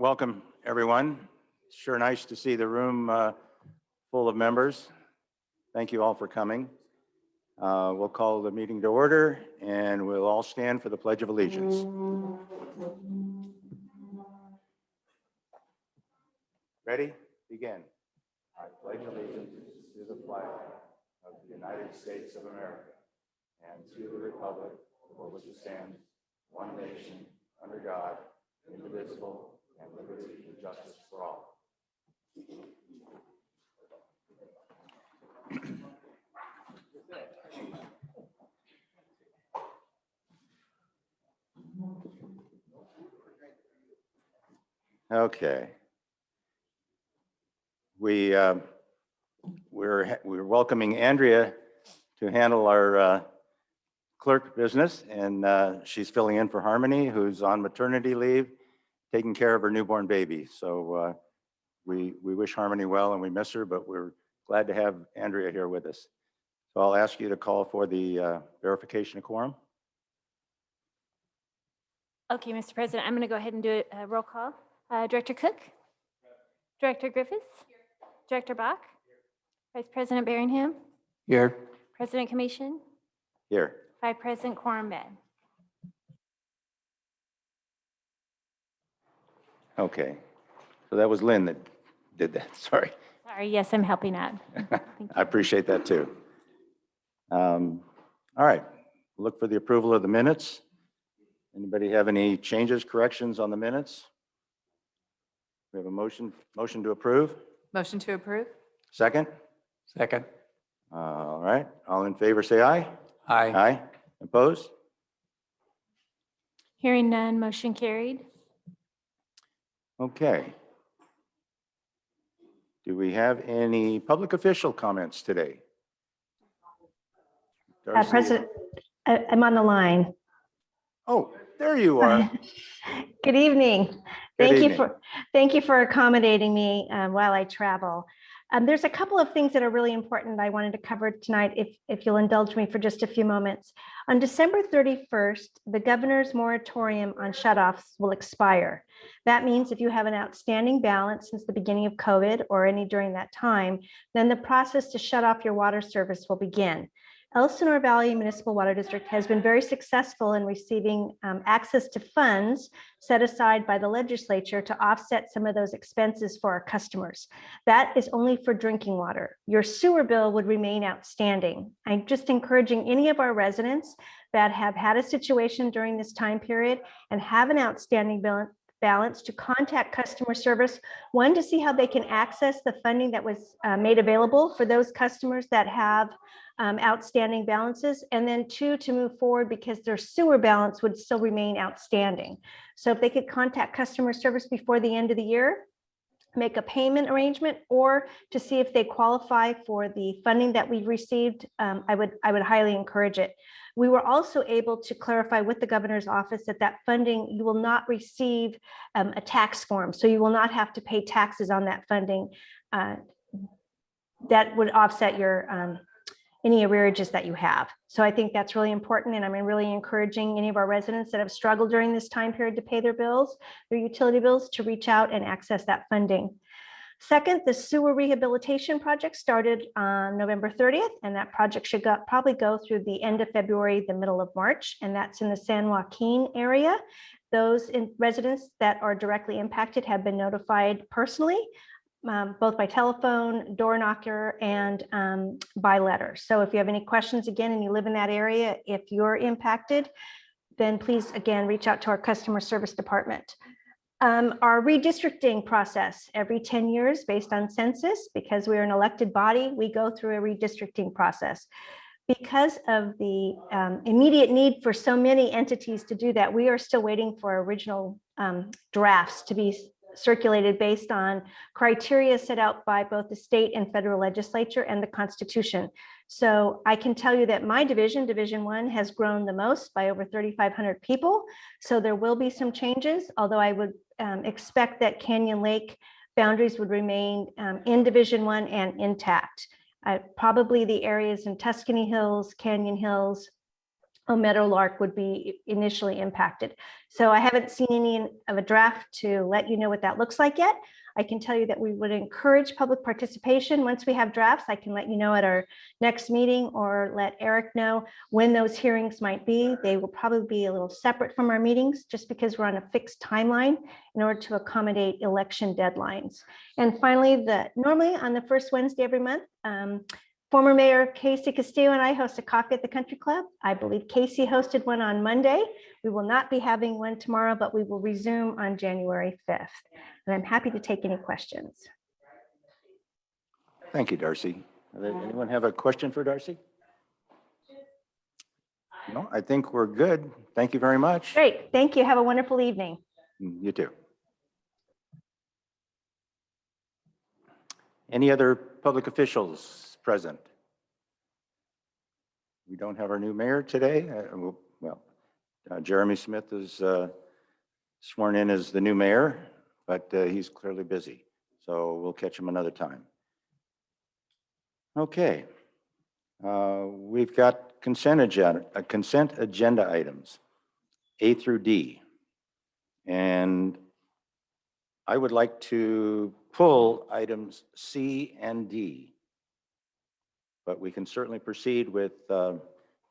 welcome everyone. It's sure nice to see the room full of members. Thank you all for coming. We'll call the meeting to order and we'll all stand for the Pledge of Allegiance. Ready? Begin. I pledge allegiance to the flag of the United States of America and to the republic for which it stands, one nation, under God, indivisible, and liberty and justice for all. Okay. We're welcoming Andrea to handle our clerk business, and she's filling in for Harmony, who's on maternity leave, taking care of her newborn baby. So we wish Harmony well and we miss her, but we're glad to have Andrea here with us. So I'll ask you to call for the verification of quorum. Okay, Mr. President, I'm going to go ahead and do a roll call. Director Cook? Director Griffiths? Director Bach? Vice President Berringham? Here. President Commission? Here. Vice President Quorum met. Okay. So that was Lynn that did that. Sorry. Sorry, yes, I'm helping out. I appreciate that too. All right. Look for the approval of the minutes. Anybody have any changes, corrections on the minutes? We have a motion to approve. Motion to approve? Second? Second. All right. All in favor, say aye. Aye. Aye. Opposed? Hearing none, motion carried. Okay. Do we have any public official comments today? Darcy? President, I'm on the line. Oh, there you are. Good evening. Good evening. Thank you for accommodating me while I travel. There's a couple of things that are really important I wanted to cover tonight, if you'll indulge me for just a few moments. On December 31st, the governor's moratorium on shutoffs will expire. That means if you have an outstanding balance since the beginning of COVID or any during that time, then the process to shut off your water service will begin. Elsinore Valley Municipal Water District has been very successful in receiving access to funds set aside by the legislature to offset some of those expenses for our customers. That is only for drinking water. Your sewer bill would remain outstanding. I'm just encouraging any of our residents that have had a situation during this time period and have an outstanding balance to contact customer service, one, to see how they can access the funding that was made available for those customers that have outstanding balances, and then two, to move forward because their sewer balance would still remain outstanding. So if they could contact customer service before the end of the year, make a payment arrangement, or to see if they qualify for the funding that we've received, I would highly encourage it. We were also able to clarify with the governor's office that funding, you will not receive a tax form. So you will not have to pay taxes on that funding. That would offset your any arrearages that you have. So I think that's really important. And I'm really encouraging any of our residents that have struggled during this time period to pay their bills, their utility bills, to reach out and access that funding. Second, the sewer rehabilitation project started on November 30th, and that project should probably go through the end of February, the middle of March, and that's in the San Joaquin area. Those residents that are directly impacted have been notified personally, both by telephone, door knocker, and by letter. So if you have any questions, again, and you live in that area, if you're impacted, then please, again, reach out to our customer service department. Our redistricting process every 10 years based on census, because we're an elected body, we go through a redistricting process. Because of the immediate need for so many entities to do that, we are still waiting for original drafts to be circulated based on criteria set out by both the state and federal legislature and the Constitution. So I can tell you that my division, Division 1, has grown the most by over 3,500 people. So there will be some changes, although I would expect that Canyon Lake boundaries would remain in Division 1 and intact. Probably the areas in Tuscany Hills, Canyon Hills, Meadowlark would be initially impacted. So I haven't seen any of a draft to let you know what that looks like yet. I can tell you that we would encourage public participation. Once we have drafts, I can let you know at our next meeting or let Eric know when those hearings might be. They will probably be a little separate from our meetings just because we're on a fixed timeline in order to accommodate election deadlines. And finally, normally on the first Wednesday every month, former Mayor Casey Castillo and I host a coffee at the country club. I believe Casey hosted one on Monday. We will not be having one tomorrow, but we will resume on January 5th. And I'm happy to take any questions. Thank you, Darcy. Anyone have a question for Darcy? No, I think we're good. Thank you very much. Great. Thank you. Have a wonderful evening. You too. Any other public officials present? We don't have our new mayor today. Jeremy Smith is sworn in as the new mayor, but he's clearly busy. So we'll catch him another time. Okay. We've got consent agenda items, A through D. And I would like to pull items C and D. But we can certainly proceed with, do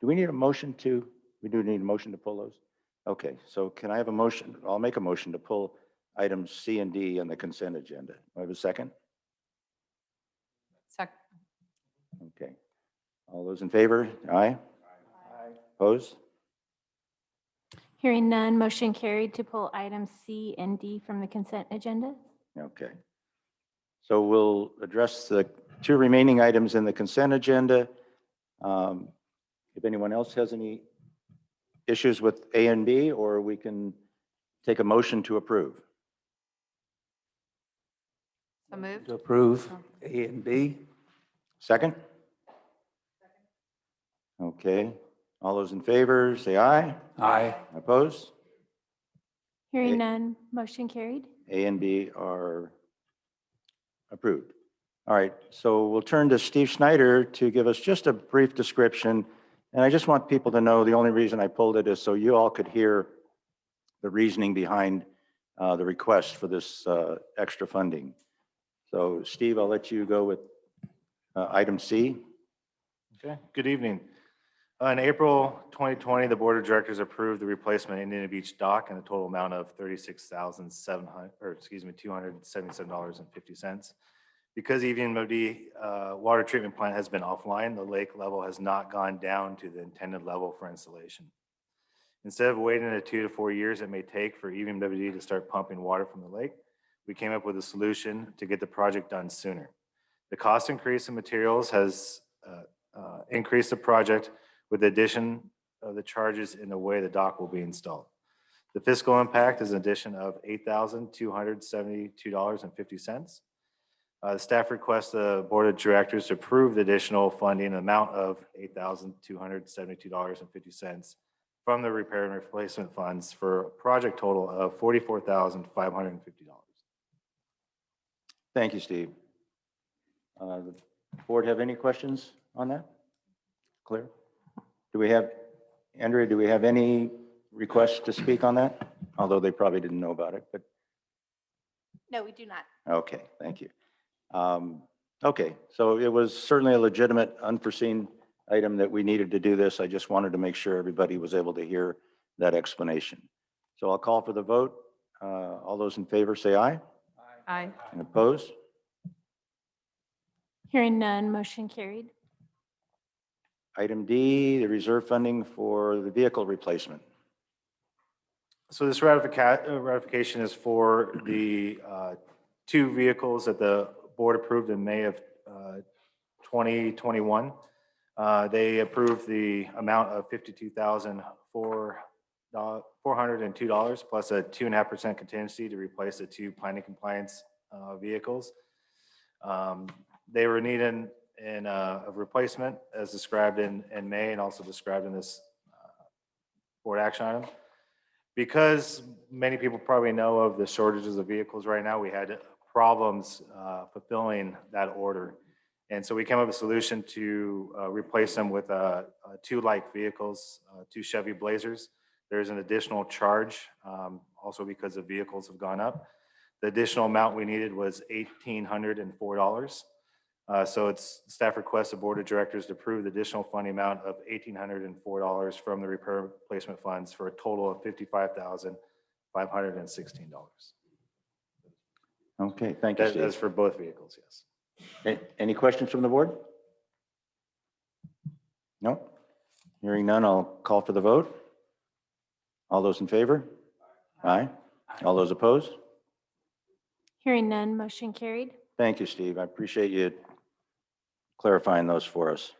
we need a motion to, we do need a motion to pull those? Okay, so can I have a motion? I'll make a motion to pull items C and D on the consent agenda. Do I have a second? Second. Okay. All those in favor? Aye. Opposed? Hearing none, motion carried to pull items C and D from the consent agenda. Okay. So we'll address the two remaining items in the consent agenda. If anyone else has any issues with A and B, or we can take a motion to approve. So moved. To approve A and B. Second? Okay. All those in favor, say aye. Aye. Opposed? Hearing Okay. none, motion carried. A and B are approved. All right, so we'll turn to Steve Schneider to give us just a brief description. And I just want people to know the only reason I pulled it is so you all could hear the reasoning behind the request for this extra funding. So Steve, I'll let you go with item C. Okay, good evening. In April 2020, the Board of Directors approved the replacement of Indiana Beach dock in a total amount of $277.50. Because EVMOD water treatment plant has been offline, the lake level has not gone down to the intended level for installation. Instead of waiting the 2 to 4 years it may take for EVMWD to start pumping water from the lake, we came up with a solution to get the project done sooner. The cost increase in materials has increased the project with the addition of the charges in the way the dock will be installed. The fiscal impact is an addition of $8,272.50. The staff requests the Board of Directors to approve the additional funding amount of $8,272.50 from the repair and replacement funds for a project total of $44,550. Thank you, Steve. The board have any questions on that? Clear? Do we have, Andrea, do we have any requests to speak on that? Although they probably didn't know about it, but. No, we do not. Okay, thank you. Okay, so it was certainly a legitimate, unforeseen item that we needed to do this. I just wanted to make sure everybody was able to hear that explanation. So I'll call for the vote. All those in favor say aye. Aye. And opposed? Hearing none, motion carried. Item D, the reserve funding for the vehicle replacement. So this ratification is for the 2 vehicles that the board approved in May of 2021. They approved the amount of $52,402 plus a 2.5% contingency to replace the 2 planning compliance vehicles. They were needed in a replacement as described in May and also described in this board action item. Because many people probably know of the shortages of vehicles right now, we had problems fulfilling that order. And so we came up with a solution to replace them with two like vehicles, two Chevy Blazers. There's an additional charge, also because the vehicles have gone up. The additional amount we needed was $1,804. So it's staff requests the board of directors to approve the additional funding amount of $1,804 from the repair replacement funds for a total of $55,516. Okay, thank you, That's Steve. for both vehicles, yes. Any questions from the board? No? Hearing none, I'll call for the vote. All those in favor? Aye. All those opposed? Hearing none, motion carried. Thank you, Steve. I appreciate you clarifying those for us.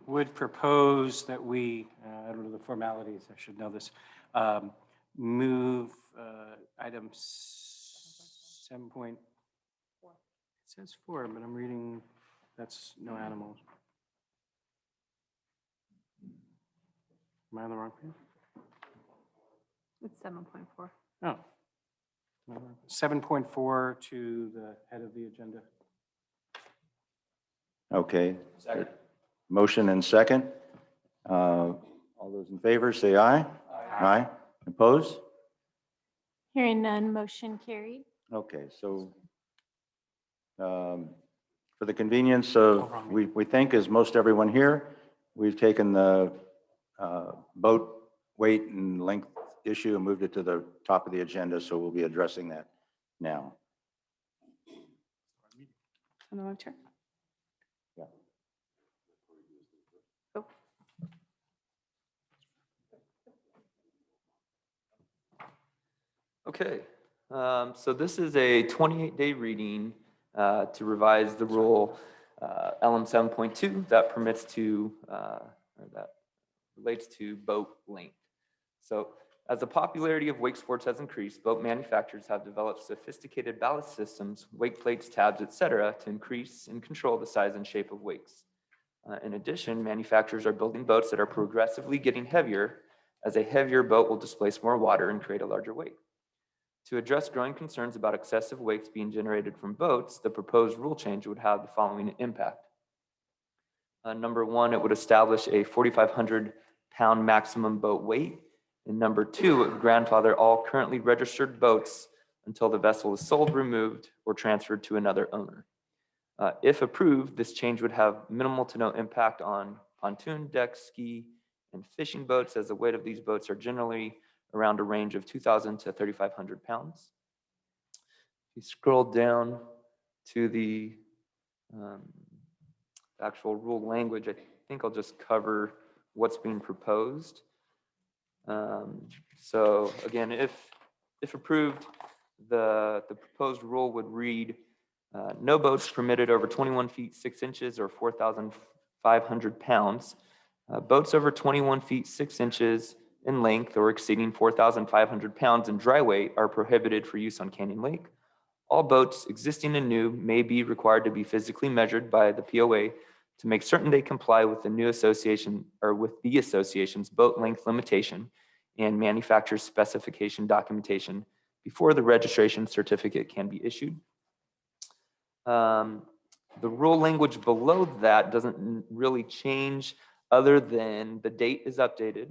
Would propose that we, I don't know the formalities, I should know this, move item 7.4. It says 4, but I'm reading, that's no animals. Am I on the wrong page? It's 7.4. Oh. 7.4 to the head of the agenda. Okay. Second. Motion and second. All those in favor, say aye. Aye. Opposed? Hearing none, motion carried. Okay, so for the convenience of, we think as most everyone here, we've taken the boat weight and length issue and moved it to the top of the agenda, so we'll be addressing that now. On the wrong turn? Yeah. Oh. Okay, so this is a 28-day reading to revise the rule LM 7.2 that permits to, or that relates to boat length. So as the popularity of wake sports has increased, boat manufacturers have developed sophisticated ballast systems, wake plates, tabs, etc., to increase and control the size and shape of wakes. In addition, manufacturers are building boats that are progressively getting heavier, as a heavier boat will displace more water and create a larger wake. To address growing concerns about excessive wakes being generated from boats, the proposed rule change would have the following impact. Number one, it would establish a 4,500-pound maximum boat weight. And number two, it would grandfather all currently registered boats until the vessel is sold, removed, or transferred to another owner. If approved, this change would have minimal to no impact on pontoon, deck, ski, and fishing boats, as the weight of these boats are generally around a range of 2,000 to 3,500 pounds. If you scroll down to the actual rule language, I think I'll just cover what's being proposed. So again, if approved, the proposed rule would read, no boats permitted over 21 feet 6 inches or 4,500 pounds. Boats over 21 feet 6 inches in length or exceeding 4,500 pounds in dry weight are prohibited for use on Canyon Lake. All boats, existing and new, may be required to be physically measured by the POA to make certain they comply with the new association or with the association's boat length limitation and manufacturer's specification documentation before the registration certificate can be issued. The rule language below that doesn't really change other than the date is updated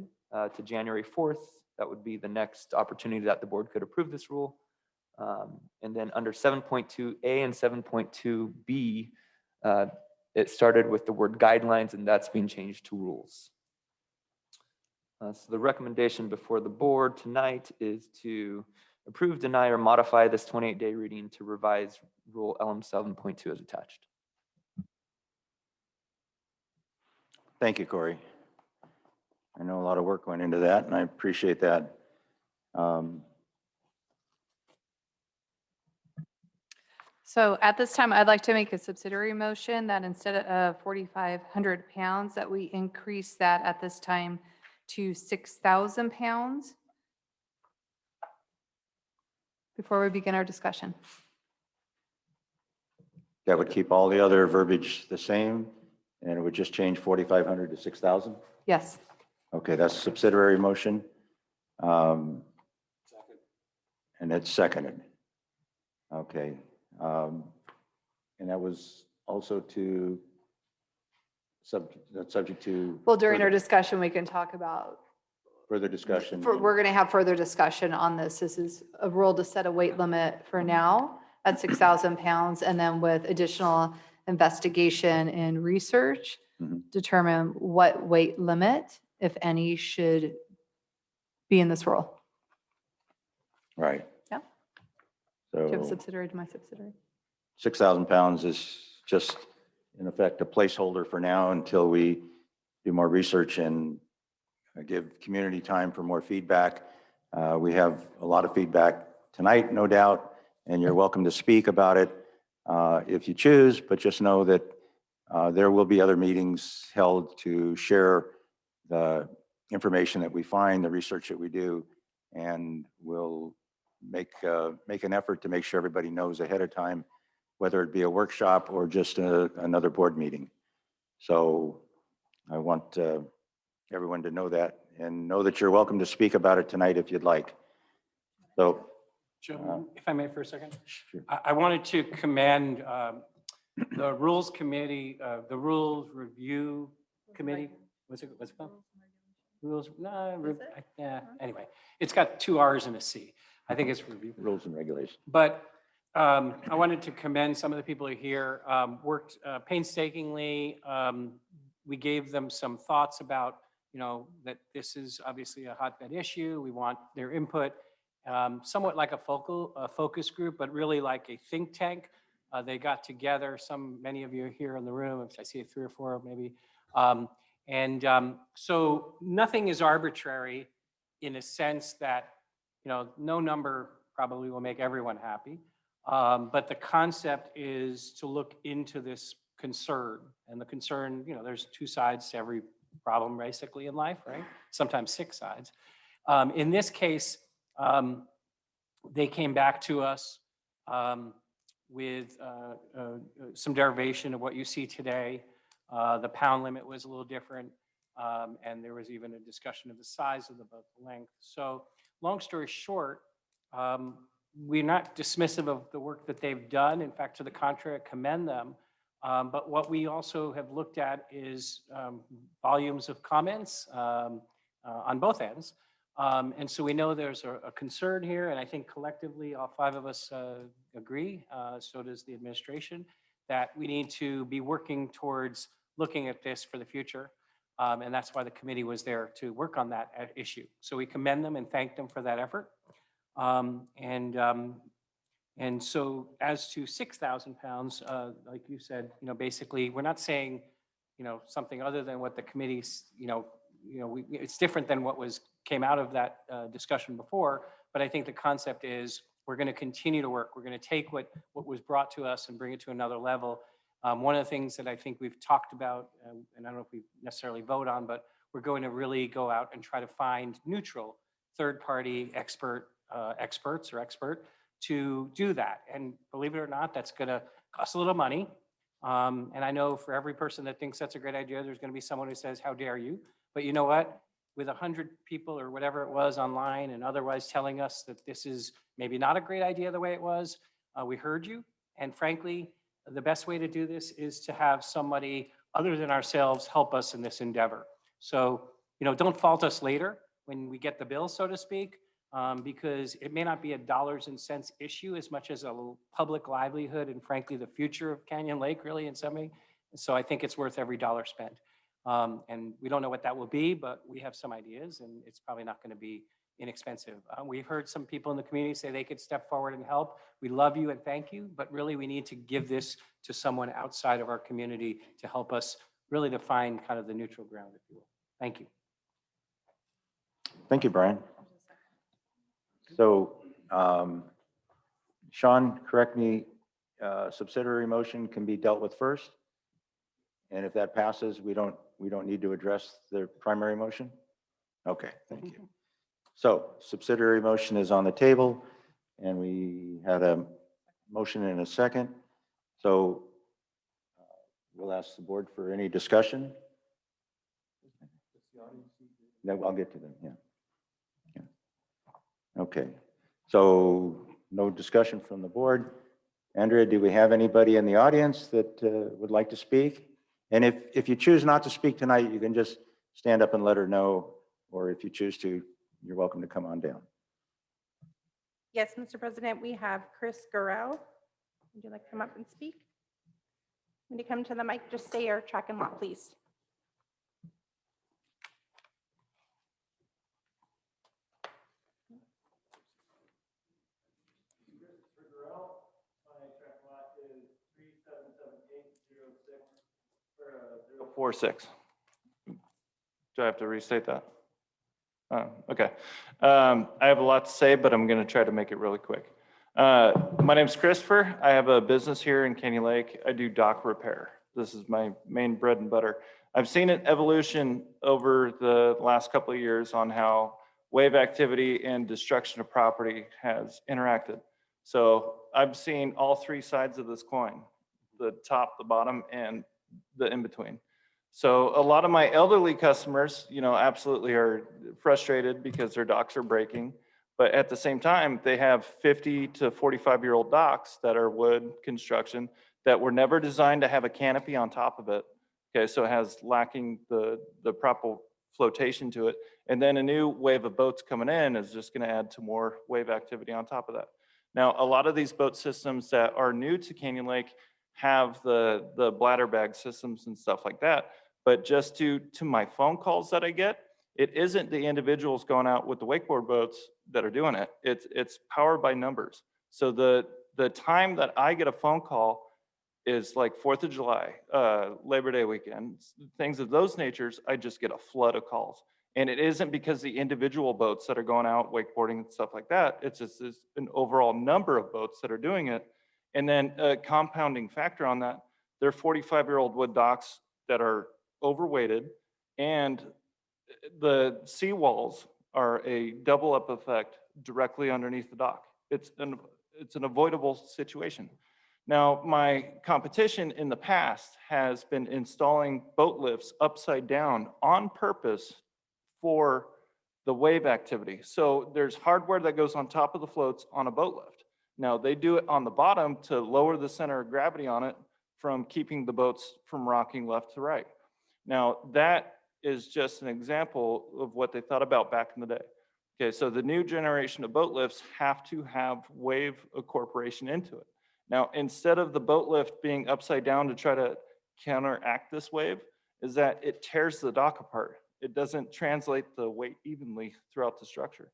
to January 4th. That would be the next opportunity that the board could approve this rule. And then under 7.2A and 7.2B, it started with the word guidelines, and that's being changed to rules. So the recommendation before the board tonight is to approve, deny, or modify this 28-day reading to revise Rule LM 7.2 as attached. Thank you, Corey. I know a lot of work went into that, and I appreciate that. So at this time, I'd like to make a subsidiary motion that instead of 4,500 pounds, that we increase that at this time to 6,000 pounds before we begin our discussion. That would keep all the other verbiage the same And it would just change 4,500 to 6,000? Yes. Okay, that's a subsidiary motion. And it's seconded. Okay. And that was also to subject to. Well, during our further- discussion, we can talk about, Further discussion. we're going to have further discussion on this. This is a rule to set a weight limit for now at 6,000 pounds. And then with additional investigation and research, Mhm. determine what weight limit, if any, should be in this rule. Right. Yeah. Do you have a So subsidiary to my subsidiary? 6,000 pounds is just in effect a placeholder for now until we do more research and give community time for more feedback. We have a lot of feedback tonight, no doubt, and you're welcome to speak about it if you choose, but just know that there will be other meetings held to share the information that we find, the research that we do, and we'll make an effort to make sure everybody knows ahead of time, whether it be a workshop or just another board meeting. So I want everyone to know that and know that you're welcome to speak about it tonight if you'd like. So, Joe, if I may for a second. sure. I wanted to commend the Rules Committee, the Rules Review Committee. What's it called? Rules, no, yeah, anyway, it's got 2 R's and a C. I think it's review. Rules and regulations. But I wanted to commend some of the people who are here, worked painstakingly. We gave them some thoughts about, that this is obviously a hotbed issue. We want their input, somewhat like a focus group, but really like a think tank. They got together, many of you are here in the room, I see 3 or 4 maybe. So nothing is arbitrary in a sense that, no number probably will make everyone happy. But the concept is to look into this concern, and the concern, there's 2 sides to every problem basically in life, right? Sometimes 6 sides. In this case, they came back to us with some derivation of what you see today. The pound limit was a little different, and there was even a discussion of the size of the boat, the length. So long story short, we're not dismissive of the work that they've done. In fact, to the contrary, I commend them. But what we also have looked at is volumes of comments on both ends. And so we know there's a concern here, and I think collectively, all 5 of us agree, so does the administration, that we need to be working towards looking at this for the future. And that's why the committee was there to work on that issue. So we commend them and thank them for that effort. And so as to 6,000 pounds, like you said, basically, we're not saying, something other than what the committee's, it's different than what came out of that discussion before. But I think the concept is we're going to continue to work. We're going to take what was brought to us and bring it to another level. One of the things that I think we've talked about, and I don't know if we necessarily vote on, but we're going to really go out and try to find neutral third-party expert to do that. And believe it or not, that's going to cost a little money. And I know for every person that thinks that's a great idea, there's going to be someone who says, how dare you? But you know what? With 100 people or whatever it was online and otherwise telling us that this is maybe not a great idea the way it was, we heard you. And frankly, the best way to do this is to have somebody other than ourselves help us in this endeavor. So, don't fault us later when we get the bill, so to speak, because it may not be a dollars and cents issue as much as a public livelihood and frankly, the future of Canyon Lake really in some way. So I think it's worth every dollar spent. And we don't know what that will be, but we have some ideas and it's probably not going to be inexpensive. We've heard some people in the community say they could step forward and help. We love you and thank you, but really we need to give this to someone outside of our community to help us really define kind of the neutral ground, if you will. Thank you. Thank you, Brian. So, Sean, correct me, subsidiary motion can be dealt with first. And if that passes, we don't need to address the primary motion? Okay, thank you. So subsidiary motion is on the table and we had a motion and a second. So we'll ask the board for any discussion. No, I'll get to them, yeah. Yeah. Okay, so no discussion from the board. Andrea, do we have anybody in the audience that would like to speak? And if you choose not to speak tonight, you can just stand up and let her know, or if you choose to, you're welcome to come on down. Yes, Mr. President, we have Chris Gurrell. Would you like to come up and speak? When you come to the mic, just say your track and lot, please. .46. Do I have to restate that? Okay. I have a lot to say, but I'm going to try to make it really quick. My name's Christopher. I have a business here in Canyon Lake. I do dock repair. This is my main bread and butter. I've seen an evolution over the last couple of years on how wave activity and destruction of property has interacted. So I've seen all three sides of this coin, the top, the bottom, and the in-between. So a lot of my elderly customers, you know, absolutely are frustrated because their docks are breaking. But at the same time, they have 50 to 45-year-old docks that are wood construction that were never designed to have a canopy on top of it. Okay, so it has lacking the proper flotation to it. And then a new wave of boats coming in is just gonna add to more wave activity on top of that. Now, a lot of these boat systems that are new to Canyon Lake have the bladder bag systems and stuff like that. But just to my phone calls that I get, it isn't the individuals going out with the wakeboard boats that are doing it. It's powered by numbers. So the time that I get a phone call is like 4th of July, Labor Day weekend, things of those natures, I just get a flood of calls. And it isn't because the individual boats that are going out wakeboarding and stuff like that. It's just an overall number of boats that are doing it. And then a compounding factor on that, they're 45-year-old wood docks that are overweighted, and the seawalls are a double up effect directly underneath the dock. It's an avoidable situation. Now, my competition in the past has been installing boat lifts upside down on purpose for the wave activity. So there's hardware that goes on top of the floats on a boat lift. Now, they do it on the bottom to lower the center of gravity on it from keeping the boats from rocking left to right. Now, that is just an example of what they thought about back in the day. Okay, so the new generation of boat lifts have to have wave incorporation into it. Now, instead of the boat lift being upside down to try to counteract this wave, is that it tears the dock apart. It doesn't translate the weight evenly throughout the structure.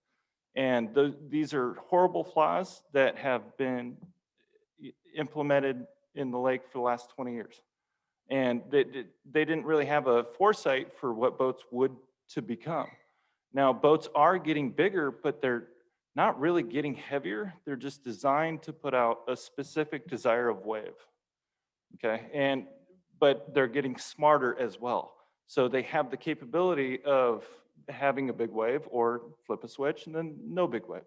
And these are horrible flaws that have been implemented in the lake for the last 20 years. And they didn't really have a foresight for what boats would to become. Now, boats are getting bigger, but they're not really getting heavier. They're just designed to put out a specific desire of wave, okay? But they're getting smarter as well. So they have the capability of having a big wave or flip a switch and then no big wave.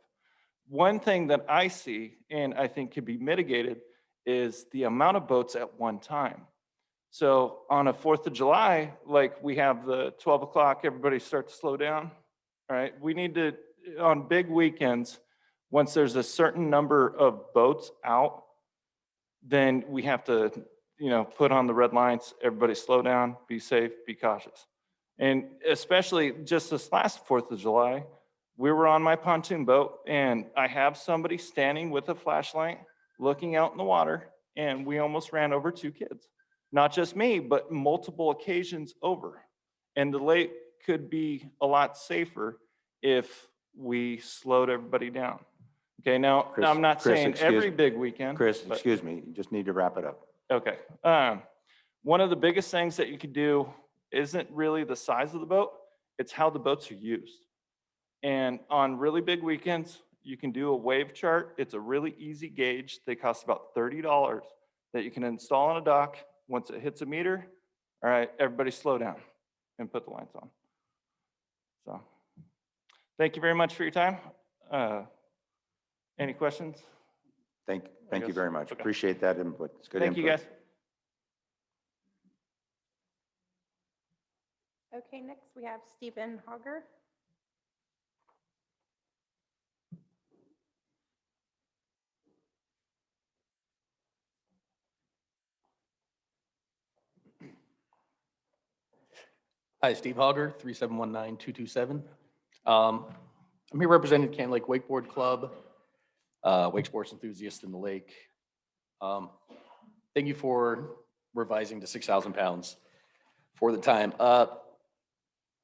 One thing that I see, and I think could be mitigated, is the amount of boats at one time. So on a 4th of July, like we have the 12 o'clock, everybody start to slow down, all right? We need to, on big weekends, once there's a certain number of boats out, then we have to, you know, put on the red lights, everybody slow down, be safe, be cautious. And especially just this last 4th of July, we were on my pontoon boat and I have somebody standing with a flashlight looking out in the water, and we almost ran over 2 kids. Not just me, but multiple occasions over. And the lake could be a lot safer if we slowed everybody down. Okay, now Chris, I'm not Chris, saying excuse every me. big weekend. Chris, but- excuse me, you just need to wrap it up. Okay. One of the biggest things that you could do isn't really the size of the boat, it's how the boats are used. And on really big weekends, you can do a wave chart. It's a really easy gauge. They cost about $30 that you can install on a dock. Once it hits a meter, all right, everybody slow down and put the lights on. So, thank you very much for your time. Any questions? Thank you guess- very much. okay. Appreciate that input. It's good Thank input. you, guys. Okay, next we have Stephen Hogger. Hi, Steve Hogger, 3719227. I'm here representing Can Lake Wakeboard Club, wake sports enthusiasts in the lake. Thank you for revising to 6,000 pounds for the time.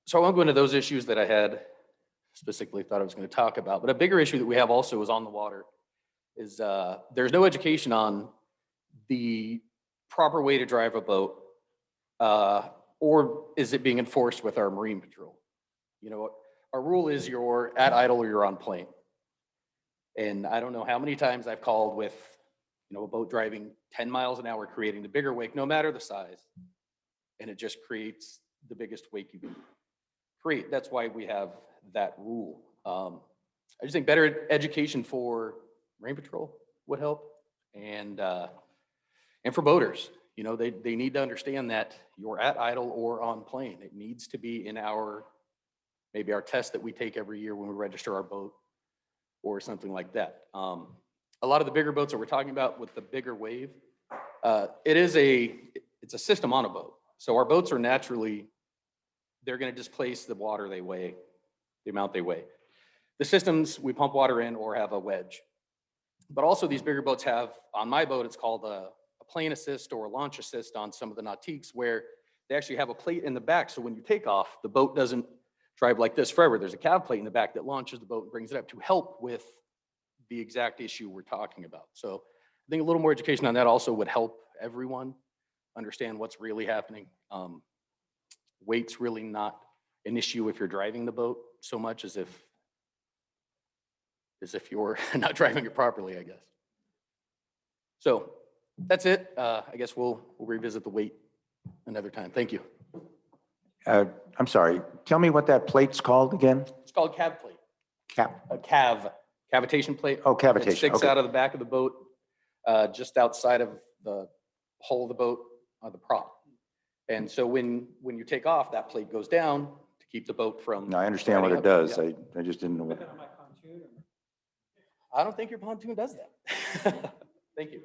So I won't go into those issues that I had specifically thought I was going to talk about, but a bigger issue that we have also is on the water is there's no education on the proper way to drive a boat, or is it being enforced with our Marine Patrol? You know, our rule is you're at idle or you're on plane. And I don't know how many times I've called with, you know, a boat driving 10 miles an hour, creating the bigger wake, no matter the size. And it just creates the biggest wake you can create. That's why we have that rule. I just think better education for Marine Patrol would help. And for boaters, you know, they need to understand that you're at idle or on plane. It needs to be in maybe our test that we take every year when we register our boat or something like that. A lot of the bigger boats that we're talking about with the bigger wave, it's a system on a boat. So our boats are they're going to displace the water they weigh, the amount they weigh. The systems, we pump water in or have a wedge. But also these bigger boats have, on my boat, it's called a plane assist or a launch assist on some of the nautiques, where they actually have a plate in the back. So when you take off, the boat doesn't drive like this forever. There's a cav plate in the back that launches the boat and brings it up to help with the exact issue we're talking about. So I think a little more education on that also would help everyone understand what's really happening. Weight's really not an issue if you're driving the boat so much as if you're not driving it properly, I guess. So that's it. I guess we'll revisit the weight another time. Thank you. I'm sorry, tell me what that plate's called again? It's called cav plate. Cap, Cavitation plate. oh, It cavitation, sticks okay. out of the back of the boat, just outside of the hull of the boat on the prop. And so when you take off, that plate goes down to keep the boat from. No, I understand what riding it up. does. Yeah. I just didn't know what. I don't think your pontoon does that. Thank you.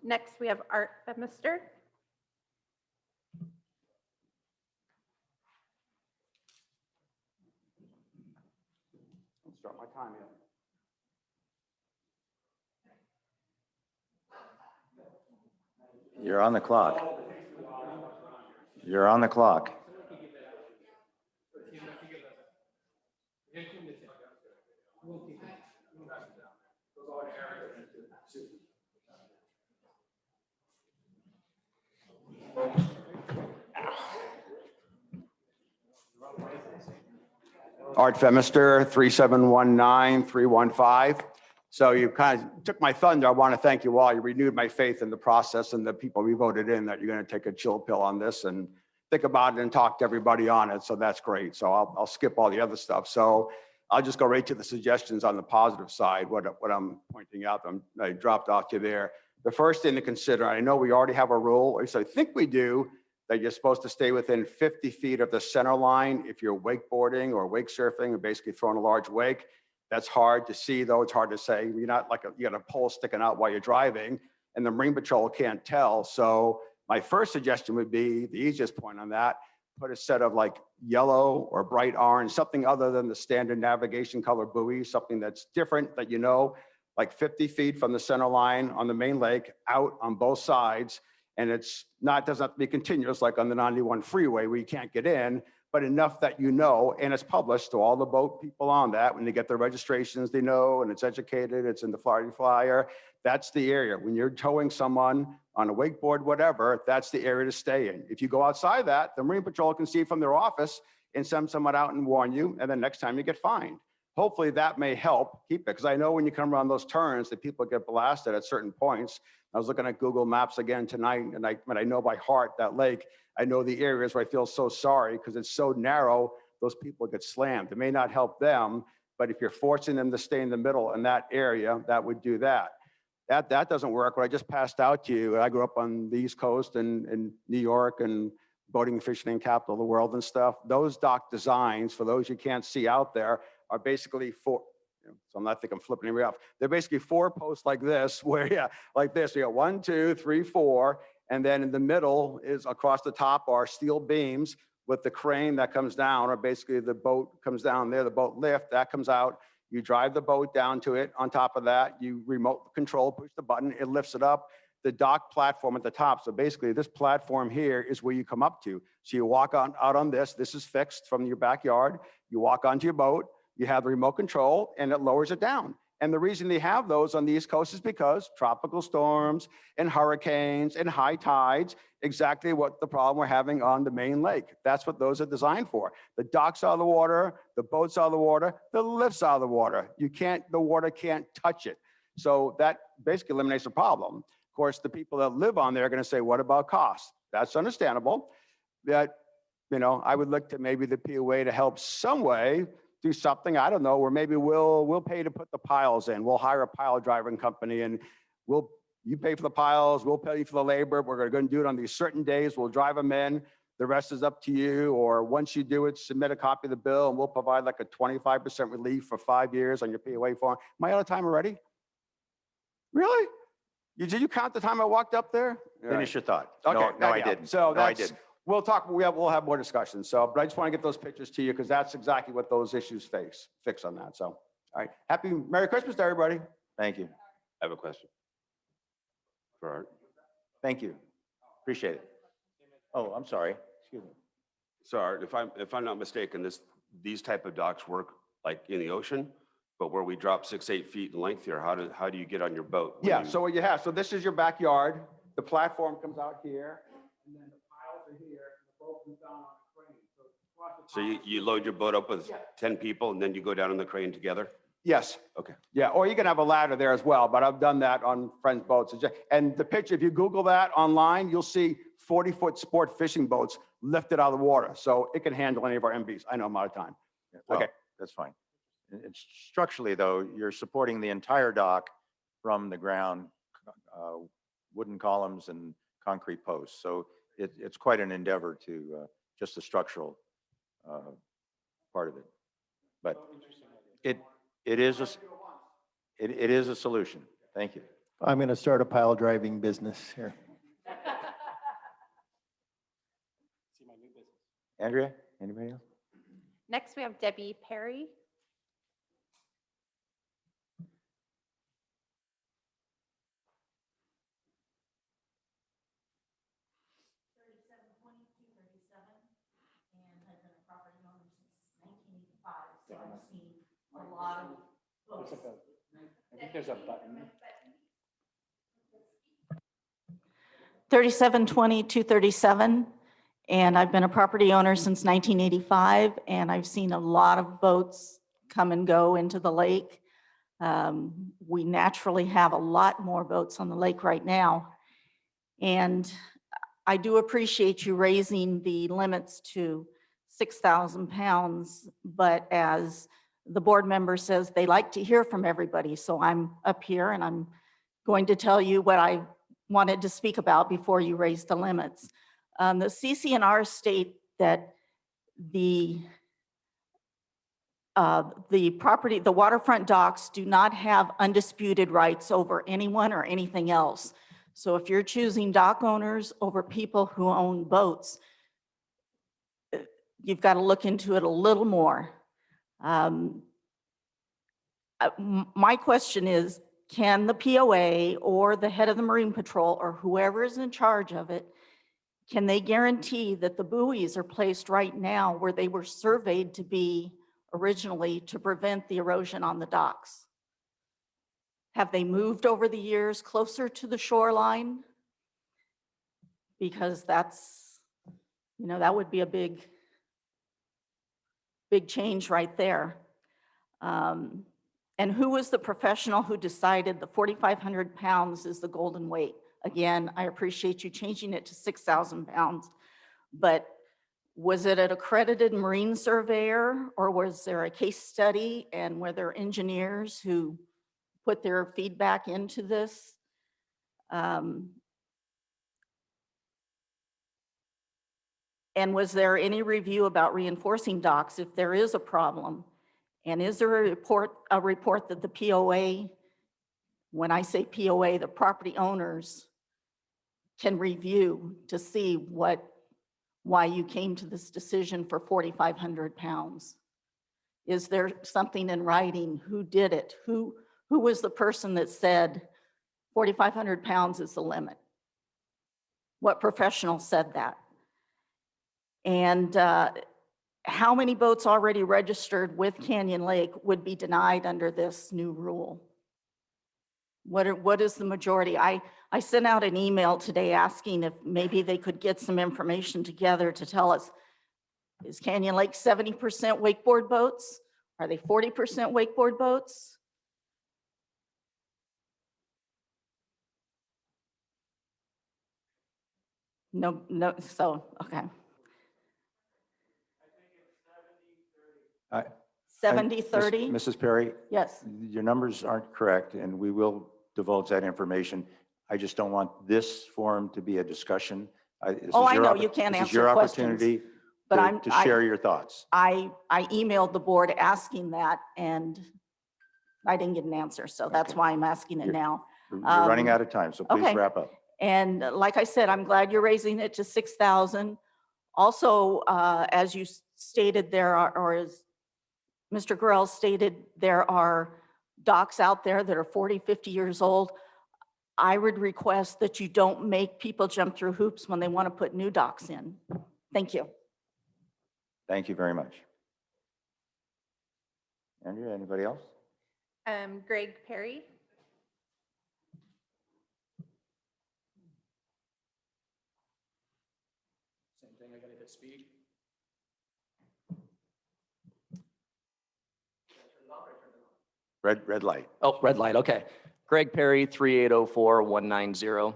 Next, we have Art Femister. Start my time yet. You're on the clock. You're on the clock. Art Femister, 3719315. So you kind of took my thunder. I want to thank you all. You renewed my faith in the process and the people we voted in that you're going to take a chill pill on this and think about it and talk to everybody on it. So that's great. So I'll skip all the other stuff. So I'll just go right to the suggestions on the positive side, what I'm pointing out. I dropped off to there. The first thing to consider, I know we already have a rule, at least I think we do, that you're supposed to stay within 50 feet of the center line if you're wakeboarding or wake surfing or basically throwing a large wake. That's hard to see, though. It's hard to say. You're not like you got a pole sticking out while you're driving, and the Marine Patrol can't tell. So my first suggestion would be the easiest point on that: put a set of like yellow or bright orange, something other than the standard navigation color buoy, something that's different that you know, like 50 feet from the center line on the main lake, out on both sides. And it's not, doesn't have to be continuous like on the 91 freeway where you can't get in, but enough that you know, and it's published to all the boat people on that. When they get their registrations, they know, and it's educated, it's in the Florida Flyer. That's the area. When you're towing someone on a wakeboard, whatever, that's the area to stay in. If you go outside that, the Marine Patrol can see from their office and send someone out and warn you, and then next time you get fined. Hopefully that may help keep it, because I know when you come around those turns that people get blasted at certain points. I was looking at Google Maps again tonight, and when I know by heart that lake, I know the areas where I feel so sorry because it's so narrow, those people get slammed. It may not help them, but if you're forcing them to stay in the middle in that area, that would do that. That doesn't work. What I just passed out to you, I grew up on the East Coast and in New York and boating and fishing capital of the world and stuff. Those dock designs, for those you can't see out there, are basically four. So I'm not thinking I'm flipping anybody off. They're basically 4 posts like this, where, yeah, like this. You got 1, 2, 3, 4. And then in the middle is across the top are steel beams with the crane that comes down, or basically the boat comes down there, the boat lift, that comes out. You drive the boat down to it. On top of that, you remote control, push the button, it lifts it up. The dock platform at the top. So basically this platform here is where you come up to. So you walk out on this. This is fixed from your backyard. You walk onto your boat, you have the remote control, and it lowers it down. And the reason they have those on the East Coast is because tropical storms and hurricanes and high tides, exactly what the problem we're having on the main lake. That's what those are designed for. The docks out of the water, the boats out of the water, the lifts out of the water. The water can't touch it. So that basically eliminates the problem. Of course, the people that live on there are going to say, what about cost? That's understandable. That, I would look to maybe the POA to help some way, do something, I don't know, where maybe we'll pay to put the piles in. We'll hire a pile driving company, and you pay for the piles, we'll pay for the labor. We're going to do it on these certain days. We'll drive them in. The rest is up to you. Or once you do it, submit a copy of the bill, and we'll provide like a 25% relief for 5 years on your POA form. Am I out of time already? Really? Did you count the time I walked up there? Finish your thought. Okay, No, I anyhow. didn't. So No, I that's, didn't. we'll have more discussion. So, but I just want to get those pictures to you because that's exactly what those issues fix on that. So, all right. Merry Christmas to everybody. Thank you. I have a question. For Art. Thank you. Appreciate it. Oh, I'm sorry. Excuse me. So Art, if I'm not mistaken, these type of docks work like in the ocean, but where we drop 6-8 feet in length here, how do you get on your boat? Yeah. So what you have, so this is your backyard. The platform comes out here, and then the piles are here. And the boat comes down on the crane. So across the So top- you load your boat up with 10 people and then you go down on the crane together? Yes. Okay. Yeah, or you can have a ladder there as well, but I've done that on friends' boats. And the picture, if you Google that online, you'll see 40-foot sport fishing boats lifted out of the water. So it can handle any of our MVs. I know I'm out of time. Well, Okay. that's fine. Structurally, though, you're supporting the entire dock from the ground, wooden columns and concrete posts. So it's quite an endeavor to just the structural part of it. But it is a solution. Thank you. I'm going to start a pile driving business here. See my new business. Andrea, anybody else? Next, we have Debbie Perry. I think there's a button. 3720-237, and I've been a property owner since 1985, and I've seen a lot of boats come and go into the lake. We naturally have a lot more boats on the lake right now, and I do appreciate you raising the limits to 6,000 pounds, but as the board member says, they like to hear from everybody, so I'm up here and I'm going to tell you what I wanted to speak about before you raise the limits. The CC&R state that the waterfront docks do not have undisputed rights over anyone or anything else. So if you're choosing dock owners over people who own boats, you've got to look into it a little more. My question is, can the POA or the head of the Marine Patrol or whoever is in charge of it, can they guarantee that the buoys are placed right now where they were surveyed to be originally to prevent the erosion on the docks? Have they moved over the years closer to the shoreline? Because that's, that would be a big change right there. And who was the professional who decided the 4,500 pounds is the golden weight? Again, I appreciate you changing it to 6,000 pounds, but was it an accredited marine surveyor, or was there a case study, and were there engineers who put their feedback into this? And was there any review about reinforcing docks if there is a problem? And is there a report that the POA, when I say POA, the property owners can review to see why you came to this decision for 4,500 pounds? Is there something in writing? Who did it? Who was the person that said 4,500 pounds is the limit? What professional said that? And how many boats already registered with Canyon Lake would be denied under this new rule? What is the majority? I sent out an email today asking if maybe they could get some information together to tell us, is Canyon Lake 70% wakeboard boats? Are they 40% wakeboard boats? No, so, okay. I- 70, 30? Mrs. Perry, Yes. your numbers aren't correct, and we will divulge that information. I just don't want this forum to be a discussion. Oh, I know, you can't This is your answer questions, opportunity but to share your thoughts. I emailed the board asking that, and I didn't get an answer, so that's Okay. why I'm asking it You're- now. You're running out of time, so please okay. wrap up. And like I said, I'm glad you're raising it to 6,000. Also, as you stated, there are, or as Mr. Gurrell stated, there are docks out there that are 40, 50 years old. I would request that you don't make people jump through hoops when they want to put new docks in. Thank you. Thank you very much. Andrea, anybody else? Greg Perry. Same thing, I gotta hit speak. Red light. Oh, red light, okay. Greg Perry, 3804190.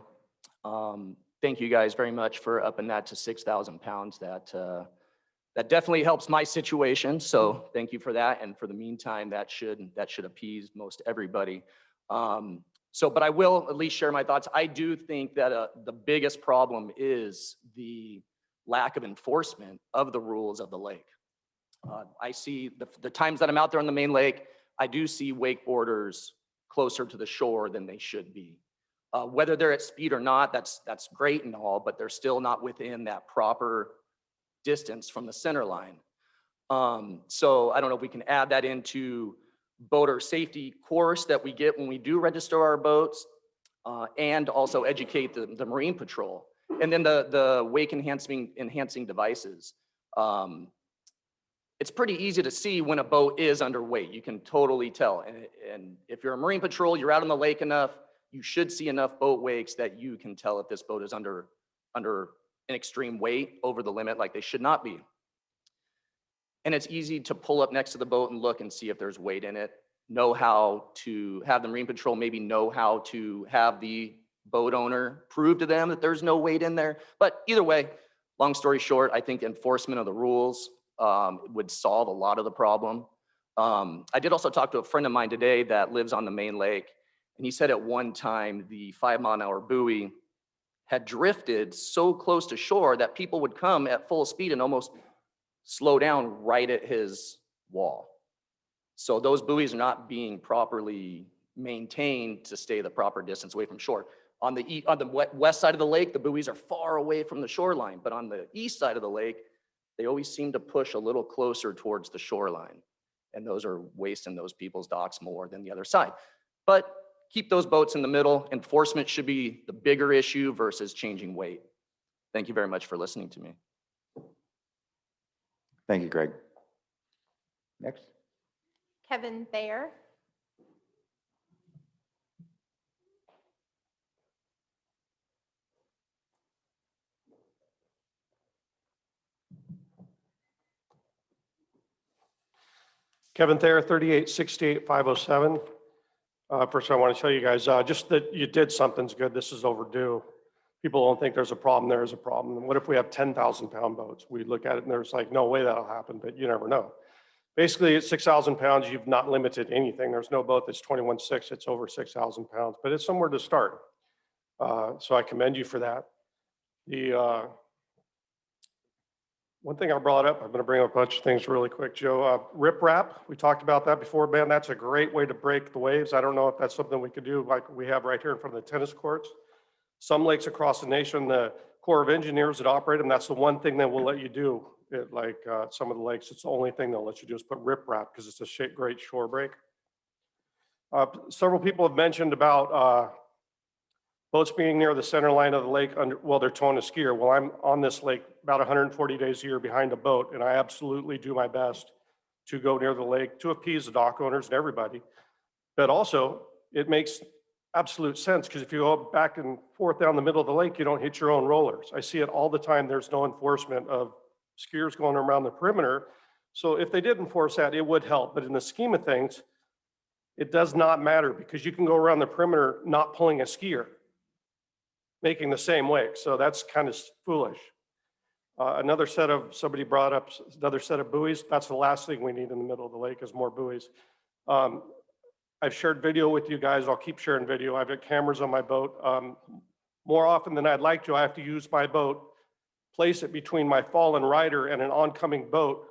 Thank you guys very much for upping that to 6,000 pounds. That definitely helps my situation, so thank you for that. And for the meantime, that should appease most everybody. But I will at least share my thoughts. I do think that the biggest problem is the lack of enforcement of the rules of the lake. I see the times that I'm out there on the main lake, I do see wakeboarders closer to the shore than they should be. Whether they're at speed or not, that's great and all, but they're still not within that proper distance from the center line. So I don't know if we can add that into boater safety course that we get when we do register our boats, and also educate the Marine Patrol. And then the wake enhancing devices. It's pretty easy to see when a boat is underweight. You can totally tell. And if you're a Marine Patrol, you're out on the lake enough, you should see enough boat wakes that you can tell if this boat is under an extreme weight over the limit like they should not be. And it's easy to pull up next to the boat and look and see if there's weight in it. Know how to have the Marine Patrol maybe know how to have the boat owner prove to them that there's no weight in there. But either way, long story short, I think enforcement of the rules would solve a lot of the problem. I did also talk to a friend of mine today that lives on the main lake, and he said at one time the 5-mile-an-hour buoy had drifted so close to shore that people would come at full speed and almost slow down right at his wall. So those buoys are not being properly maintained to stay the proper distance away from shore. On the west side of the lake, the buoys are far away from the shoreline, but on the east side of the lake, they always seem to push a little closer towards the shoreline. And those are wasting those people's docks more than the other side. But keep those boats in the middle. Enforcement should be the bigger issue versus changing weight. Thank you very much for listening to me. Thank you, Greg. Next. Kevin Thayer. Kevin Thayer, 3868-507. First, I want to tell you guys, just that you did something's good. This is overdue. People don't think there's a problem. There is a problem. And what if we have 10,000-pound boats? We look at it and there's like, no way that'll happen, but you never know. Basically, at 6,000 pounds, you've not limited anything. There's no boat that's 21.6, it's over 6,000 pounds, but it's somewhere to start. So I commend you for that. The one thing I brought up, I'm going to bring up a bunch of things really quick, Joe. Riprap, we talked about that before, man. That's a great way to break the waves. I don't know if that's something we could do like we have right here in front of the tennis courts. Some lakes across the nation, the Corps of Engineers that operate them, that's the one thing that will let you do. Like some of the lakes, it's the only thing they'll let you do is put riprap because it's a great shore break. Several people have mentioned about boats being near the center line of the lake while they're towing a skier. Well, I'm on this lake about 140 days a year behind a boat, and I absolutely do my best to go near the lake to appease the dock owners and everybody. But also, it makes absolute sense because if you go back and forth down the middle of the lake, you don't hit your own rollers. I see it all the time. There's no enforcement of skiers going around the perimeter. So if they did enforce that, it would help. But in the scheme of things, it does not matter because you can go around the perimeter not pulling a skier, making the same wake. So that's kind of foolish. Somebody brought up another set of buoys. That's the last thing we need in the middle of the lake is more buoys. I've shared video with you guys. I'll keep sharing video. I've got cameras on my boat. More often than I'd like to, I have to use my boat, place it between my fallen rider and an oncoming boat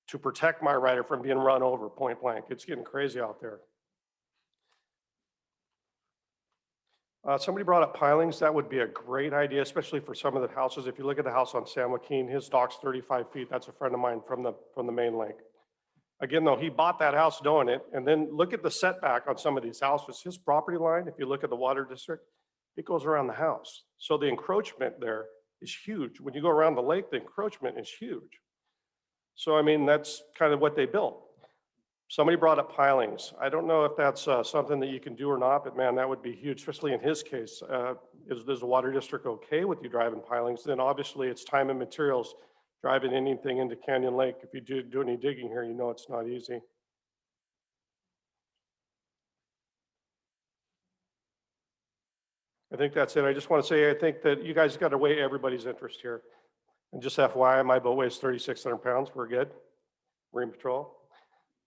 to protect my rider from being run over point blank. It's getting crazy out there. Somebody brought up pilings. That would be a great idea, especially for some of the houses. If you look at the house on San Joaquin, his dock's 35 feet. That's a friend of mine from the main lake. Again, though, he bought that house knowing it, and then look at the setback on some of these houses. His property line, if you look at the water district, it goes around the house. So the encroachment there is huge. When you go around the lake, the encroachment is huge. So, I mean, that's kind of what they built. Somebody brought up pilings. I don't know if that's something that you can do or not, but man, that would be huge, especially in his case. Is the water district okay with you driving pilings? Then obviously it's time and materials. Driving anything into Canyon Lake, if you do any digging here, you know it's not easy. I think that's it. I just want to say, I think that you guys got to weigh everybody's interest here. And just FYI, my boat weighs 3,600 pounds. We're good. Marine Patrol.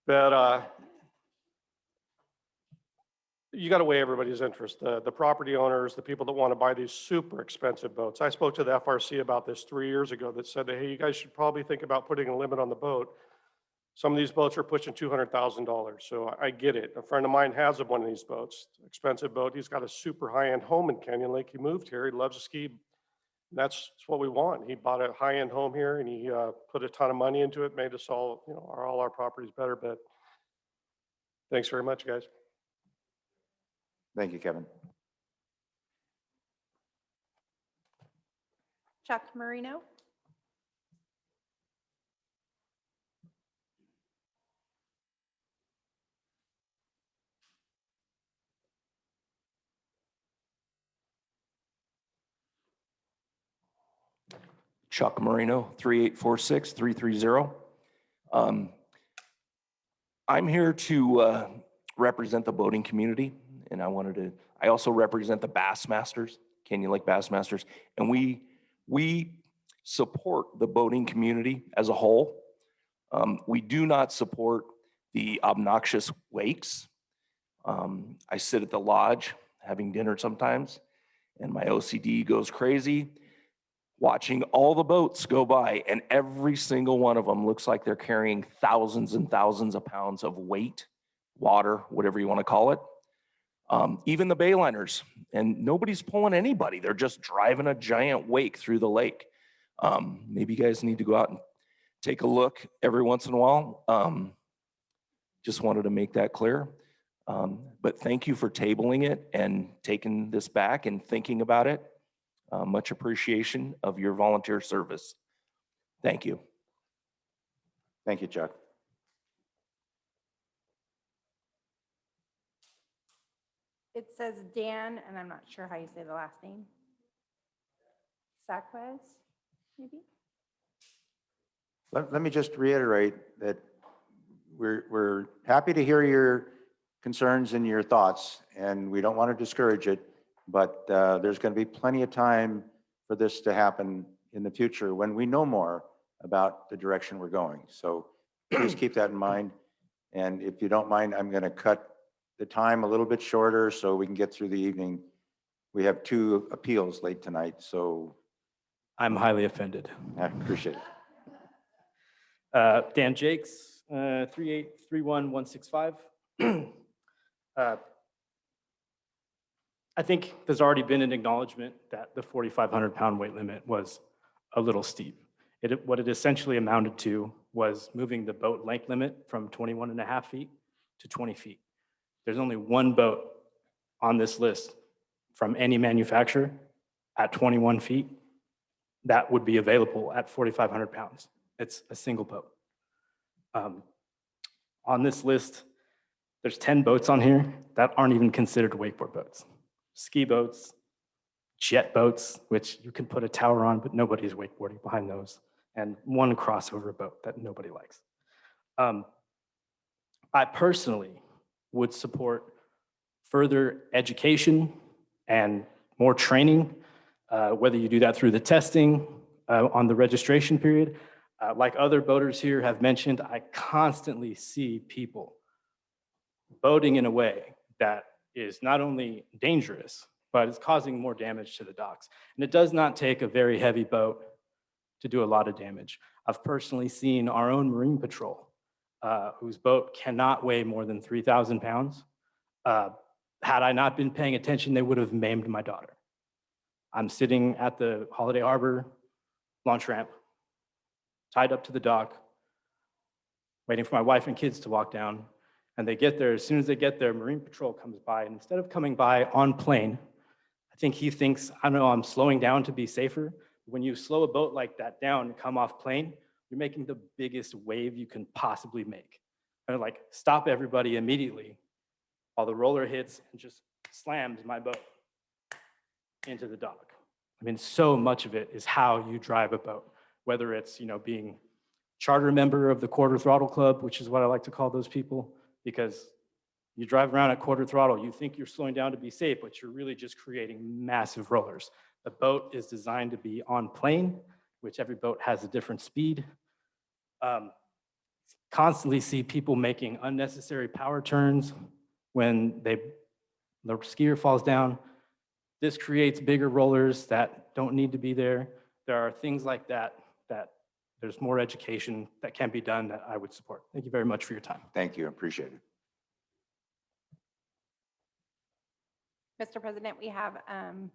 But you got to weigh everybody's interest. The property owners, the people that want to buy these super expensive boats. I spoke to the FRC about this 3 years ago that said, hey, you guys should probably think about putting a limit on the boat. Some of these boats are pushing $200,000. So I get it. A friend of mine has one of these boats, expensive boat. He's got a super high-end home in Canyon Lake. He moved here. He loves to ski. That's what we want. He bought a high-end home here and he put a ton of money into it, made us all, all our properties better. But thanks very much, guys. Thank you, Kevin. Chuck Marino. Chuck Marino, 3846-330. I'm here to represent the boating community, and I also represent the Bassmasters, Canyon Lake Bassmasters, and we support the boating community as a whole. We do not support the obnoxious wakes. I sit at the lodge having dinner sometimes, and my OCD goes crazy watching all the boats go by, and every single one of them looks like they're carrying thousands and thousands of pounds of weight, water, whatever you want to call it. Even the bayliners, and nobody's pulling anybody. They're just driving a giant wake through the lake. Maybe you guys need to go out and take a look every once in a while. Just wanted to make that clear. But thank you for tabling it and taking this back and thinking about it. Much appreciation of your volunteer service. Thank you. Thank you, Chuck. It says Dan, and I'm not sure how you say the last name. Saquez, maybe? Let me just reiterate that we're happy to hear your concerns and your thoughts, and we don't want to discourage it, but there's going to be plenty of time for this to happen in the future when we know more about the direction we're going. So please keep that in mind. And if you don't mind, I'm going to cut the time a little bit shorter so we can get through the evening We have 2 appeals late tonight, so I'm highly offended. I appreciate it. Dan Jakes, 3831165. I think there's already been an acknowledgement that the 4,500 pound weight limit was a little steep. What it essentially amounted to was moving the boat length limit from 21.5 feet to 20 feet. There's only one boat on this list from any manufacturer at 21 feet that would be available at 4,500 pounds. It's a single boat. On this list, there's 10 boats on here that aren't even considered wakeboard boats. Ski boats, jet boats, which you can put a tower on, but nobody's wakeboarding behind those, and one crossover boat that nobody likes. I personally would support further education and more training, whether you do that through the testing on the registration period. Like other boaters here have mentioned, I constantly see people boating in a way that is not only dangerous, but it's causing more damage to the docks. And it does not take a very heavy boat to do a lot of damage. I've personally seen our own Marine Patrol, whose boat cannot weigh more than 3,000 pounds. Had I not been paying attention, they would have maimed my daughter. I'm sitting at the Holiday Harbor launch ramp, tied up to the dock, waiting for my wife and kids to walk down. And they get there, as soon as they get there, Marine Patrol comes by, and instead of coming by on plane, I think he thinks, I don't know, I'm slowing down to be safer. When you slow a boat like that down and come off plane, you're making the biggest wave you can possibly make. And they're like, stop everybody immediately, while the roller hits and just slams my boat into the dock. I mean, so much of it is how you drive a boat, whether it's, being charter member of the Quarter Throttle Club, which is what I like to call those people, because you drive around at quarter throttle, you think you're slowing down to be safe, but you're really just creating massive rollers. The boat is designed to be on plane, which every boat has a different speed. Constantly see people making unnecessary power turns when the skier falls down. This creates bigger rollers that don't need to be there. There are things like that there's more education that can be done that I would support. Thank you very much for your time. Thank you, appreciate it. Mr. President, we have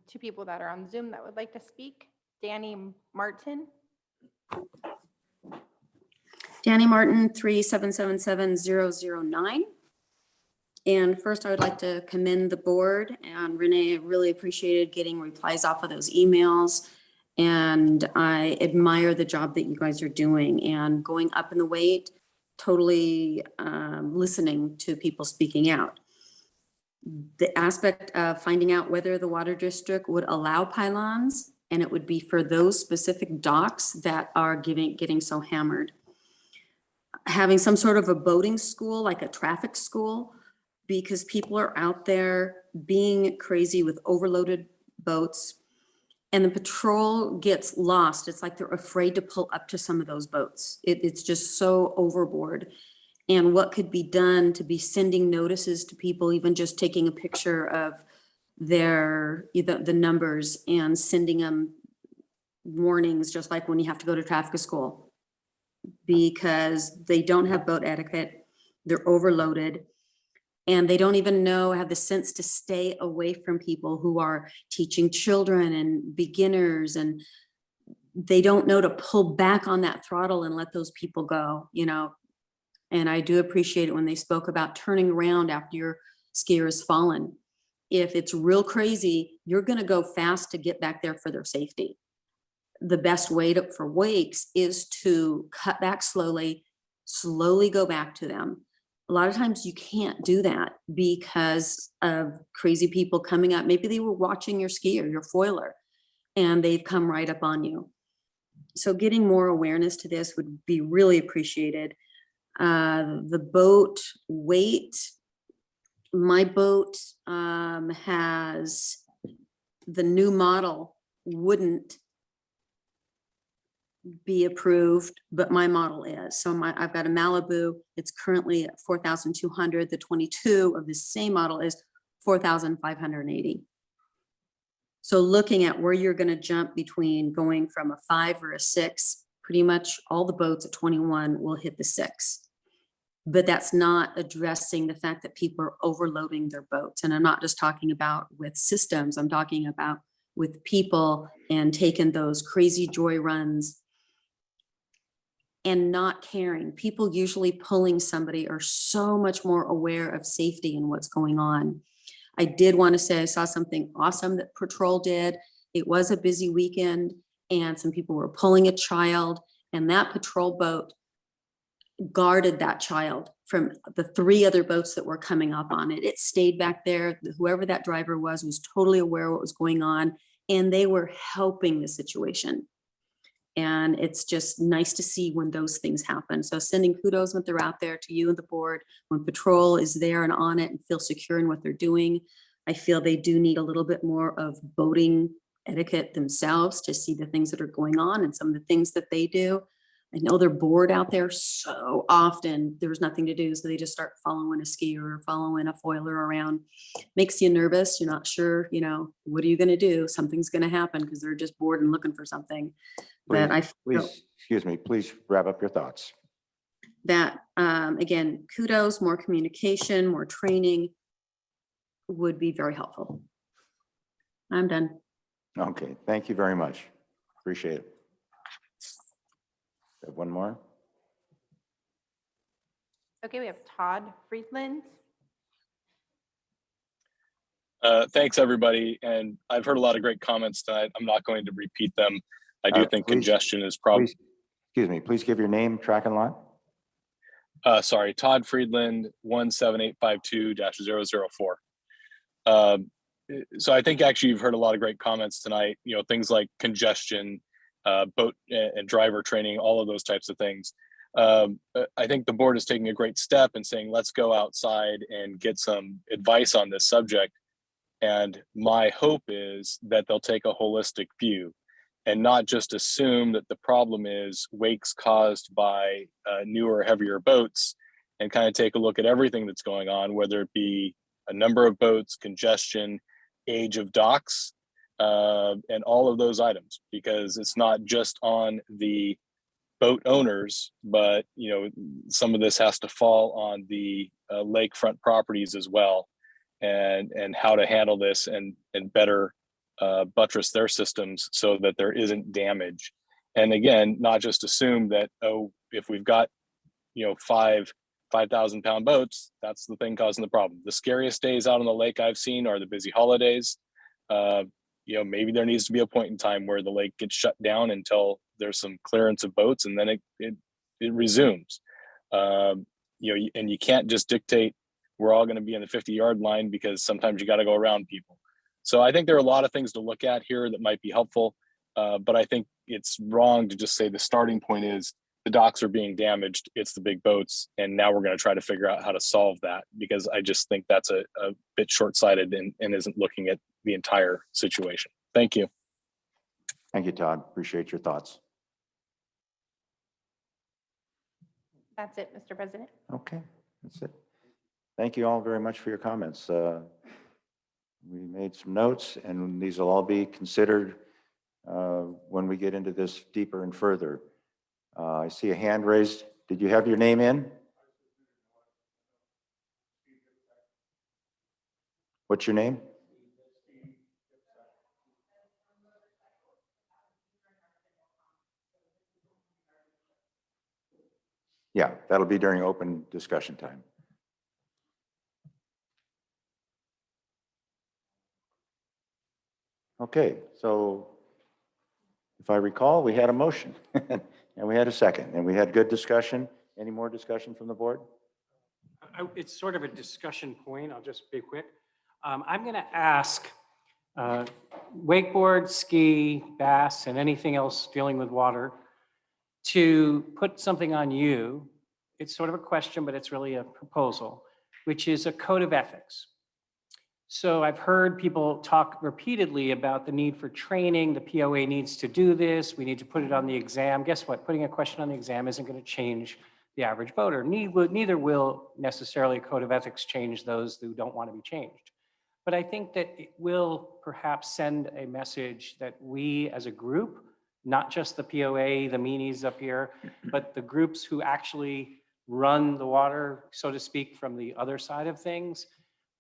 2 people that are on Zoom that would like to speak. Danny Martin. Danny Martin, 3777009. And first, I would like to commend the board, and Renee, I really appreciated getting replies off of those emails. And I admire the job that you guys are doing and going up in the weight, totally listening to people speaking out. The aspect of finding out whether the water district would allow pylons, and it would be for those specific docks that are getting so hammered. Having some sort of a boating school, like a traffic school, because people are out there being crazy with overloaded boats, and the patrol gets lost. It's like they're afraid to pull up to some of those boats. It's just so overboard. And what could be done to be sending notices to people, even just taking a picture of the numbers and sending them warnings, just like when you have to go to traffic school, because they don't have boat etiquette, they're overloaded, and they don't even have the sense to stay away from people who are teaching children and beginners, and they don't know to pull back on that throttle and let those people go, And I do appreciate it when they spoke about turning around after your skier has fallen. If it's real crazy, you're going to go fast to get back there for their safety. The best way for wakes is to cut back slowly go back to them. A lot of times you can't do that because of crazy people coming up. Maybe they were watching your skier, your foiler, and they've come right up on you. So getting more awareness to this would be really appreciated. The boat weight, my boat has the new model wouldn't be approved, but my model is. So I've got a Malibu. It's currently at 4,200. The 22 of the same model is 4,580. So looking at where you're going to jump between going from a 5 or a 6, pretty much all the boats at 21 will hit the 6. But that's not addressing the fact that people are overloading their boats. And I'm not just talking about with systems, I'm talking about with people and taking those crazy joy runs and not caring. People usually pulling somebody are so much more aware of safety and what's going on. I did want to say I saw something awesome that Patrol did. It was a busy weekend and some people were pulling a child, and that patrol boat guarded that child from the 3 other boats that were coming up on it. It stayed back there. Whoever that driver was totally aware of what was going on, and they were helping the situation. And it's just nice to see when those things happen. So sending kudos when they're out there to you and the board, when patrol is there and on it and feel secure in what they're doing. I feel they do need a little bit more of boating etiquette themselves to see the things that are going on and some of the things that they do. I know they're bored out there so often. There's nothing to do, so they just start following a skier or following a foiler around. Makes you nervous. You're not sure, what are you going to do? Something's going to happen because they're just bored and looking for something. But I feel Please wrap up your thoughts. that, again, kudos, more communication, more training would be very helpful. I'm done. Okay, thank you very much. Appreciate it. Have one more? Okay, we have Todd Friedland. Thanks, everybody. And I've heard a lot of great comments tonight. I'm not going to repeat them. I do think congestion is probably. Excuse me, please give your name, track and lot. Sorry, Todd Friedland, 17852-004. So I think actually you've heard a lot of great comments tonight, things like congestion, boat and driver training, all of those types of things. I think the board is taking a great step in saying, let's go outside and get some advice on this subject. And my hope is that they'll take a holistic view and not just assume that the problem is wakes caused by newer, heavier boats, and kind of take a look at everything that's going on, whether it be a number of boats, congestion, age of docks, and all of those items, because it's not just on the boat owners, but some of this has to fall on the lakefront properties as well, and how to handle this and better buttress their systems so that there isn't damage. And again, not just assume that, if we've got 5,000-pound boats, that's the thing causing the problem. The scariest days out on the lake I've seen are the busy holidays. Maybe there needs to be a point in time where the lake gets shut down until there's some clearance of boats, and then it resumes. And you can't just dictate we're all going to be in the 50-yard line, because sometimes you got to go around people. So I think there are a lot of things to look at here that might be helpful, but I think it's wrong to just say the starting point is the docks are being damaged, it's the big boats, and now we're going to try to figure out how to solve that, because I just think that's a bit short-sighted and isn't looking at the entire situation. Thank you. Thank you, Todd. Appreciate your thoughts. That's it, Mr. President. Okay, that's it. Thank you all very much for your comments. We made some notes, and these will all be considered when we get into this deeper and further. I see a hand raised. Did you have your name in? What's your name? Yeah, that'll be during open discussion time. Okay, so if I recall, we had a motion and we had a second, and we had good discussion. Any more discussion from the board? It's sort of a discussion point. I'll just be quick. I'm going to ask wakeboard, ski, bass, and anything else dealing with water to put something on you. It's sort of a question, but it's really a proposal, which is a code of ethics. So I've heard people talk repeatedly about the need for training. The POA needs to do this. We need to put it on the exam. Guess what? Putting a question on the exam isn't going to change the average boater. Neither will necessarily a code of ethics change those who don't want to be changed. But I think that it will perhaps send a message that we as a group, not just the POA, the meanies up here, but the groups who actually run the water, so to speak, from the other side of things,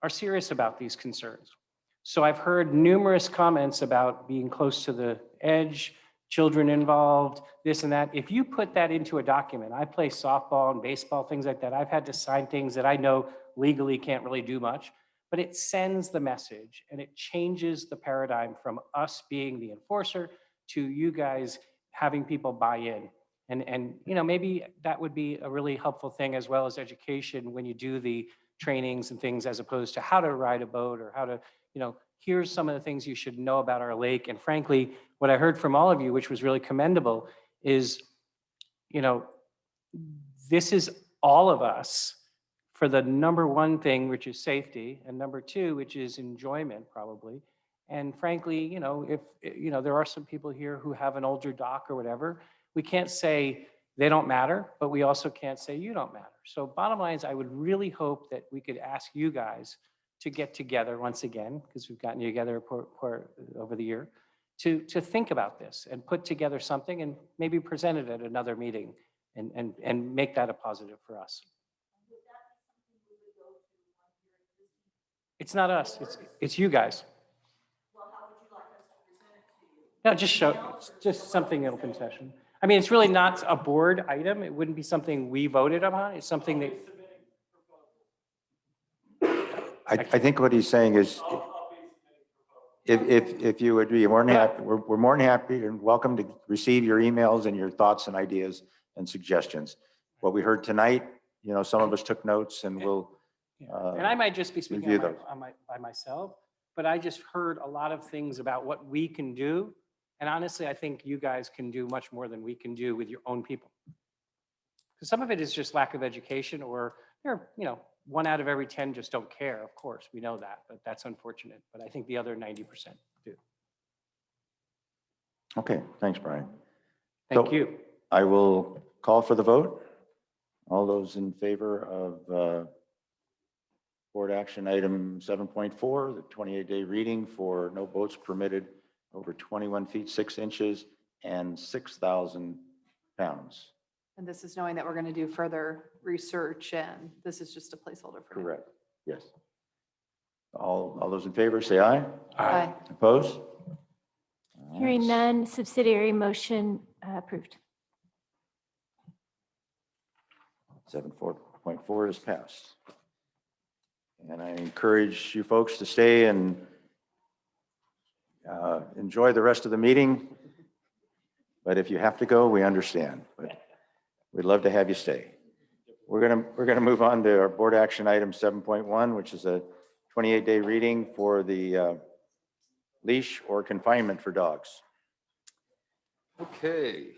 are serious about these concerns. So I've heard numerous comments about being close to the edge, children involved, this and that. If you put that into a document, I play softball and baseball, things like that. I've had to sign things that I know legally can't really do much, but it sends the message and it changes the paradigm from us being the enforcer to you guys having people buy in. And maybe that would be a really helpful thing, as well as education, when you do the trainings and things, as opposed to how to ride a boat or how to, here's some of the things you should know about our lake. And frankly, what I heard from all of you, which was really commendable, is, this is all of us for the number one thing, which is safety, and number two, which is enjoyment, probably. And frankly, if, there are some people here who have an older dock or whatever, we can't say they don't matter, but we also can't say you don't matter. So bottom line is, I would really hope that we could ask you guys to get together once again, because we've gotten together over the year, to think about this and put together something and maybe present it at another meeting and make that a positive for us. It's not us, it's you guys. No, just something in open session. I mean, it's really not a board item. It wouldn't be something we voted upon. It's something that. I think what he's saying is, if you would be more than happy, we're more than happy and welcome to receive your emails and your thoughts and ideas and suggestions. What we heard tonight, some of us took notes and we'll. And I might just be speaking review those. by myself, but I just heard a lot of things about what we can do. And honestly, I think you guys can do much more than we can do with your own people. Because some of it is just lack of education, or 1 out of every 10 just don't care. Of course, we know that, but that's unfortunate. But I think the other 90% do. Okay, thanks, Brian. Thank you. I will call for the vote. All those in favor of board action item 7.4, the 28-day reading for no boats permitted over 21 feet 6 inches and 6,000 pounds. And this is knowing that we're going to do further research, and this is just a placeholder for now. Correct. Yes. All those in favor say aye. Aye. Opposed? Hearing none, subsidiary motion approved. 7.4 is passed. And I encourage you folks to stay and enjoy the rest of the meeting. But if you have to go, we understand. But we'd love to have you stay. We're gonna move on to our board action item 7.1, which is a 28-day reading for the leash or confinement for dogs. Okay.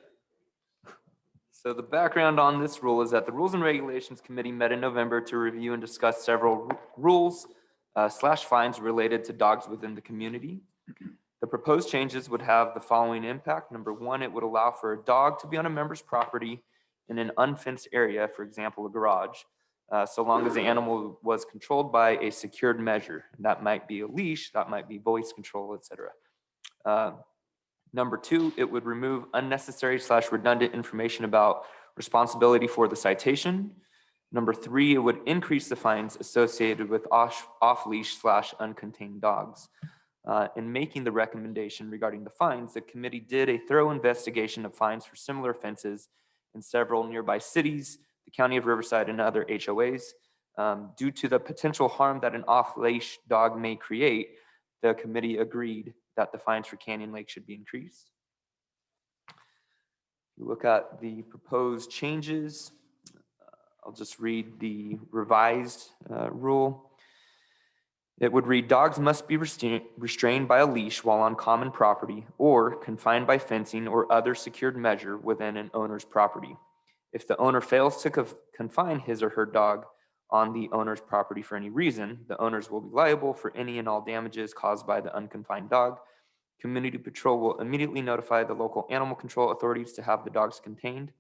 So the background on this rule is that the Rules and Regulations Committee met in November to review and discuss several rules / fines related to dogs within the community. The proposed changes would have the following impact. Number one, it would allow for a dog to be on a member's property in an unfenced area, for example, a garage, so long as the animal was controlled by a secured measure. That might be a leash, that might be voice control, etc. Number two, it would remove unnecessary / redundant information about responsibility for the citation. Number three, it would increase the fines associated with off-leash / uncontained dogs. In making the recommendation regarding the fines, the committee did a thorough investigation of fines for similar offenses in several nearby cities, the County of Riverside, and other HOAs. Due to the potential harm that an off-leash dog may create, the committee agreed that the fines for Canyon Lake should be increased. If you look at the proposed changes, I'll just read the revised rule. It would read, dogs must be restrained by a leash while on common property or confined by fencing or other secured measure within an owner's property. If the owner fails to confine his or her dog on the owner's property for any reason, the owners will be liable for any and all damages caused by the unconfined dog. Community Patrol will immediately notify the local animal control authorities to have the dogs contained.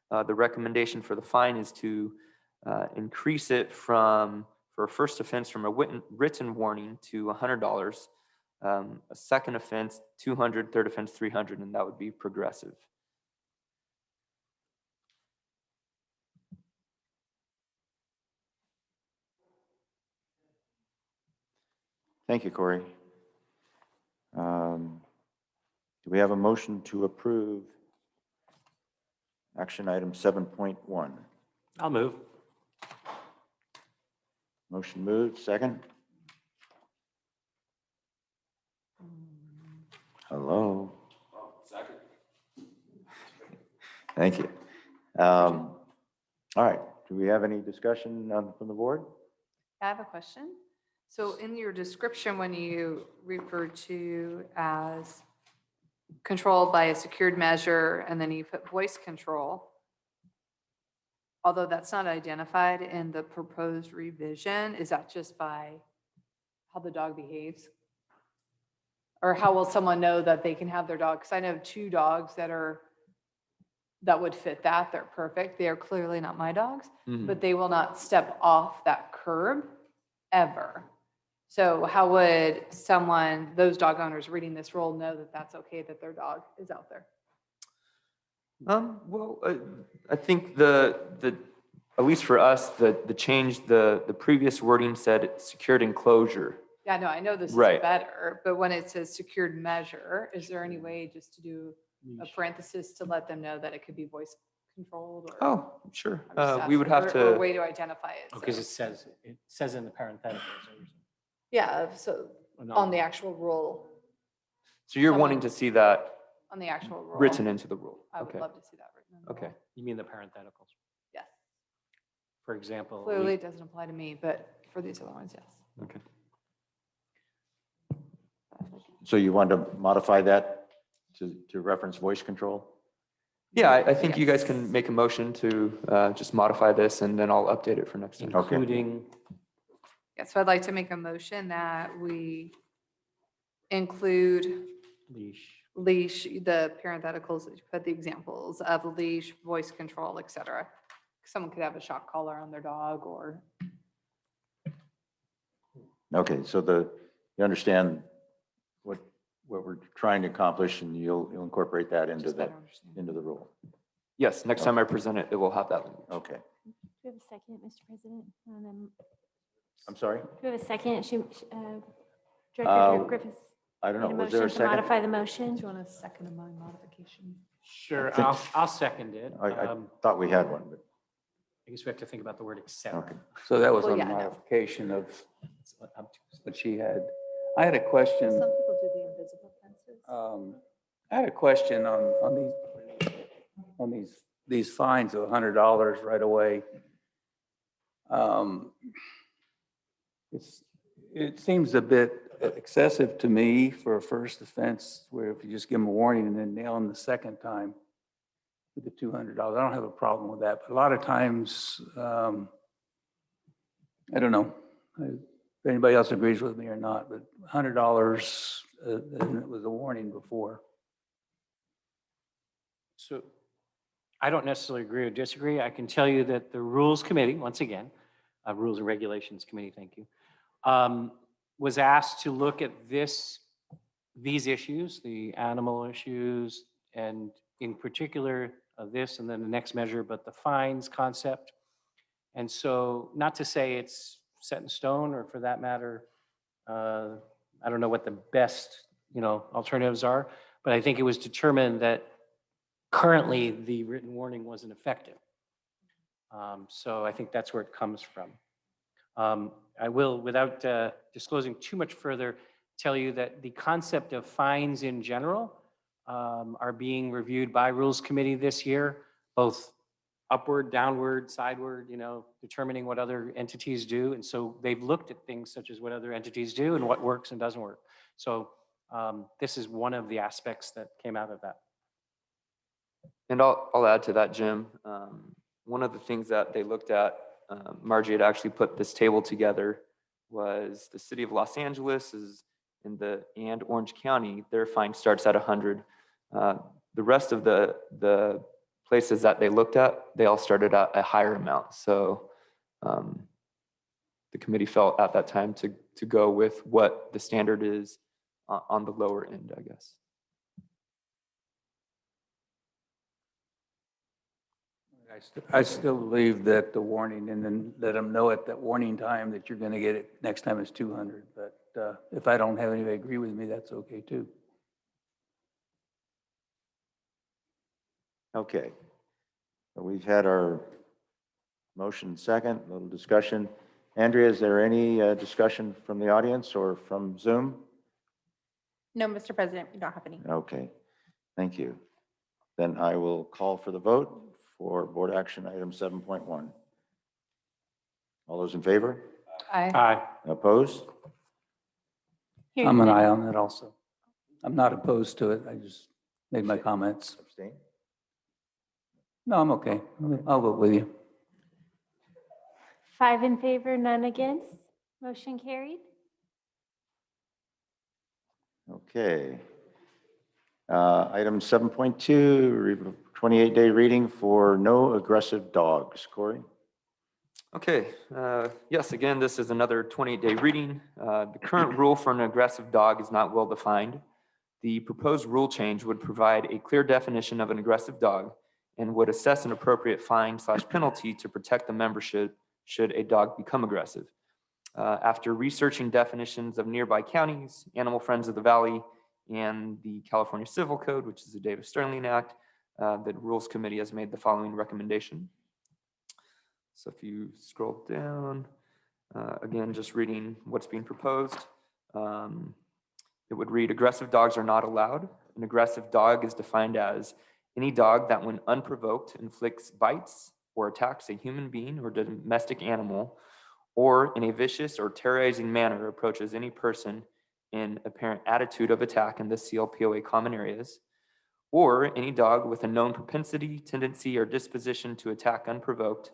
The recommendation for the fine is to increase it from, for a first offense from a written warning to $100. A second offense, 200, third offense, 300, and that would be progressive. Thank you, Corey. Do we have a motion to approve action item 7.1? I'll move. Motion moved, second. Hello. Second. Thank you. All right, do we have any discussion from the board? I have a question. So in your description, when you refer to as controlled by a secured measure, and then you put voice control, although that's not identified in the proposed revision, is that just by how the dog behaves? Or how will someone know that they can have their dog? Because I know 2 dogs that would fit that. They're perfect. They are clearly not my dogs, but they will not step off that curb ever. So how would those dog owners reading this rule know that that's okay, that their dog is out there? Well, I think at least for us, the change, the previous wording said secured enclosure. Yeah, no, I know this is Right. better, but when it says secured measure, is there any way just to do a parenthesis to let them know that it could be voice controlled? Or Oh, sure. I'm just We would asking, have or a to, way to identify it. Because so- it says in the parenthetical. Yeah, so on the actual rule, so you're someone- wanting to see that on the actual rule. written into the rule? I would Okay. love to see that written. in the Okay. rule. You mean the parentheticals? Yes. For example. Clearly, it doesn't apply to me, but for these other ones, yes. Okay. So you want to modify that to reference voice control? Yeah, I think you guys can make a motion to just modify this, and then I'll update it for next time. Okay. Including, Yeah, so I'd like to make a motion that we include leash, the parentheticals, that you put the examples of leash, voice control, et cetera. Someone could have a shock collar on their dog or. Okay, so you understand what we're trying to accomplish, and you'll incorporate that into the rule. Yes, next time I present it, it will have that language. Okay. Do we have a second, Mr. President? I'm sorry? Do we have a second? Uh, Director Griffiths? I don't know. made Was there a motion to second? Modify the motion? Do you want a second of my modification? sure, I think- I'll second it. I thought we had one, but I guess we have to think about the word et cetera. okay. So that was Well, on yeah, the I know. modification of what she had. I had a question. Some people do the invisible fences. I had a question on these fines of $100 right away. It seems a bit excessive to me for a first offense, where if you just give them a warning and then nail them the second time with the $200. I don't have a problem with that, but a lot of times, I don't know if anybody else agrees with me or not, but $100, and it was a warning before. So I don't necessarily agree or disagree. I can tell you that the Rules Committee, once again, Rules and Regulations Committee, thank you, was asked to look at these issues, the animal issues, and in particular this and then the next measure, but the fines concept. And so not to say it's set in stone, or for that matter, I don't know what the best, alternatives are, but I think it was determined that currently the written warning wasn't effective. So I think that's where it comes from. I will, without disclosing too much further, tell you that the concept of fines in general are being reviewed by Rules Committee this year, both upward, downward, sideward, determining what other entities do. And so they've looked at things such as what other entities do and what works and doesn't work. So this is one of the aspects that came out of that. And I'll add to that, Jim. One of the things that they looked at, Margie had actually put this table together, was the city of Los Angeles and Orange County, their fine starts at 100. The rest of the places that they looked at, they all started at a higher amount. So the committee felt at that time to go with what the standard is on the lower end, I guess. I still believe that the warning, and then let them know at that warning time that you're going to get it next time it's 200. But if I don't have anybody agree with me, that's okay too. Okay. So we've had our motion second, a little discussion. Andrea, is there any discussion from the audience or from Zoom? No, Mr. President, we don't have any. Okay, thank you. Then I will call for the vote for board action item 7.1. All those in favor? Aye. Opposed? I'm an aye on that also. I'm not opposed to it. I just made my comments. Abstain? No, I'm okay. I'll vote with you. 5 in favor, none against. Motion carried. Okay. Item 7.2, 28-day reading for no aggressive dogs. Corey? Okay, yes, again, this is another 28-day reading. The current rule for an aggressive dog is not well defined. The proposed rule change would provide a clear definition of an aggressive dog and would assess an appropriate fine/penalty to protect the membership should a dog become aggressive. After researching definitions of nearby counties, Animal Friends of the Valley, and the California Civil Code, which is the Davis-Sterling Act, the Rules Committee has made the following recommendation. So if you scroll down, again, just reading what's being proposed, it would read, aggressive dogs are not allowed. An aggressive dog is defined as any dog that when unprovoked inflicts bites or attacks a human being or domestic animal, or in a vicious or terrorizing manner approaches any person in apparent attitude of attack in the CLPOA common areas, or any dog with a known propensity, tendency, or disposition to attack unprovoked,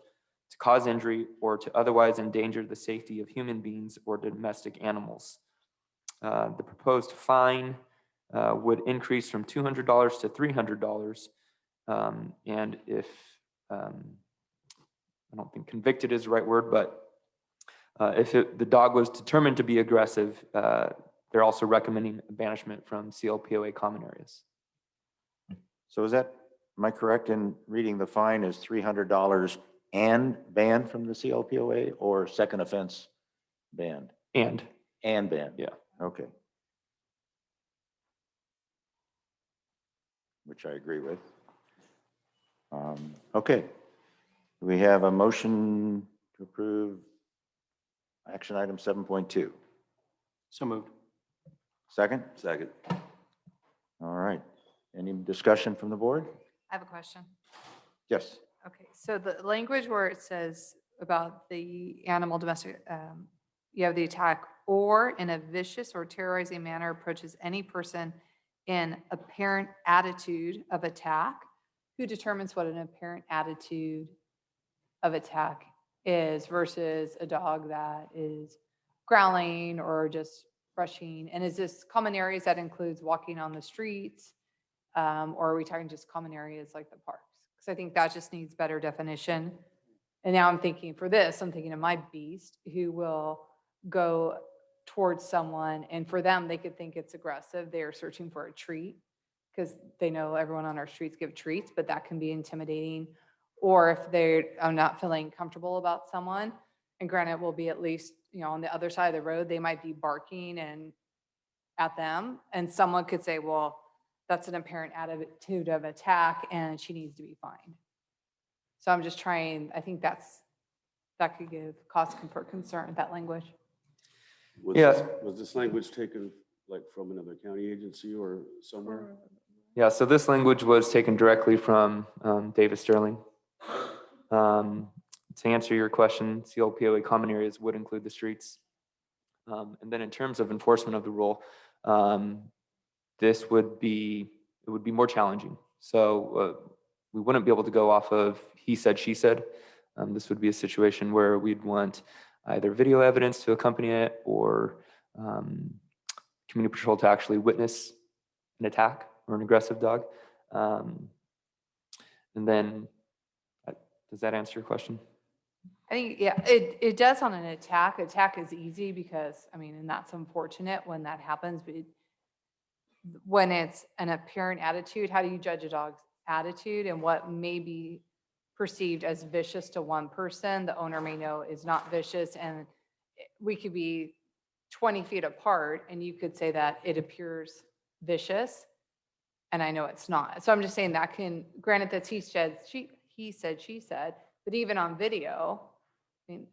to cause injury, or to otherwise endanger the safety of human beings or domestic animals. The proposed fine would increase from $200 to $300. And if, I don't think convicted is the right word, but if the dog was determined to be aggressive, they're also recommending banishment from CLPOA common areas. So is that, am I correct in reading the fine is $300 and banned from the CLPOA, or second offense banned? And banned? Yeah. Okay. Which I agree with. Okay. We have a motion to approve action item 7.2. So moved. Second? Second. All right. Any discussion from the board? I have a question. Yes. Okay, so the language where it says about the animal domestic, you have the attack, or in a vicious or terrorizing manner approaches any person in apparent attitude of attack. Who determines what an apparent attitude of attack is versus a dog that is growling or just brushing? And is this common areas that includes walking on the streets? Or are we talking just common areas like the parks? Because I think that just needs better definition. And now I'm thinking for this, I'm thinking of my beast who will go towards someone, and for them, they could think it's aggressive. They are searching for a treat because they know everyone on our streets give treats, but that can be intimidating. Or if they're not feeling comfortable about someone, and granted, will be at least, on the other side of the road, they might be barking and at them, and someone could say, well, that's an apparent attitude of attack and she needs to be fined. So I'm just trying, I think that could give cause for concern, that language. Was this language taken like from another county agency or somewhere? Yeah, so this language was taken directly from Davis-Sterling. To answer your question, CLPOA common areas would include the streets. And then in terms of enforcement of the rule, it would be more challenging. So we wouldn't be able to go off of he said, she said. This would be a situation where we'd want either video evidence to accompany it, or community patrol to actually witness an attack or an aggressive dog. And then, does that answer your question? I think, yeah, it does on an attack. Attack is easy because, I mean, and that's unfortunate when that happens, but when it's an apparent attitude, how do you judge a dog's attitude and what may be perceived as vicious to one person, the owner may know is not vicious, and we could be 20 feet apart and you could say that it appears vicious and I know it's not. So I'm just saying that can, granted that he said, she said, but even on video,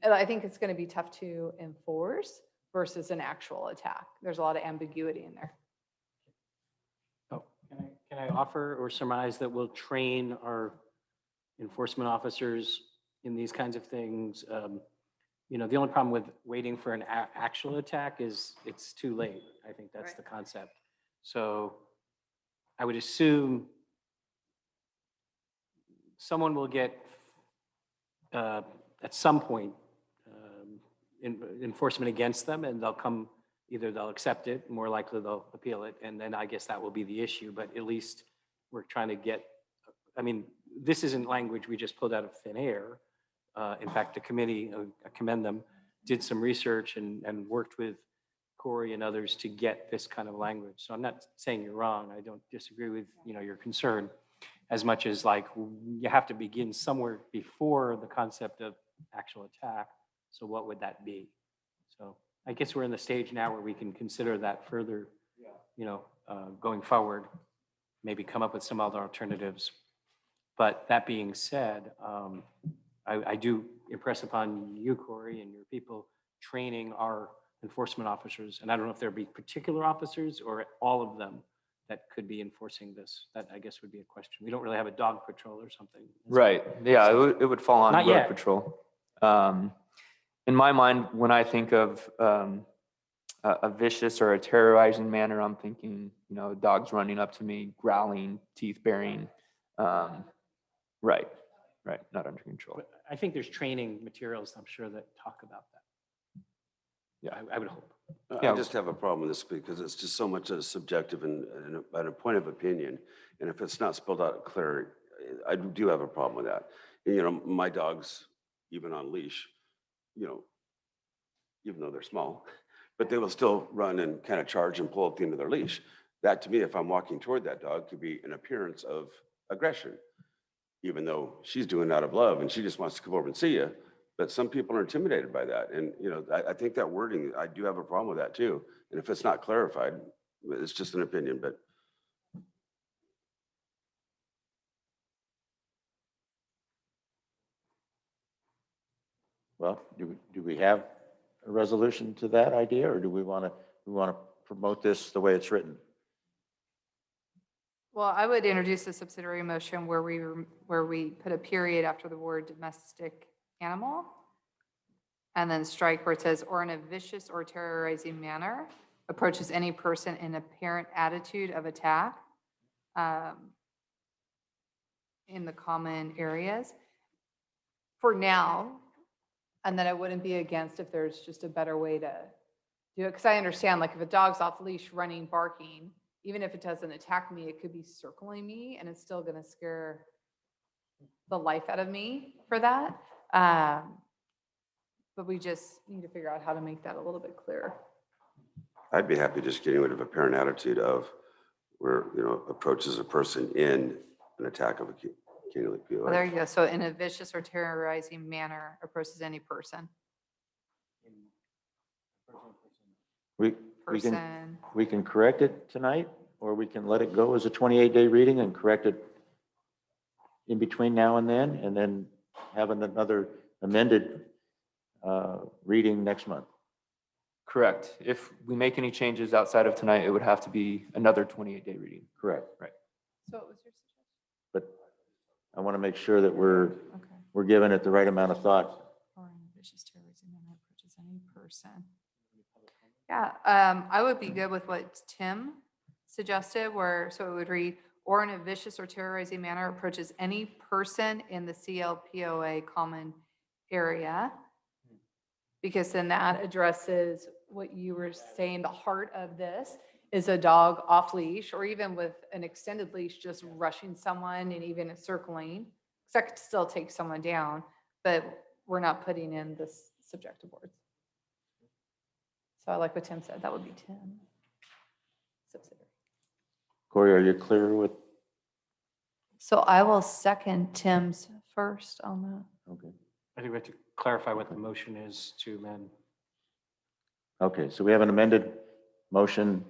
I think it's going to be tough to enforce versus an actual attack. There's a lot of ambiguity in there. Can I offer or surmise that we'll train our enforcement officers in these kinds of things? You know, the only problem with waiting for an actual attack is it's too late. I think that's the concept. So I would assume someone will get, at some point, enforcement against them, and they'll come, either they'll accept it, more likely they'll appeal it, and then I guess that will be the issue. But at least we're trying to get, I mean, this isn't language we just pulled out of thin air. In fact, the committee, I commend them, did some research and worked with Corey and others to get this kind of language. So I'm not saying you're wrong. I don't disagree with, you know, your concern, as much as like you have to begin somewhere before the concept of actual attack. So what would that be? So I guess we're in the stage now where we can consider that further, you know, going forward, maybe come up with some other alternatives. But that being said, I do impress upon you, Corey, and your people training our enforcement officers. And I don't know if there'd be particular officers or all of them that could be enforcing this. That I guess would be a question. We don't really have a dog patrol or something. Right. Yeah, it would fall on Not road yet. patrol. In my mind, when I think of a vicious or a terrorizing manner, I'm thinking, you know, dogs running up to me, growling, teeth baring. Right, not under control. But I think there's training materials, I'm sure, that talk about that. Yeah, I would hope. I just have a problem with this because it's just so much subjective and a point of opinion. And if it's not spelled out clear, I do have a problem with that. And, you know, my dogs, even on leash, you know, even though they're small, but they will still run and kind of charge and pull at the end of their leash. That to me, if I'm walking toward that dog, could be an appearance of aggression, even though she's doing it out of love and she just wants to come over and see you. But some people are intimidated by that. And, you know, I think that wording, I do have a problem with that too. And if it's not clarified, it's just an opinion, but. Well, do we have a resolution to that idea, or do we want to promote this the way it's written? Well, I would introduce a subsidiary motion where we put a period after the word domestic animal, and then strike where it says, or in a vicious or terrorizing manner, approaches any person in apparent attitude of attack in the common areas for now. And that I wouldn't be against if there's just a better way to do it. Because I understand, like, if a dog's off leash, running, barking, even if it doesn't attack me, it could be circling me and it's still going to scare the life out of me for that. But we just need to figure out how to make that a little bit clearer. I'd be happy just getting rid of apparent attitude of where, you know, approaches a person in an attack of a CLPOA. Well, there you go. So in a vicious or terrorizing manner, approaches any person. We can correct it tonight, or we can let it go as a 28-day reading and correct it in between now and then have another amended reading next month. Correct. If we make any changes outside of tonight, it would have to be another 28-day reading. Correct. Right. So what was your suggestion? But I want to make sure that we're giving it the right amount of thought. Or in a vicious terrorism manner approaches any person. Yeah, I would be good with what Tim suggested, so it would read, or in a vicious or terrorizing manner approaches any person in the CLPOA common area. Because then that addresses what you were saying, the heart of this is a dog off leash, or even with an extended leash, just rushing someone and even circling. Because that could still take someone down. But we're not putting in this subjective words. So I like what Tim said, that would be 10. Subsidiary. Corey, are you clear with? So I will second Tim's first on that. Okay. I think we have to clarify what the motion is to amend. Okay, so we have an amended motion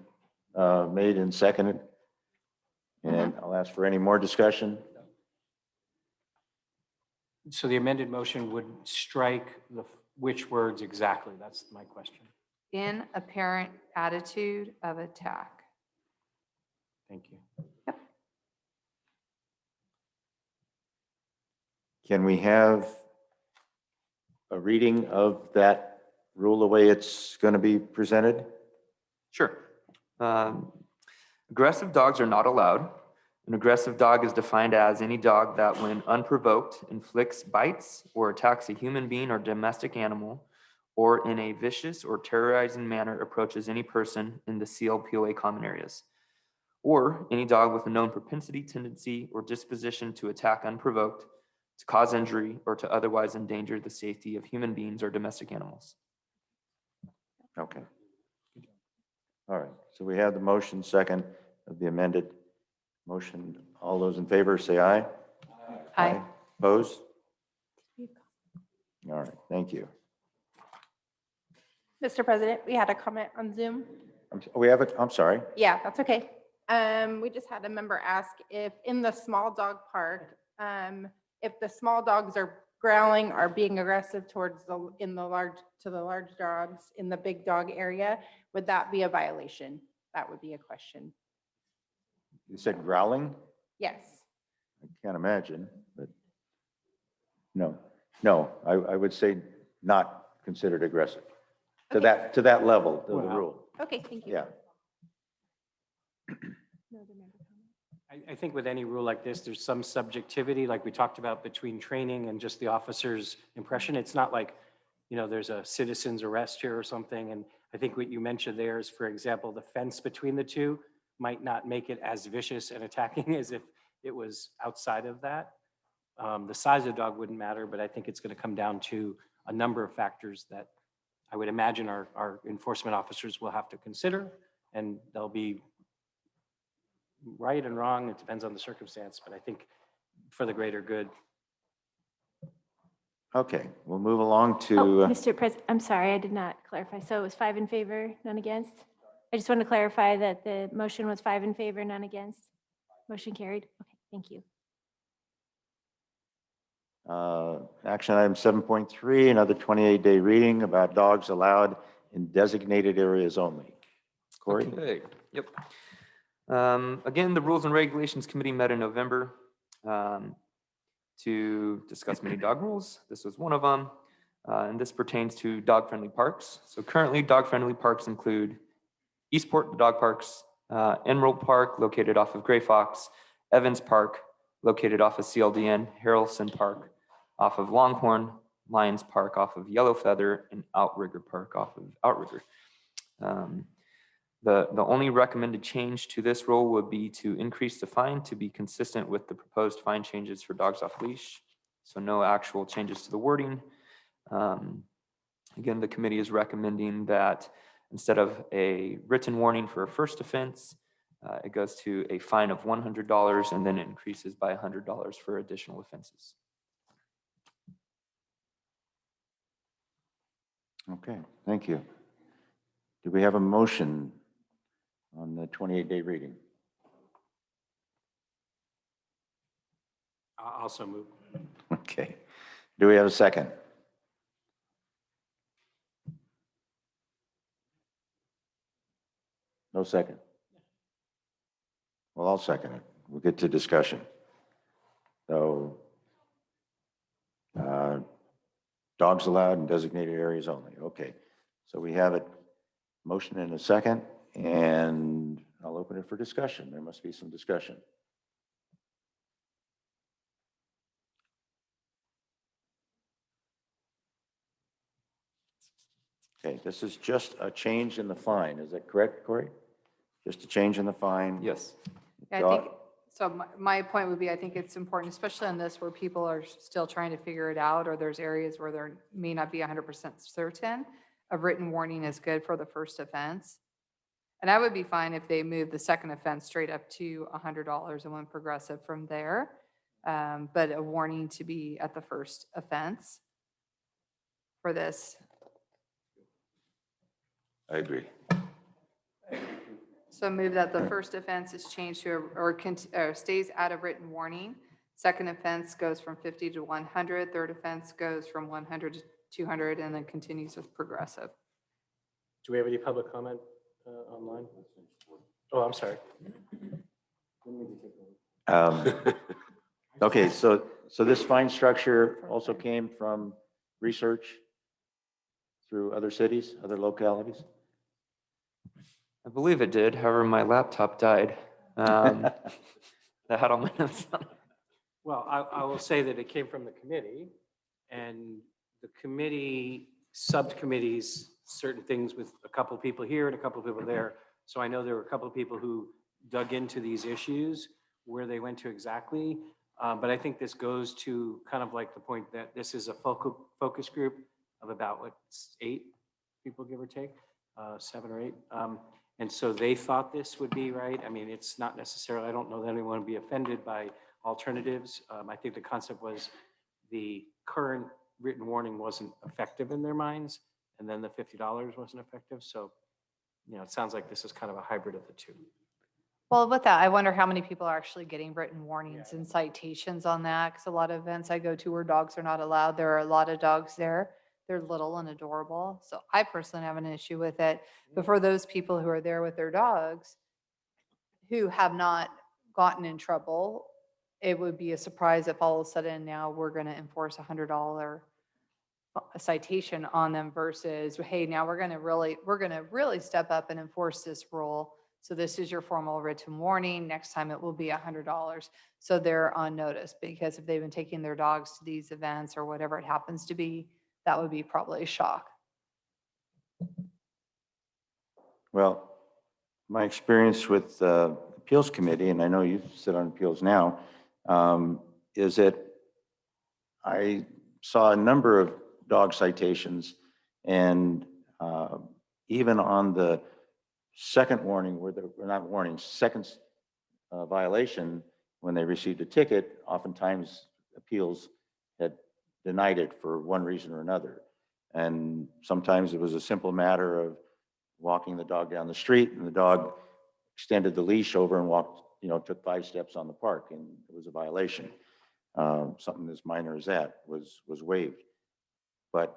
made and seconded. And I'll ask for any more discussion. So the amended motion would strike the, which words exactly? That's my question. In apparent attitude of attack. Thank you. Can we have a reading of that rule the way it's going to be presented? Sure. Aggressive dogs are not allowed. An aggressive dog is defined as any dog that, when unprovoked, inflicts bites or attacks a human being or domestic animal, or in a vicious or terrorizing manner approaches any person in the CLPOA common areas, or any dog with a known propensity, tendency, or disposition to attack unprovoked, to cause injury, or to otherwise endanger the safety of human beings or domestic animals. Okay. All right, so we have the motion second of the amended motion. All those in favor say aye. Aye. Opposed? All right, thank you. Mr. President, we had a comment on Zoom. We have it, I'm sorry. Yeah, that's okay. We just had a member ask if in the small dog park, if the small dogs are growling or being aggressive towards the large dogs in the big dog area, would that be a violation? That would be a question. You said growling? Yes. I can't imagine, but no, I would say not considered aggressive to that level of the rule. Okay, thank you. Yeah. I think with any rule like this, there's some subjectivity, like we talked about between training and just the officer's impression. It's not like, there's a citizen's arrest here or something. And I think what you mentioned there is, for example, the fence between the two might not make it as vicious and attacking as if it was outside of that. The size of the dog wouldn't matter, but I think it's going to come down to a number of factors that I would imagine our enforcement officers will have to consider, and they'll be right and wrong. It depends on the circumstance, but I think for the greater good. Okay, we'll move along to. Mr. President, I'm sorry, I did not clarify. So it was 5 in favor, none against? I just want to clarify that the motion was 5 in favor, none against. Motion carried. Okay, thank you. Action item 7.3, another 28-day reading about dogs allowed in designated areas only. Corey? Okay, yep. Again, the Rules and Regulations Committee met in November to discuss many dog rules. This was one of them, and this pertains to dog-friendly parks. So currently, dog-friendly parks include Eastport, the dog parks, Emerald Park, located off of Gray Fox, Evans Park, located off of CLDN, Harrelson Park, off of Longhorn, Lions Park, off of Yellow Feather, and Outrigger Park, off of Outrigger. The only recommended change to this rule would be to increase the fine to be consistent with the proposed fine changes for dogs off leash. So no actual changes to the wording. Again, the committee is recommending that instead of a written warning for a first offense, it goes to a fine of $100 and then it increases by $100 for additional offenses. Okay, thank you. Do we have a motion on the 28-day reading? I'll also move. Okay. Do we have a second? No second. Well, I'll second it. We'll get to discussion. So, dogs allowed in designated areas only. Okay. So we have a motion and a second, and I'll open it for discussion. There must be some discussion. Okay, this is just a change in the fine. Is that correct, Corey? Just a change in the fine? Yes. Yeah, I think, So my point would be, I think it's important, especially on this where people are still trying to figure it out, or there's areas where there may not be 100% certain. A written warning is good for the first offense. And I would be fine if they moved the second offense straight up to $100 and went progressive from there. But a warning to be at the first offense for this. I agree. So move that the first offense is changed to, or stays at a written warning. Second offense goes from 50 to 100. Third offense goes from 100 to 200 and then continues with progressive. Do we have any public comment online? Oh, I'm sorry. Okay, so this fine structure also came from research through other cities, other localities? I believe it did. However, my laptop died. That had all my notes on it. Well, I will say that it came from the committee, and the committee, subcommittees, certain things with a couple of people here and a couple of people there. So I know there were a couple of people who dug into these issues, where they went to exactly. But I think this goes to kind of like the point that this is a focus group of about, what, 8 people, give or take, 7 or 8. And so they thought this would be right. I mean, it's not necessarily, I don't know that anyone would be offended by alternatives. I think the concept was the current written warning wasn't effective in their minds, and then the $50 wasn't effective. So, you know, it sounds like this is kind of a hybrid of the two. Well, with that, I wonder how many people are actually getting written warnings and citations on that. Because a lot of events I go to where dogs are not allowed, there are a lot of dogs there. They're little and adorable. So I personally have an issue with it. But for those people who are there with their dogs who have not gotten in trouble, it would be a surprise if all of a sudden now we're going to enforce a $100 citation on them versus, hey, now we're going to really step up and enforce this rule. So this is your formal written warning. Next time it will be $100. So they're on notice, because if they've been taking their dogs to these events or whatever it happens to be, that would be probably a shock. Well, my experience with the appeals committee, and I know you sit on appeals now, is that I saw a number of dog citations, and even on the second warning, where they were not warnings, second violation, when they received a ticket, oftentimes appeals had denied it for one reason or another. And sometimes it was a simple matter of walking the dog down the street, and the dog extended the leash over and walked, took 5 steps on the park, and it was a violation. Something as minor as that was waived. But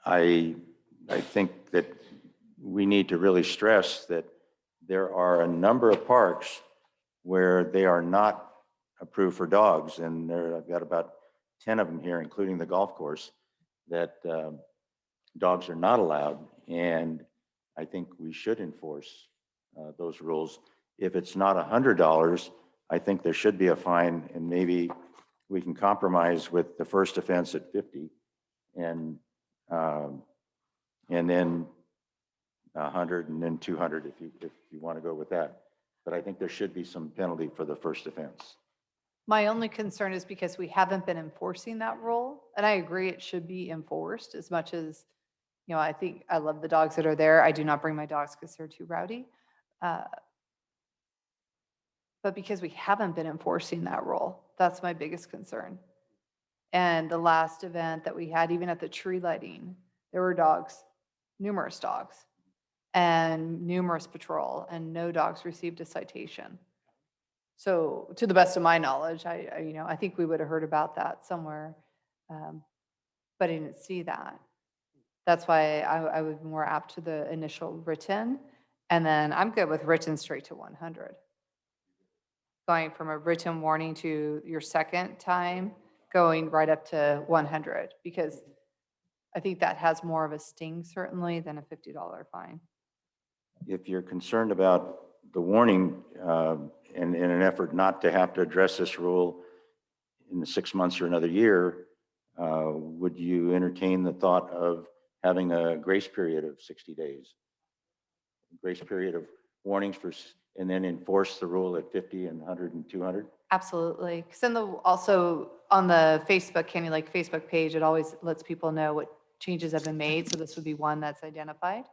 I think that we need to really stress that there are a number of parks where they are not approved for dogs, and I've got about 10 of them here, including the golf course, that dogs are not allowed, and I think we should enforce those rules. If it's not $100, I think there should be a fine, and maybe we can compromise with the first offense at 50, and then 100, and then 200 if you want to go with that. But I think there should be some penalty for the first offense. My only concern is because we haven't been enforcing that rule. And I agree it should be enforced as much as, I think I love the dogs that are there. I do not bring my dogs because they're too rowdy. But because we haven't been enforcing that rule, that's my biggest concern. And the last event that we had, even at the tree lighting, there were dogs, numerous dogs, and numerous patrol, and no dogs received a citation. So to the best of my knowledge, I think we would have heard about that somewhere, but I didn't see that. That's why I was more apt to the initial written, and then I'm good with written straight to 100. Going from a written warning to your second time, going right up to 100, because I think that has more of a sting certainly than a $50 fine. If you're concerned about the warning, and in an effort not to have to address this rule in 6 months or another year, would you entertain the thought of having a grace period of 60 days? Grace period of warnings and then enforce the rule at 50 and 100 and 200? Absolutely. Send also on the Facebook, Candy Lake Facebook page, it always lets people know what changes have been made. So this would be one that's identified.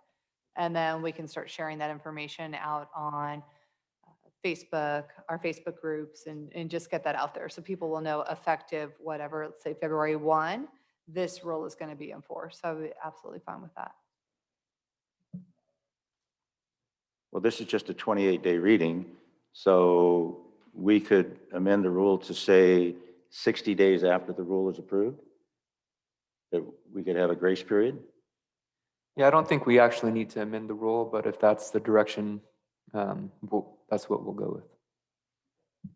And then we can start sharing that information out on Facebook, our Facebook groups, and just get that out there. So people will know effective, whatever, let's say February 1, this rule is going to be enforced. So I'd be absolutely fine with that. Well, this is just a 28-day reading, so we could amend the rule to say 60 days after the rule is approved, that we could have a grace period. Yeah, I don't think we actually need to amend the rule, but if that's the direction, that's what we'll go with.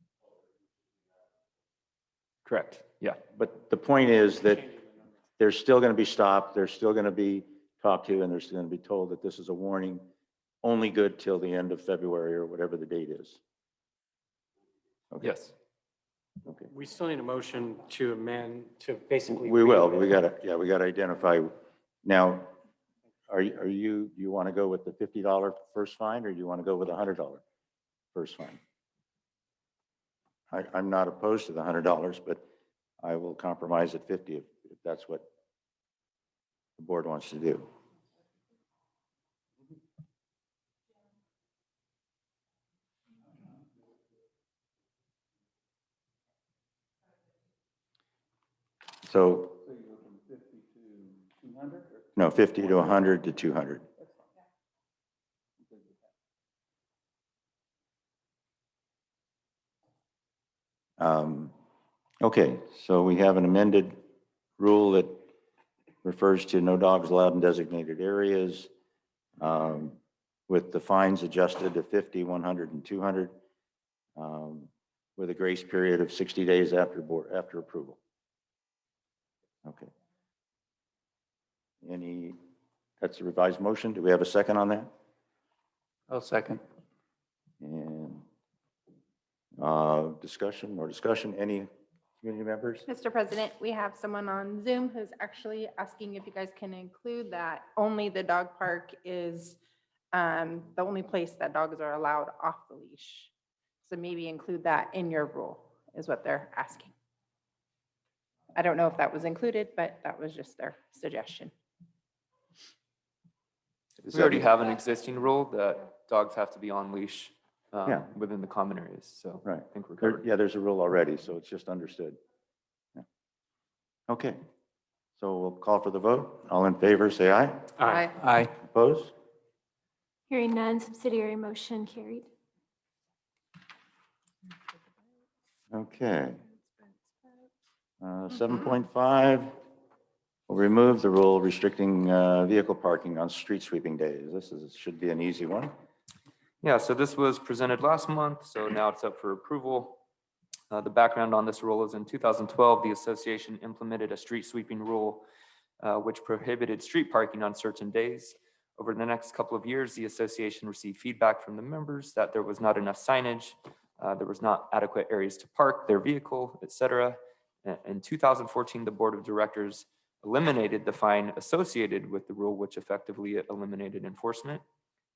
Correct, yeah. But the point is that they're still going to be stopped, they're still going to be talked to, and they're still going to be told that this is a warning, only good till the end of February or whatever the date is. Okay. Yes. Okay. We still need a motion to amend, to basically. We will, but we gotta identify. Now, do you want to go with the $50 first fine, or do you want to go with a $100 first fine? I'm not opposed to the $100, but I will compromise at 50 if that's what the board wants to do. So, no, 50 to 100 to 200. Okay, so we have an amended rule that refers to no dogs allowed in designated areas, with the fines adjusted to 50, 100, and 200, with a grace period of 60 days after approval. Okay. That's a revised motion. Do we have a second on that? I'll second. And more discussion, any community members? Mr. President, we have someone on Zoom who's actually asking if you guys can include that only the dog park is the only place that dogs are allowed off the leash. So maybe include that in your rule is what they're asking. I don't know if that was included, but that was just their suggestion. We already have an existing rule that dogs have to be on leash Yeah. within the common areas, so Right. I think we're covered. Yeah, there's a rule already, so it's just understood. Yeah. Okay, so we'll call for the vote. All in favor, say aye. Aye. Aye. Opposed? Hearing none, subsidiary motion carried. Okay. 7.5, we'll remove the rule restricting vehicle parking on street sweeping days. Should be an easy one. Yeah, so this was presented last month, so now it's up for approval. The background on this rule is in 2012, the association implemented a street sweeping rule which prohibited street parking on certain days. Over the next couple of years, the association received feedback from the members that there was not enough signage, there was not adequate areas to park their vehicle, etc. In 2014, the board of directors eliminated the fine associated with the rule, which effectively eliminated enforcement.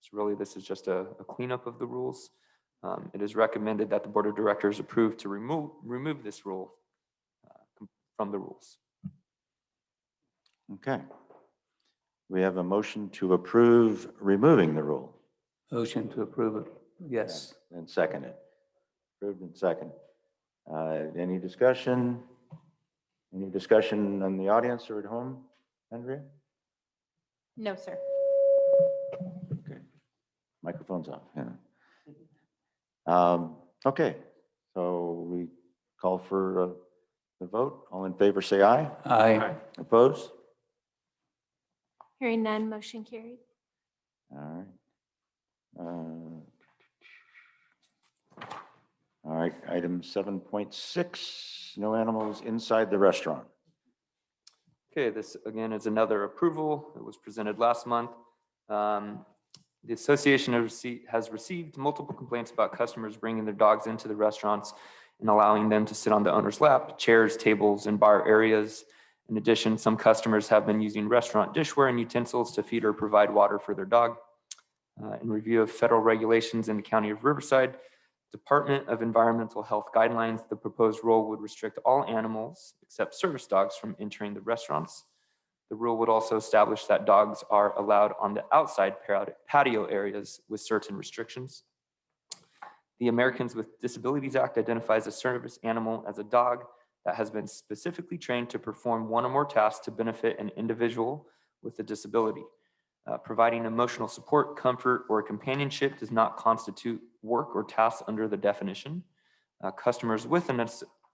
So really, this is just a cleanup of the rules. It is recommended that the board of directors approve to remove this rule from the rules. Okay. We have a motion to approve removing the rule. Motion to approve it. Yes. And second it. Approved and second. Any discussion? Any discussion in the audience or at home, Andrea? No, sir. Okay. Microphone's off. Yeah. Okay. So we call for the vote. All in favor, say aye. Aye. Opposed? Hearing none, motion carried. All right. Item 7.6, no animals inside the restaurant. Okay, this again is another approval. It was presented last month. The association has received multiple complaints about customers bringing their dogs into the restaurants and allowing them to sit on the owner's lap, chairs, tables, and bar areas. In addition, some customers have been using restaurant dishware and utensils to feed or provide water for their dog. In review of federal regulations in the County of Riverside, Department of Environmental Health guidelines, the proposed rule would restrict all animals except service dogs from entering the restaurants. The rule would also establish that dogs are allowed on the outside patio areas with certain restrictions. The Americans with Disabilities Act identifies a service animal as a dog that has been specifically trained to perform one or more tasks to benefit an individual with a disability. Providing emotional support, comfort, or companionship does not constitute work or tasks under the definition. Customers with an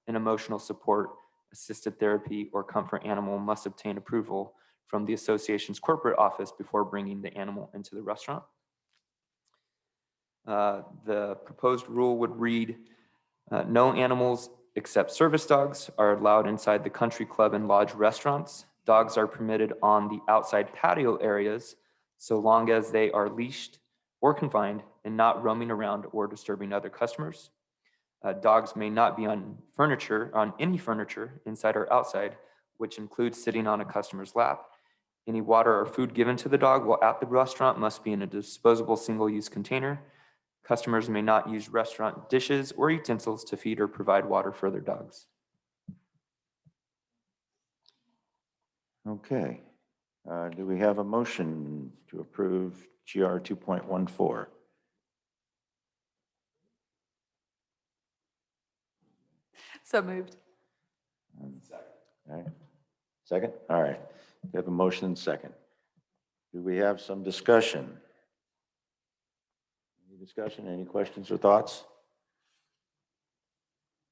emotional support, assisted therapy, or comfort animal must obtain approval from the association's corporate office before bringing the animal into the restaurant. The proposed rule would read, no animals except service dogs are allowed inside the country club and lodge restaurants. Dogs are permitted on the outside patio areas so long as they are leashed or confined and not roaming around or disturbing other customers. Dogs may not be on any furniture inside or outside, which includes sitting on a customer's lap. Any water or food given to the dog while at the restaurant must be in a disposable single-use container. Customers may not use restaurant dishes or utensils to feed or provide water for their dogs. Okay. Do we have a motion to approve GR 2.14? So moved. All right. Second? All right. We have a motion and second. Do we have some discussion? Any discussion, any questions or thoughts?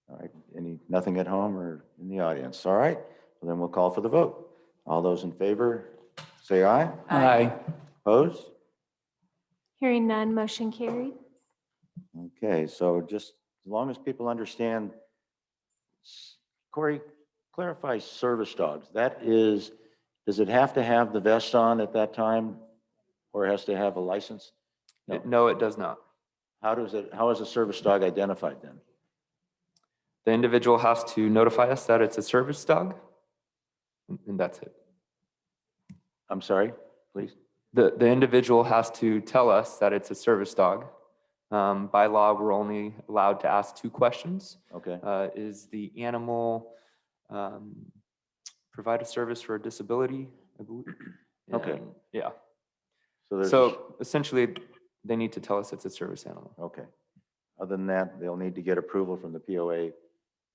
All right, nothing at home or in the audience? All right, well, then we'll call for the vote. All those in favor, say aye. Aye. Opposed? Hearing none, motion carried. Okay, so just as long as people understand, Corey, clarify service dogs. That is, does it have to have the vest on at that time or it has to have a license? No, it does not. How is a service dog identified then? The individual has to notify us that it's a service dog, and that's it. I'm sorry, please. The individual has to tell us that it's a service dog. By law, we're only allowed to ask 2 questions. Okay. Is the animal provide a service for a disability, I believe? Okay. And, yeah. So So essentially, they need to tell us it's a service animal. okay. Other than that, they'll need to get approval from the POA,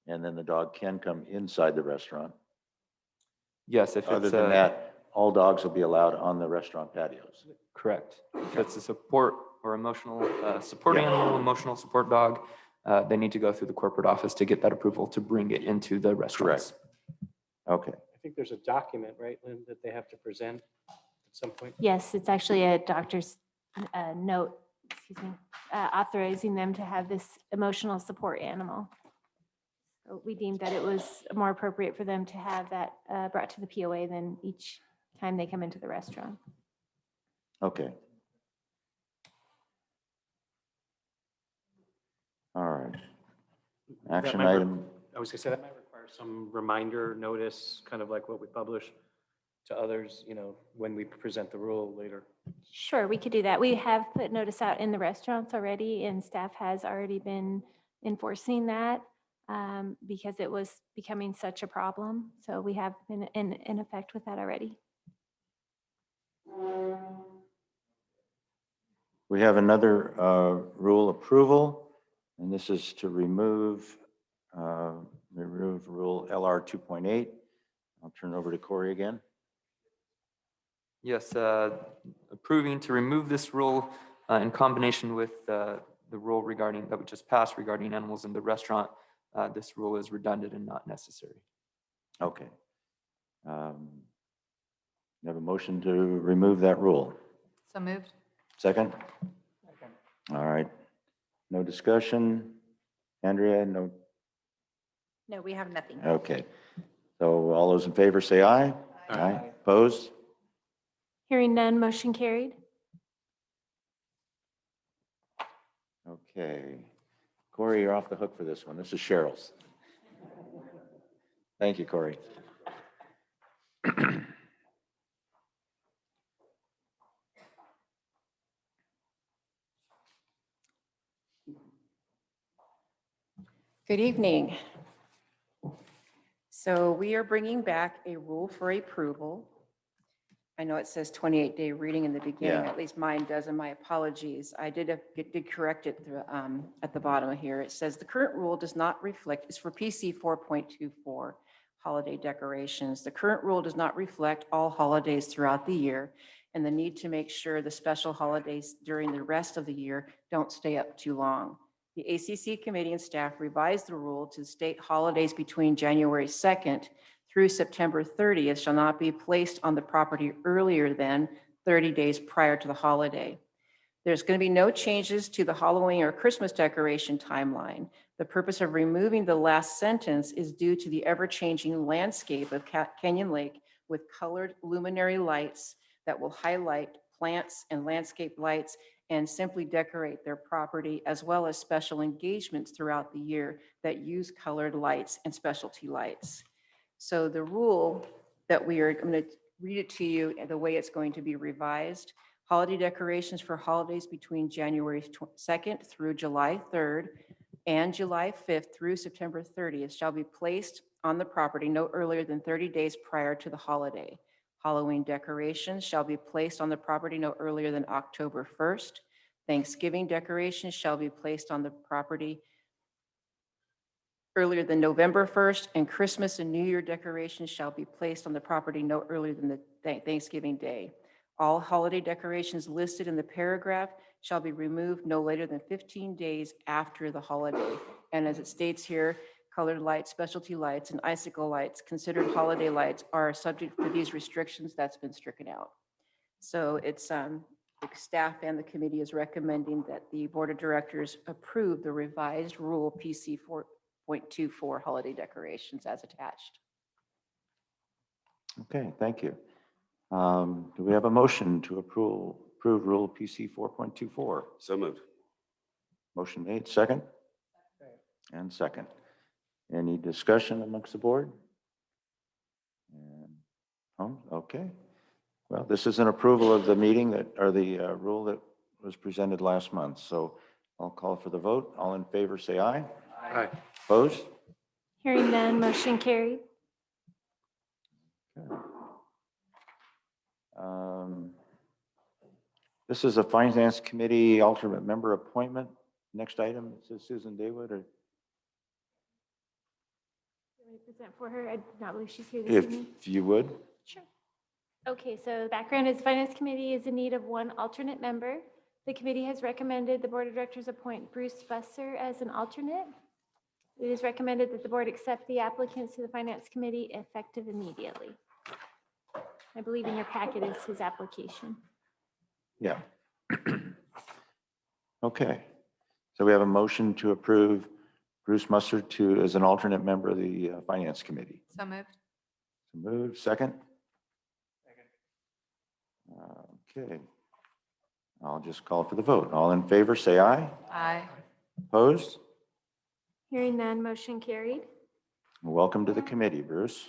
and then the dog can come inside the restaurant. Yes, if Other it's than that, all dogs will be allowed on the restaurant patios. correct. If it's a support or emotional support Yeah. animal, emotional support dog, they need to go through the corporate office to get that approval to bring it into the restaurants. Okay. I think there's a document, right, Lynn, that they have to present at some point? Yes, it's actually a doctor's note, excuse me, authorizing them to have this emotional support animal. So we deemed that it was more appropriate for them to have that brought to the POA than each time they come into the restaurant. Okay. All right. That Action might re- item. I was gonna say that might require some reminder notice, kind of like what we publish to others, when we present the rule later. Sure, we could do that. We have put notice out in the restaurants already, and staff has already been enforcing that because it was becoming such a problem. So we have been in effect with that already. We have another rule approval, and this is to remove rule LR 2.8. I'll turn it over to Corey again. Yes, approving to remove this rule in combination with the rule regarding, that we just passed regarding animals in the restaurant. This rule is redundant and not necessary. Okay. You have a motion to remove that rule. So moved. Second? All right. No discussion? Andrea, no? No, we have nothing. Okay. So all those in favor say aye. Aye. Opposed? Hearing none, motion carried. Okay. Corey, you're off the hook for this one. This is Cheryl's. Thank you, Corey. Good evening. So we are bringing back a rule for approval. I know it says 28-day reading in the beginning, Yeah. at least mine does, and my apologies. I did correct it at the bottom here. It says the current rule does not reflect, it's for PC 4.24, holiday decorations. The current rule does not reflect all holidays throughout the year and the need to make sure the special holidays during the rest of the year don't stay up too long. The ACC committee and staff revised the rule to state holidays between January 2nd through September 30th shall not be placed on the property earlier than 30 days prior to the holiday. There's going to be no changes to the Halloween or Christmas decoration timeline. The purpose of removing the last sentence is due to the ever-changing landscape of Canyon Lake with colored luminary lights that will highlight plants and landscape lights and simply decorate their property, as well as special engagements throughout the year that use colored lights and specialty lights. So the rule that I'm going to read it to you the way it's going to be revised. Holiday decorations for holidays between January 2nd through July 3rd and July 5th through September 30th shall be placed on the property no earlier than 30 days prior to the holiday. Halloween decorations shall be placed on the property no earlier than October 1st. Thanksgiving decorations shall be placed on the property earlier than November 1st, and Christmas and New Year decorations shall be placed on the property no earlier than the Thanksgiving Day. All holiday decorations listed in the paragraph shall be removed no later than 15 days after the holiday. And as it states here, colored lights, specialty lights, and icicle lights considered holiday lights are subject to these restrictions. That's been stricken out. So it's the staff and the committee is recommending that the board of directors approve the revised rule PC 4.24 holiday decorations as attached. Okay, thank you. Do we have a motion to approve Rule PC 4.24? So moved. Motion made, second? And second. Any discussion amongst the board? Okay. Well, this is an approval of the meeting or the rule that was presented last month. So I'll call for the vote. All in favor, say aye. Aye. Opposed? Hearing none, motion carried. Okay. This is a Finance Committee alternate member appointment. Next item, it says Susan Daywood. Or Let me present for her. I do not believe she's here this evening. if you would. Sure. Okay, so the background is Finance Committee is in need of one alternate member. The committee has recommended the Board of Directors appoint Bruce Fusser as an alternate. It is recommended that the board accept the applicants to the Finance Committee effective immediately. I believe in your packet is his application. Yeah. Okay. So we have a motion to approve Bruce Mustard as an alternate member of the Finance Committee. So moved. So moved. Second? Okay. I'll just call for the vote. All in favor, say aye. Aye. Opposed? Hearing none, motion carried. Welcome to the committee, Bruce.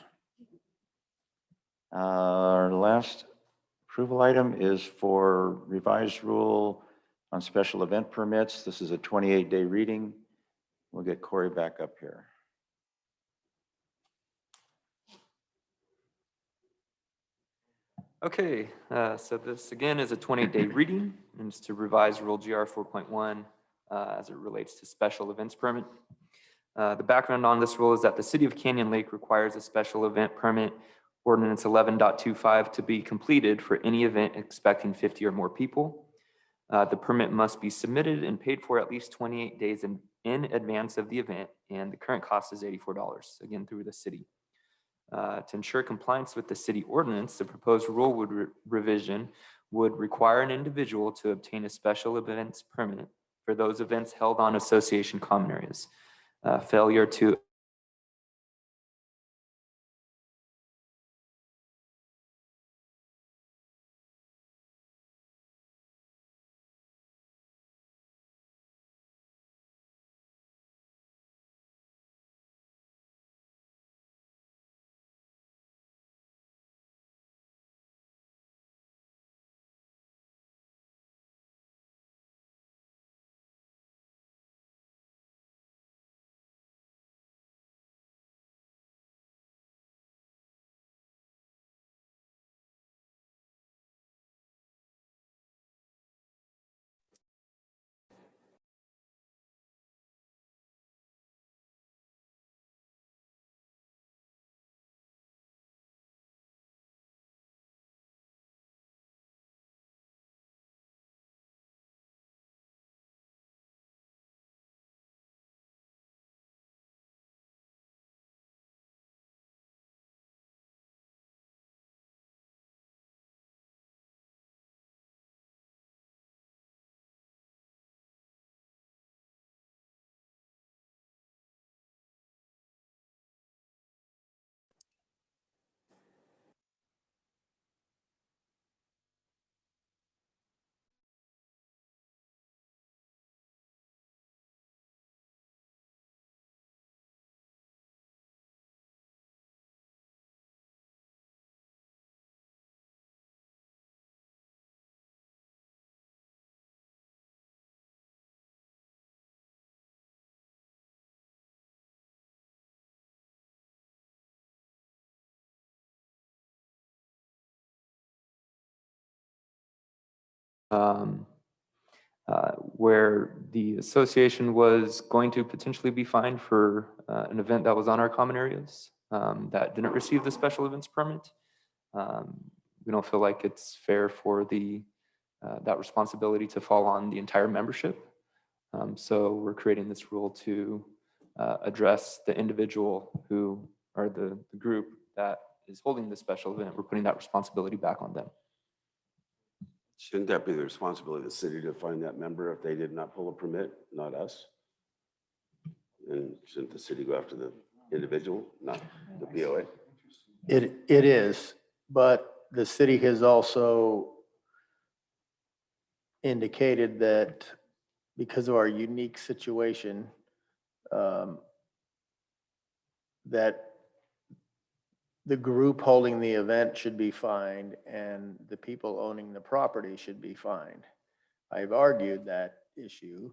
Our last approval item is for revised rule on special event permits. This is a 28-day reading. We'll get Corey back up here. Okay, so this again is a 20-day reading, and it's to revise Rule GR 4.1 as it relates to special events permit. The background on this rule is that the City of Canyon Lake requires a special event permit, Ordinance 11.25, to be completed for any event expecting 50 or more people. The permit must be submitted and paid for at least 28 days in advance of the event, and the current cost is $84, again, through the city. To ensure compliance with the city ordinance, the proposed rule revision would require an individual to obtain a special events permit for those events held on association common areas. Failure to um, where the association was going to potentially be fined for an event that was on our common areas that didn't receive the special events permit. We don't feel like it's fair for that responsibility to fall on the entire membership. So we're creating this rule to address the individual who, or the group that is holding the special event. We're putting that responsibility back on them. Shouldn't that be the responsibility of the city to find that member if they did not pull a permit, not us? And shouldn't the city go after the individual, not the POA? It is, but the city has also indicated that because of our unique situation, that the group holding the event should be fined and the people owning the property should be fined. I've argued that issue,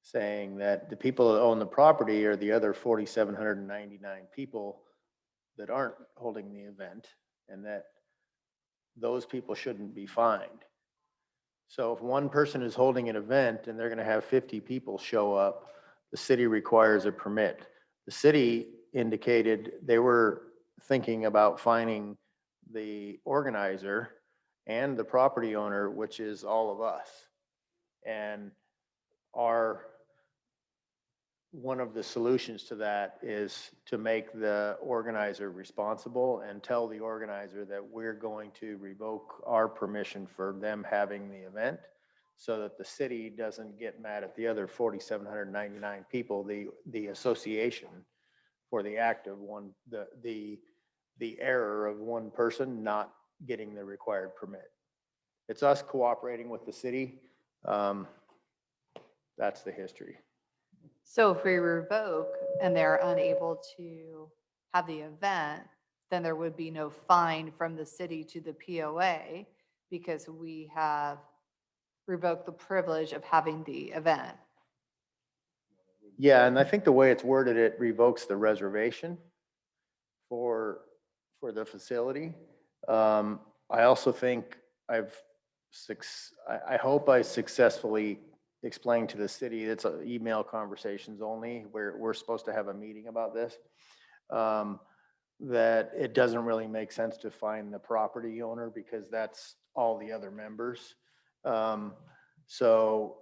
saying that the people that own the property are the other 4,799 people that aren't holding the event, and that those people shouldn't be fined. So if one person is holding an event and they're going to have 50 people show up, the city requires a permit. The city indicated they were thinking about fining the organizer and the property owner, which is all of us. And one of the solutions to that is to make the organizer responsible and tell the organizer that we're going to revoke our permission for them having the event, so that the city doesn't get mad at the other 4,799 people, the association, for the act of the error of one person not getting the required permit. It's us cooperating with the city. That's the history. So if we revoke and they're unable to have the event, then there would be no fine from the city to the POA because we have revoked the privilege of having the event. Yeah, and I think the way it's worded, it revokes the reservation for the facility. I also think I hope I successfully explained to the city, it's email conversations only, where we're supposed to have a meeting about this, that it doesn't really make sense to fine the property owner because that's all the other members. So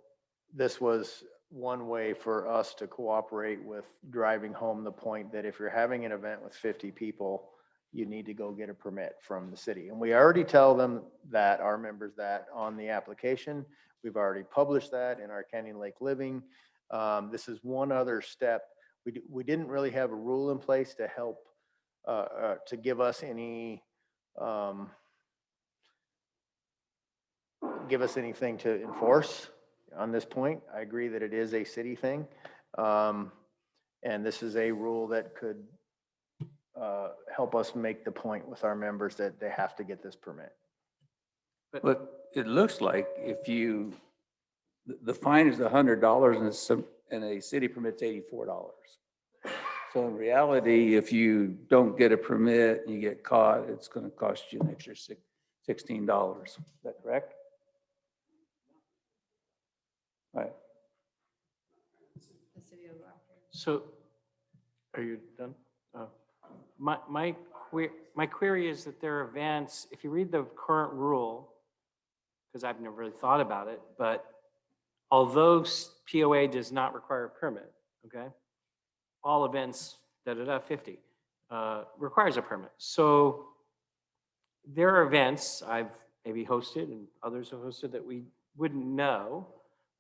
this was one way for us to cooperate with driving home the point that if you're having an event with 50 people, you need to go get a permit from the city. And we already tell them that, our members, that on the application. We've already published that in our Canyon Lake Living. This is one other step. We didn't really have a rule in place to help, to give us anything to enforce on this point. I agree that it is a city thing. And this is a rule that could help us make the point with our members that they have to get this permit. But it looks like if the fine is $100 and a city permit's $84. So in reality, if you don't get a permit and you get caught, it's going to cost you an extra $16. Is that correct? Right. So, are you done? My query is that there are events, if you read the current rule, because I've never really thought about it, but although POA does not require a permit, okay? All events, 50, requires a permit. So there are events I've maybe hosted and others have hosted that we wouldn't know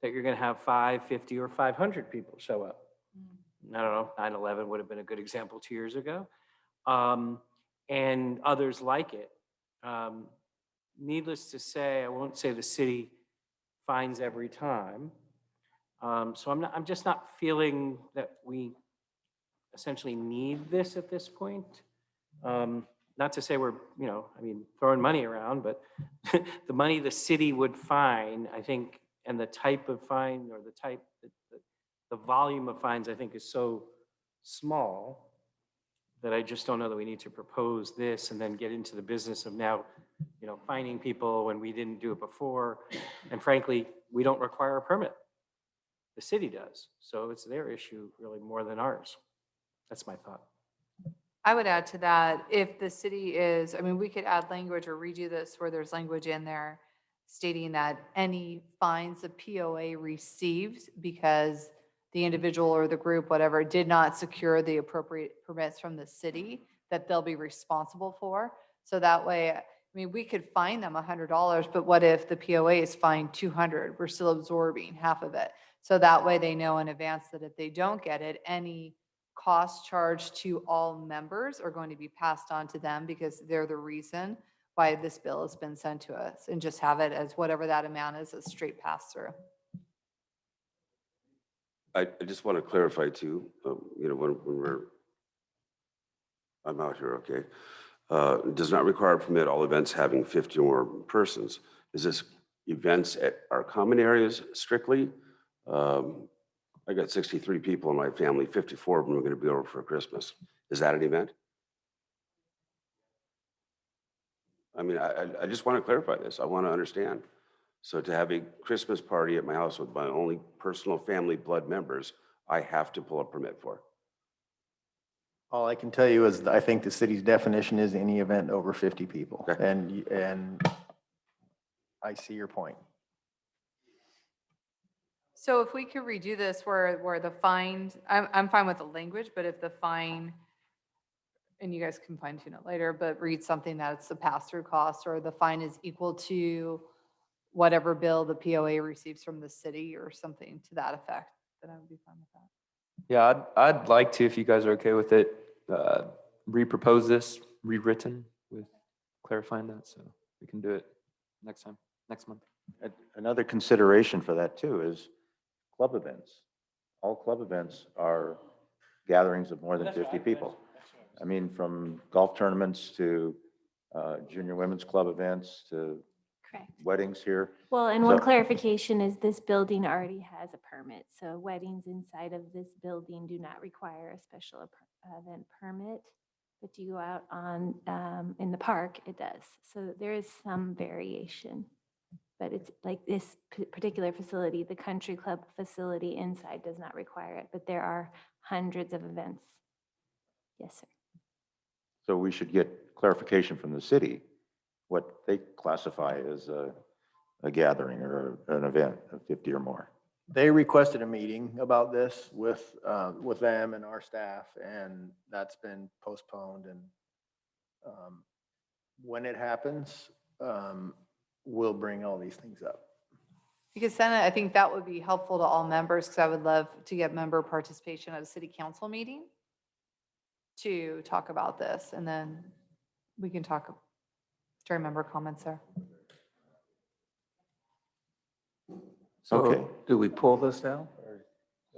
that you're gonna have 5, 50, or 500 people show up. I don't know, 9/11 would have been a good example 2 years ago. And others like it. Needless to say, I won't say the city fines every time. So I'm just not feeling that we essentially need this at this point. Not to say we're, throwing money around, but the money the city would fine, I think, and the type of fine or the volume of fines, I think, is so small that I just don't know that we need to propose this and then get into the business of now fining people when we didn't do it before. And frankly, we don't require a permit. The city does. So it's their issue really more than ours. That's my thought. I would add to that, if the city is, I mean, we could add language or redo this where there's language in there stating that any fines the POA received because the individual or the group, whatever, did not secure the appropriate permits from the city, that they'll be responsible for. So that way, I mean, we could fine them $100, but what if the POA is fined 200? We're still absorbing half of it. So that way they know in advance that if they don't get it, any costs charged to all members are going to be passed on to them because they're the reason why this bill has been sent to us, and just have it as whatever that amount is, a straight pass through. I just want to clarify too, when I'm out here, okay? Does not require a permit all events having 50 or more persons. Is this events at our common areas strictly? I got 63 people in my family, 54 of them are going to be over for Christmas. Is that an event? I mean, I just want to clarify this. I want to understand. So to have a Christmas party at my house with my only personal family blood members, I have to pull a permit for. All I can tell you is I think the city's definition is any event over 50 people. Okay. And I see your point. So if we could redo this where the fine, I'm fine with the language, but if the fine, and you guys can fine tune it later, but read something that it's the pass-through cost or the fine is equal to whatever bill the POA receives from the city or something to that effect, then I would be fine with that. Yeah, I'd like to, if you guys are okay with it, re-propose this, rewritten with clarifying that, so we can do it next month. Another consideration for that too is club events. All club events are gatherings of more than 50 people. I mean, from golf tournaments to junior women's club events to Correct. weddings here. Well, and one clarification is this building already has a permit. So weddings inside of this building do not require a special event permit. But you go out on, in the park, it does. So there is some variation. But it's like this particular facility, the country club facility inside does not require it, but there are hundreds of events. Yes, sir. So we should get clarification from the city, what they classify as a gathering or an event of 50 or more. They requested a meeting about this with them and our staff, and that's been postponed. And when it happens, we'll bring all these things up. Because then I think that would be helpful to all members, because I would love to get member participation at a city council meeting to talk about this, and then we can talk during member comments there. So Okay. do we pull this now?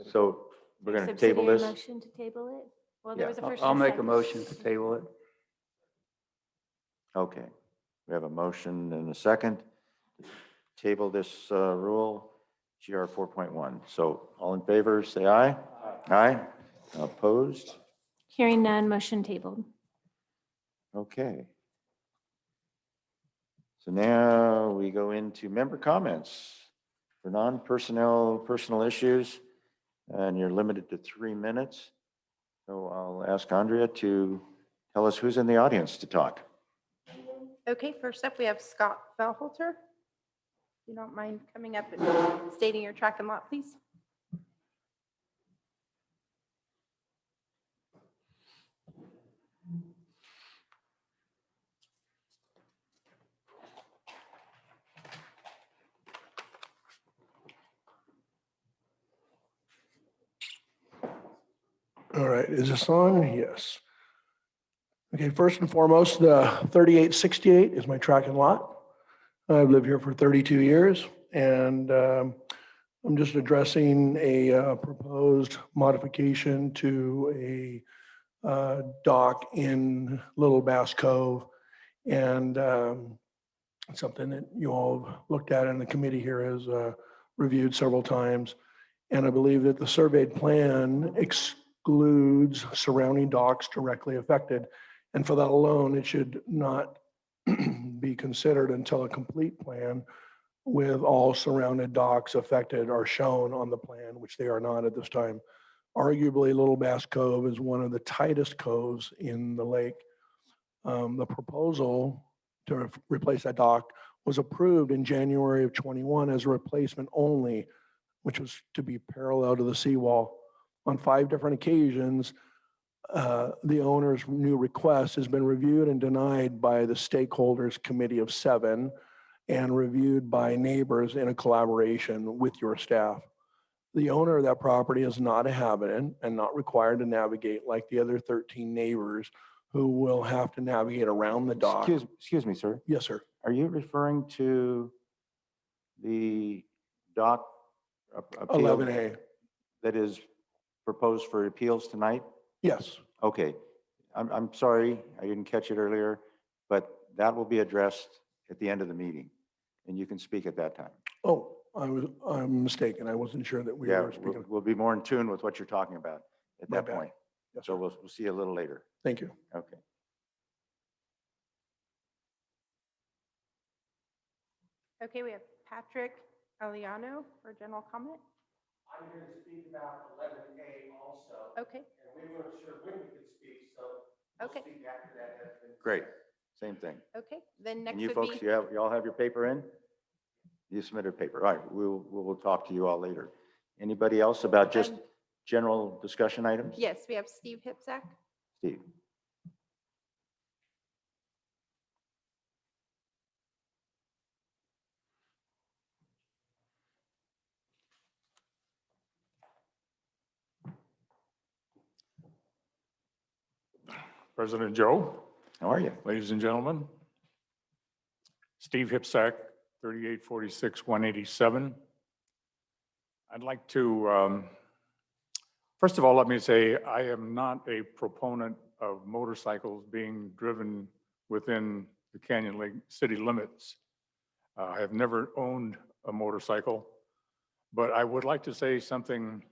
So we're going to table Subsidiary this. motion to table it? Well, there Yeah. was a first. I'll and a make a second. motion to table it. Okay. We have a motion and a second. Table this rule, GR 4.1. So all in favor, say aye. Aye. Opposed? Hearing none, motion tabled. Okay. So now we go into member comments for non-personnel, personal issues, and you're limited to 3 minutes. So I'll ask Andrea to tell us who's in the audience to talk. Okay, first up, we have Scott Fellholter. If you don't mind coming up and stating your track and lot, please. All right, is this on? Yes. Okay, first and foremost, the 3868 is my track and lot. I've lived here for 32 years, and I'm just addressing a proposed modification to a dock in Little Bass Cove, and something that you all have looked at and the committee here has reviewed several times. And I believe that the surveyed plan excludes surrounding docks directly affected. And for that alone, it should not be considered until a complete plan with all surrounded docks affected are shown on the plan, which they are not at this time. Arguably, Little Bass Cove is one of the tightest coves in the lake. The proposal to replace that dock was approved in January of 21 as a replacement only, which was to be parallel to the seawall. On 5 different occasions, the owner's new request has been reviewed and denied by the stakeholders committee of 7 and reviewed by neighbors in a collaboration with your staff. The owner of that property is not a habitant and not required to navigate like the other 13 neighbors who will have to navigate around the dock. Excuse me, sir. Yes, sir. Are you referring to the dock appeal 11A. that is proposed for appeals tonight? Yes. Okay. I'm sorry, I didn't catch it earlier, but that will be addressed at the end of the meeting, and you can speak at that time. Oh, I'm mistaken. I wasn't sure that we Yeah, were speaking. we'll be more in tune with what you're talking about at My that bad. point. Yes, So sir. we'll see you a little later. Thank you. Okay. Okay, we have Patrick Aliano for general comment. I'm here to speak about 11A also. Okay. And we weren't sure when we could speak, so Okay. speak after that has been. Great. Same thing. Okay, then next And you would folks, be, you all have your paper in? You submitted paper. All right, we'll talk to you all later. Anybody else about just general discussion items? yes, we have Steve Hipsack. Steve? President Joe. How are you? Ladies and gentlemen. Steve Hipsack, 3846-187. I'd like to, first of all, let me say I am not a proponent of motorcycles being driven within the Canyon Lake city limits. I have never owned a motorcycle, but I would like to say something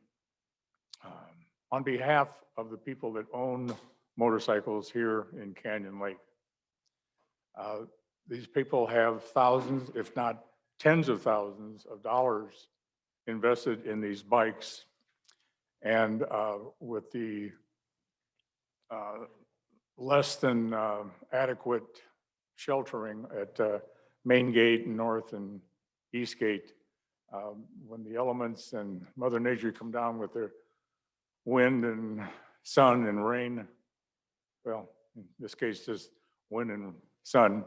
on behalf of the people that own motorcycles here in Canyon Lake. These people have thousands, if not tens of thousands of dollars invested in these bikes. And with the less than adequate sheltering at Main Gate, North and East Gate, when the elements and Mother Nature come down with their wind and sun and rain, well, in this case, just wind and sun,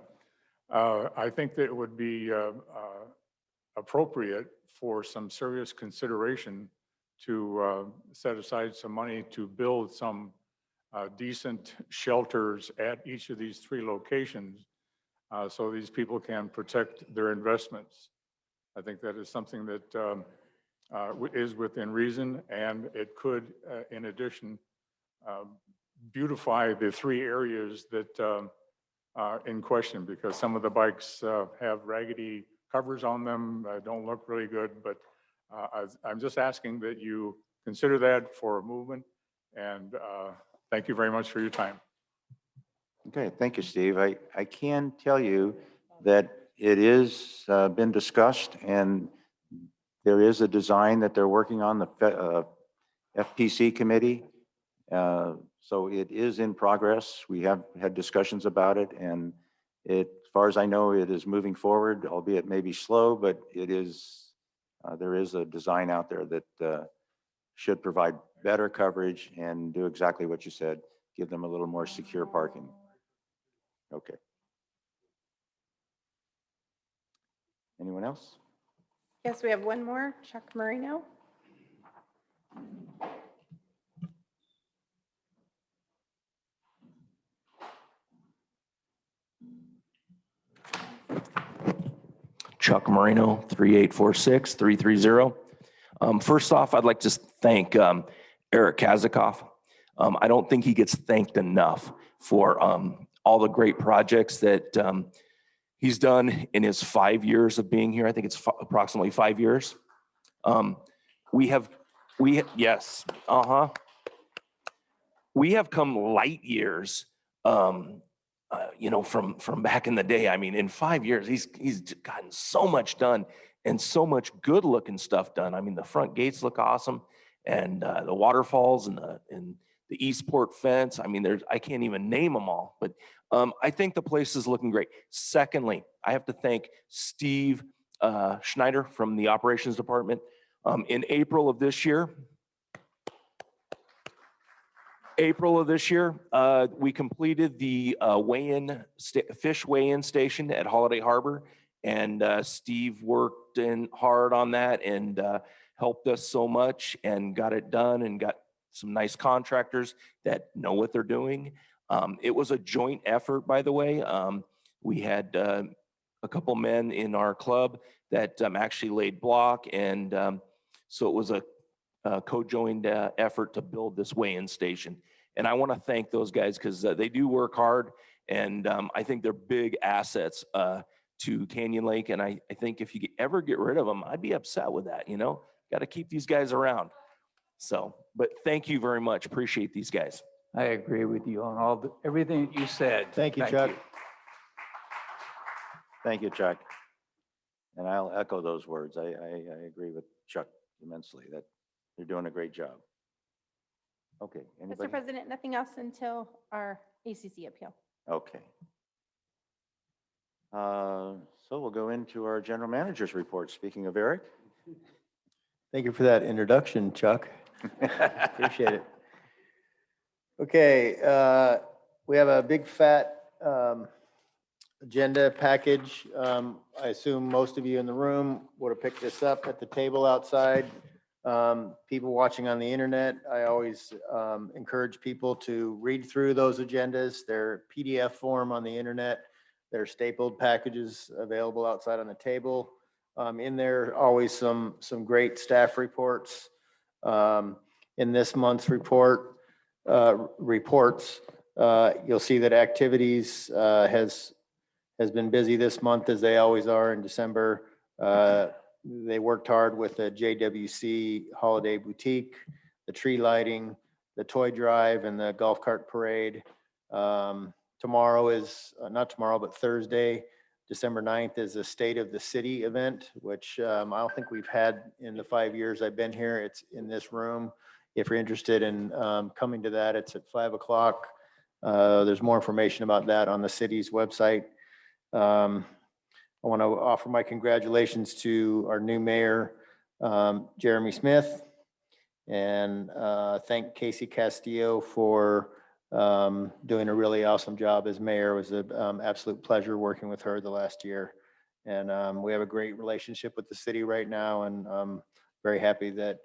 I think that it would be appropriate for some serious consideration to set aside some money to build some decent shelters at each of these 3 locations so these people can protect their investments. I think that is something that is within reason, and it could, in addition, beautify the 3 areas that are in question, because some of the bikes have raggedy covers on them, don't look really good, but I'm just asking that you consider that for a movement, and thank you very much for your time. Okay, thank you, Steve. I can tell you that it is been discussed, and there is a design that they're working on, the FPC committee. So it is in progress. We have had discussions about it, and as far as I know, it is moving forward, albeit maybe slow, but it is, there is a design out there that should provide better coverage and do exactly what you said, give them a little more secure parking. Okay. Anyone else? Yes, we have one more, Chuck Marino. Chuck Marino, 3846-330. First off, I'd like to thank Eric Kazikoff. I don't think he gets thanked enough for all the great projects that he's done in his 5 years of being here. I think it's approximately 5 years. Yes, we have come light years. you know, from back in the day. I mean, in 5 years, he's gotten so much done and so much good looking stuff done. I mean, the front gates look awesome, and the waterfalls and the Eastport fence. I mean, I can't even name them all, but I think the place is looking great. Secondly, I have to thank Steve Schneider from the operations department. In April of this year, we completed the fish weigh-in station at Holiday Harbor, and Steve worked in hard on that and helped us so much and got it done and got some nice contractors that know what they're doing. It was a joint effort, by the way. We had a couple men in our club that actually laid block, and so it was a co-joined effort to build this weigh-in station. And I want to thank those guys because they do work hard, and I think they're big assets to Canyon Lake. And I think if you ever get rid of them, I'd be upset with that. You know, got to keep these guys around. So, but thank you very much. Appreciate these guys. I agree with you on everything that you said. Thank you, Chuck. Thank you, Chuck. And I'll echo those words. I agree with Chuck immensely that you're doing a great job. Okay. Anybody? Mr. President, nothing else until our ACC appeal. Okay. So we'll go into our general manager's report. Speaking of Eric. Thank you for that introduction, Chuck. Appreciate it. Okay, we have a big fat agenda package. I assume most of you in the room would have picked this up at the table outside. People watching on the internet, I always encourage people to read through those agendas. They're PDF form on the internet. They're stapled packages available outside on the table. In there, always some great staff reports. In this month's reports, you'll see that activities has been busy this month, as they always are in December. They worked hard with the JWC Holiday Boutique, the tree lighting, the toy drive, and the golf cart parade. Tomorrow is, not tomorrow, but Thursday, December 9th is a State of the City event, which I don't think we've had in the 5 years I've been here. It's in this room. If you're interested in coming to that, it's at 5 o'clock. There's more information about that on the city's website. I want to offer my congratulations to our new mayor, Jeremy Smith, and thank Casey Castillo for doing a really awesome job as mayor. It was an absolute pleasure working with her the last year. And we have a great relationship with the city right now, and I'm very happy that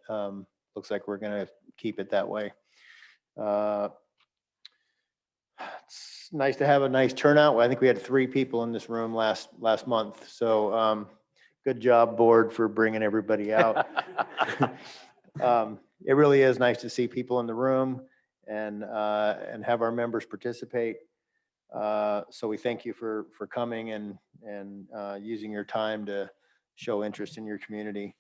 looks like we're going to keep it that way. It's nice to have a nice turnout. I think we had 3 people in this room last month. So good job, board, for bringing everybody out. It really is nice to see people in the room and have our members participate. So we thank you for coming and using your time to show interest in your community.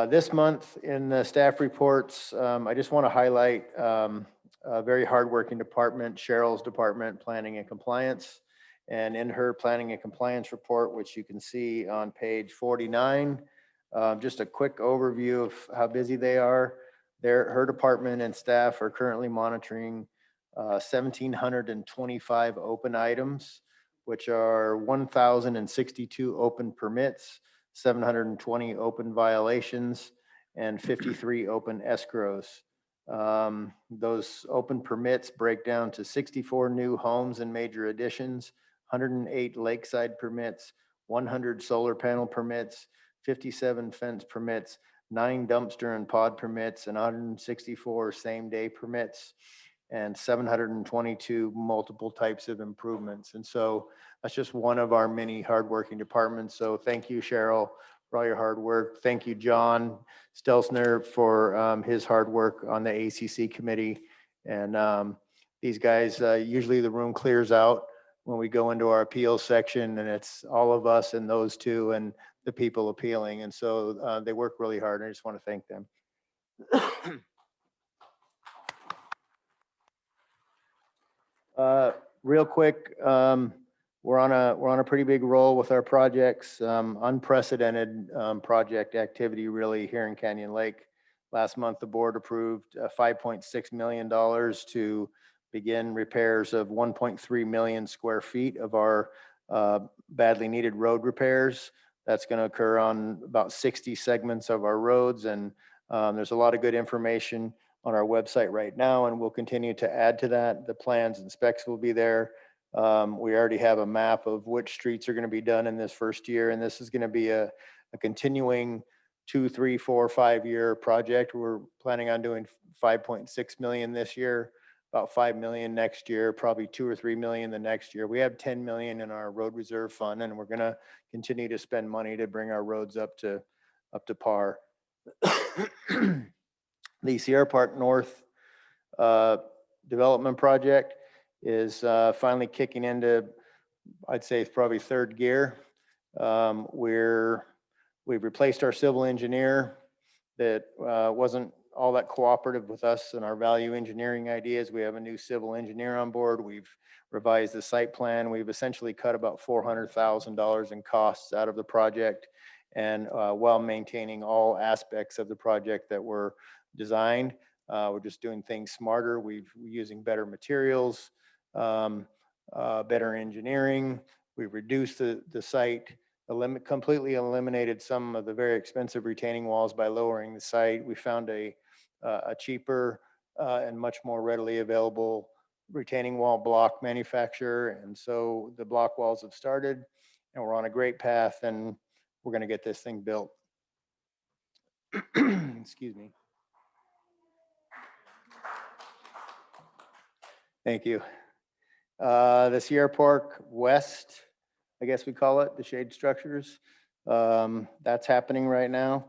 This month in the staff reports, I just want to highlight a very hardworking department, Cheryl's department, Planning and Compliance. And in her Planning and Compliance report, which you can see on page 49, just a quick overview of how busy they are. Her department and staff are currently monitoring 1,725 open items, which are 1,062 open permits, 720 open violations, and 53 open escrows. Those open permits break down to 64 new homes and major additions, 108 lakeside permits, 100 solar panel permits, 57 fence permits, 9 dumpster and pod permits, and 164 same-day permits, and 722 multiple types of improvements. And so that's just one of our many hardworking departments. So thank you, Cheryl, for all your hard work. Thank you, John Stelzner, for his hard work on the ACC committee. And these guys, usually the room clears out when we go into our appeals section, and it's all of us and those two and the people appealing. And so they work really hard, and I just want to thank them. real quick, we're on a pretty big roll with our projects, unprecedented project activity really here in Canyon Lake. Last month, the board approved $5.6 million to begin repairs of 1.3 million square feet of our badly needed road repairs. That's going to occur on about 60 segments of our roads, and there's a lot of good information on our website right now, and we'll continue to add to that. The plans and specs will be there. We already have a map of which streets are going to be done in this first year, and this is going to be a continuing 2, 3, 4, 5-year project. We're planning on doing 5.6 million this year, about 5 million next year, probably 2 or 3 million the next year. We have 10 million in our road reserve fund, and we're going to continue to spend money to bring our roads up to par. The Sierra Park North development project is finally kicking into, I'd say, probably third gear. We've replaced our civil engineer that wasn't all that cooperative with us and our value engineering ideas. We have a new civil engineer on board. We've revised the site plan. We've essentially cut about $400,000 in costs out of the project, and while maintaining all aspects of the project that were designed. We're just doing things smarter. We're using better materials, better engineering. We've reduced the site, completely eliminated some of the very expensive retaining walls by lowering the site. We found a cheaper and much more readily available retaining wall block manufacturer. And so the block walls have started, and we're on a great path, and we're going to get this thing built. Excuse me. Thank you. The Sierra Park West, I guess we call it, the shade structures. That's happening right now.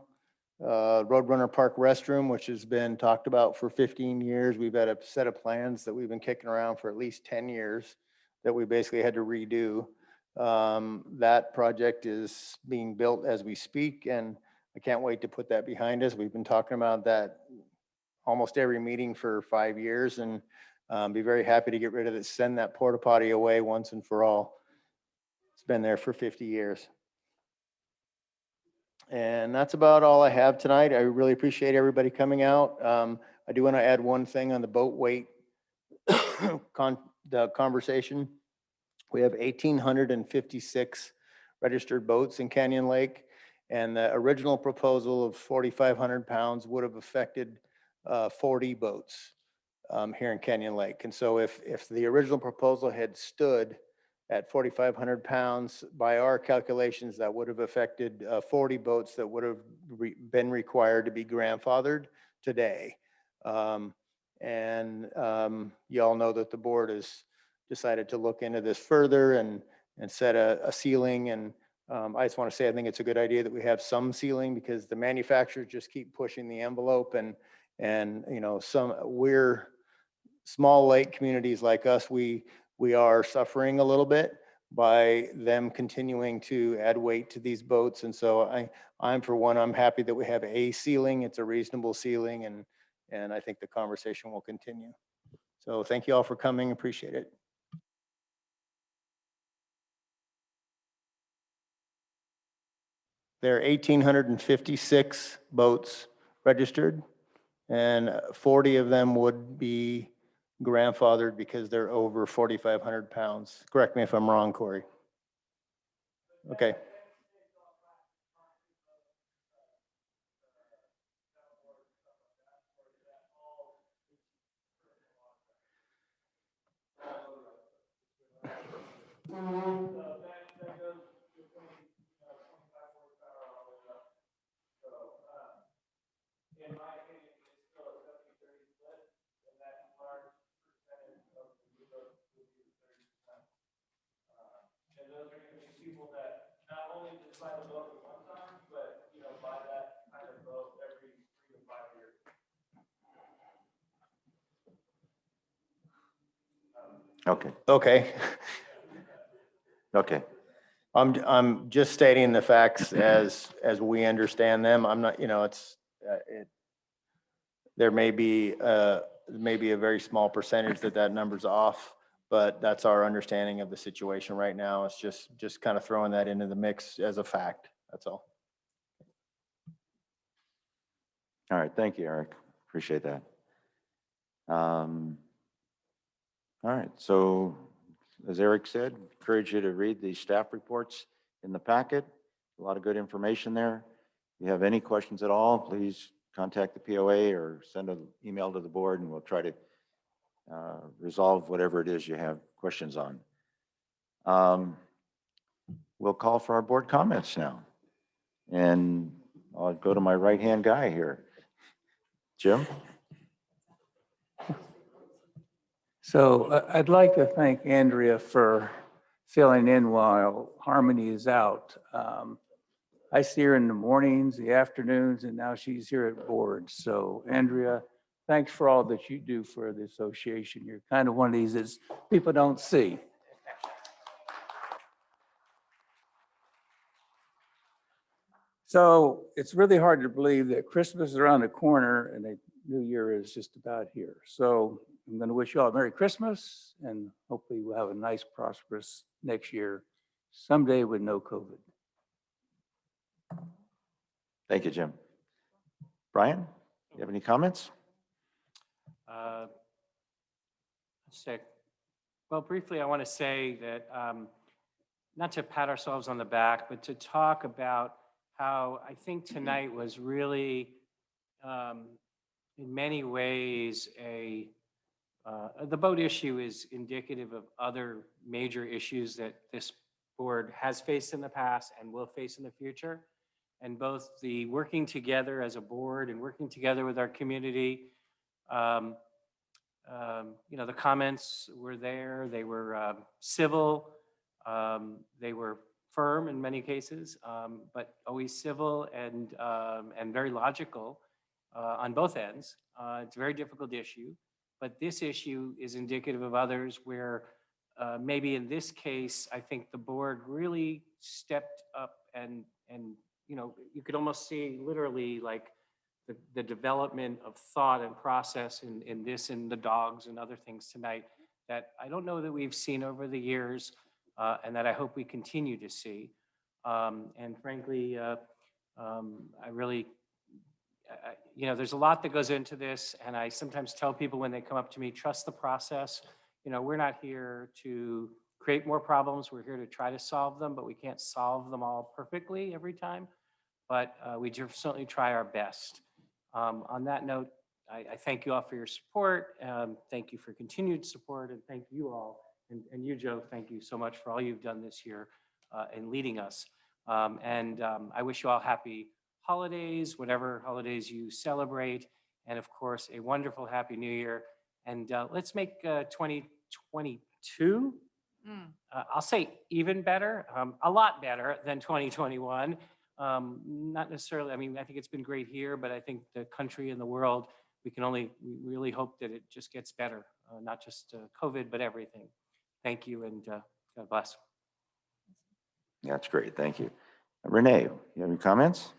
Roadrunner Park restroom, which has been talked about for 15 years. We've had a set of plans that we've been kicking around for at least 10 years that we basically had to redo. That project is being built as we speak, and I can't wait to put that behind us. We've been talking about that almost every meeting for 5 years, and be very happy to get rid of it, send that porta potty away once and for all. It's been there for 50 years. And that's about all I have tonight. I really appreciate everybody coming out. I do want to add one thing on the boat weight the conversation. We have 1,856 registered boats in Canyon Lake, and the original proposal of 4,500 pounds would have affected 40 boats here in Canyon Lake. And so if the original proposal had stood at 4,500 pounds, by our calculations, that would have affected 40 boats that would have been required to be grandfathered today. You all know that the board has decided to look into this further and set a ceiling. And I just want to say, I think it's a good idea that we have some ceiling, because the manufacturers just keep pushing the envelope, and you know, we're small lake communities like us, we are suffering a little bit by them continuing to add weight to these boats. And so I'm for one, I'm happy that we have a ceiling. It's a reasonable ceiling, and I think the conversation will continue. So thank you all for coming. Appreciate it. There are 1,856 boats registered, and 40 of them would be grandfathered because they're over 4,500 pounds. Correct me if I'm wrong, Corey. Okay. Okay. Okay. Okay. I'm just stating the facts as we understand them. I'm not, you know, there may be a very small percentage that number's off, but that's our understanding of the situation right now. It's just kind of throwing that into the mix as a fact. That's all. All right, thank you, Eric. Appreciate that. All right, so as Eric said, encourage you to read the staff reports in the packet. A lot of good information there. If you have any questions at all, please contact the POA or send an email to the board and we'll try to resolve whatever it is you have questions on. We'll call for our board comments now. And I'll go to my right-hand guy here. Jim? So I'd like to thank Andrea for filling in while Harmony is out. I see her in the mornings, the afternoons, and now she's here at board. So Andrea, thanks for all that you do for the association. You're kind of one of these that people don't see. So it's really hard to believe that Christmas is around the corner and the New Year is just about here. So I'm going to wish you all a Merry Christmas and hopefully we'll have a nice, prosperous next year, someday with no COVID. Thank you, Jim. Brian, you have any comments? Well, briefly, I want to say that not to pat ourselves on the back, but to talk about how I think tonight was really, in many ways, the boat issue is indicative of other major issues that this board has faced in the past and will face in the future. And both the working together as a board and working together with our community, the comments were there. They were civil. They were firm in many cases, but always civil and very logical on both ends. It's a very difficult issue, but this issue is indicative of others where maybe in this case, I think the board really stepped up and you could almost see literally like the development of thought and process in this and the dogs and other things tonight that I don't know that we've seen over the years and that I hope we continue to see. And frankly, I really, there's a lot that goes into this and I sometimes tell people when they come up to me, trust the process. We're not here to create more problems. We're here to try to solve them, but we can't solve them all perfectly every time. But we certainly try our best. On that note, I thank you all for your support. Thank you for continued support, and thank you all. And you, Joe, thank you so much for all you've done this year in leading us. I wish you all happy holidays, whatever holidays you celebrate, and of course, a wonderful Happy New Year. And let's make 2022, I'll say even better, a lot better than 2021. Not necessarily, I mean, I think it's been great here, but I think the country and the world, we really hope that it just gets better, not just COVID, but everything. Thank you and God bless. That's great, thank you. Renee, you have any comments?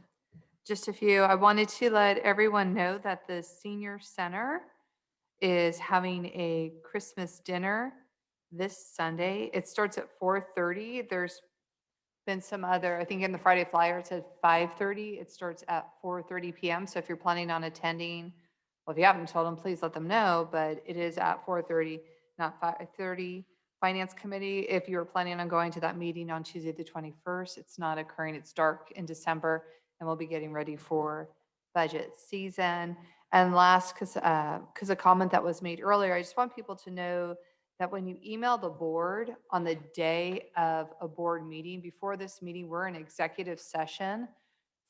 Just a few. I wanted to let everyone know that the senior center is having a Christmas dinner this Sunday. It starts at 4:30. There's been some other, I think in the Friday flyer, it said 5:30. It starts at 4:30 p.m. So if you're planning on attending, well, if you haven't told them, please let them know, but it is at 4:30, not 5:30. Finance Committee, if you're planning on going to that meeting on Tuesday, the 21st, it's not occurring. It's dark in December and we'll be getting ready for budget season. And last, because a comment that was made earlier, I just want people to know that when you email the board on the day of a board meeting, before this meeting, we're in executive session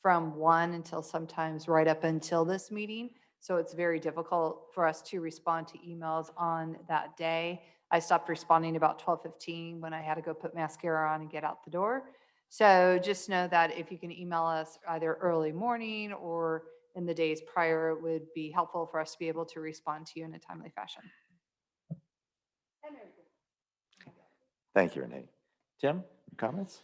from 1 until sometimes right up until this meeting. So it's very difficult for us to respond to emails on that day. I stopped responding about 12:15 when I had to go put mascara on and get out the door. So just know that if you can email us either early morning or in the days prior, it would be helpful for us to be able to respond to you in a timely fashion. Thank you, Renee. Tim, comments?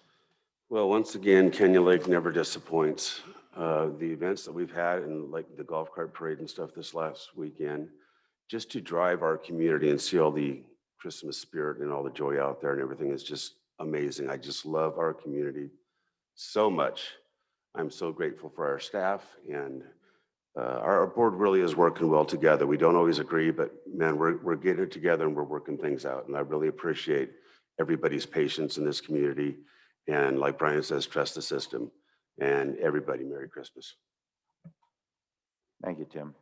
Well, once again, Kenya Lake never disappoints. The events that we've had and like the golf cart parade and stuff this last weekend, just to drive our community and see all the Christmas spirit and all the joy out there and everything is just amazing. I just love our community so much. I'm so grateful for our staff, and our board really is working well together. We don't always agree, but man, we're getting it together and we're working things out. And I really appreciate everybody's patience in this community. And like Brian says, trust the system. And everybody, Merry Christmas. Thank you, Tim.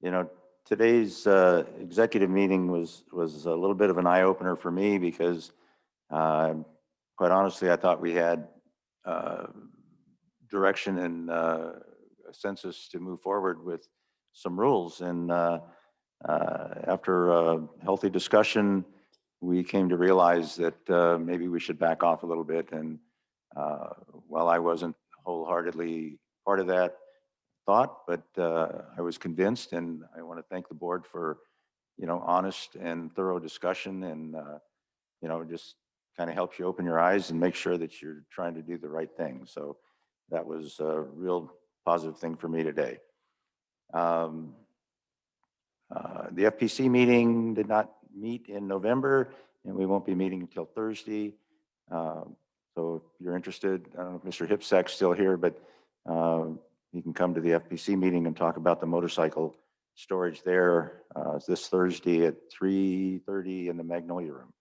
You know, today's executive meeting was a little bit of an eye opener for me because quite honestly, I thought we had direction and a census to move forward with some rules. And after a healthy discussion, we came to realize that maybe we should back off a little bit. And while I wasn't wholeheartedly part of that thought, but I was convinced, and I want to thank the board for, you know, honest and thorough discussion, and you know, just kind of helps you open your eyes and make sure that you're trying to do the right thing. So that was a real positive thing for me today. The FPC meeting did not meet in November, and we won't be meeting until Thursday. So if you're interested, I don't know if Mr. Hipsack's still here, but you can come to the FPC meeting and talk about the motorcycle storage there this Thursday at 3:30 in the Magnolia Room.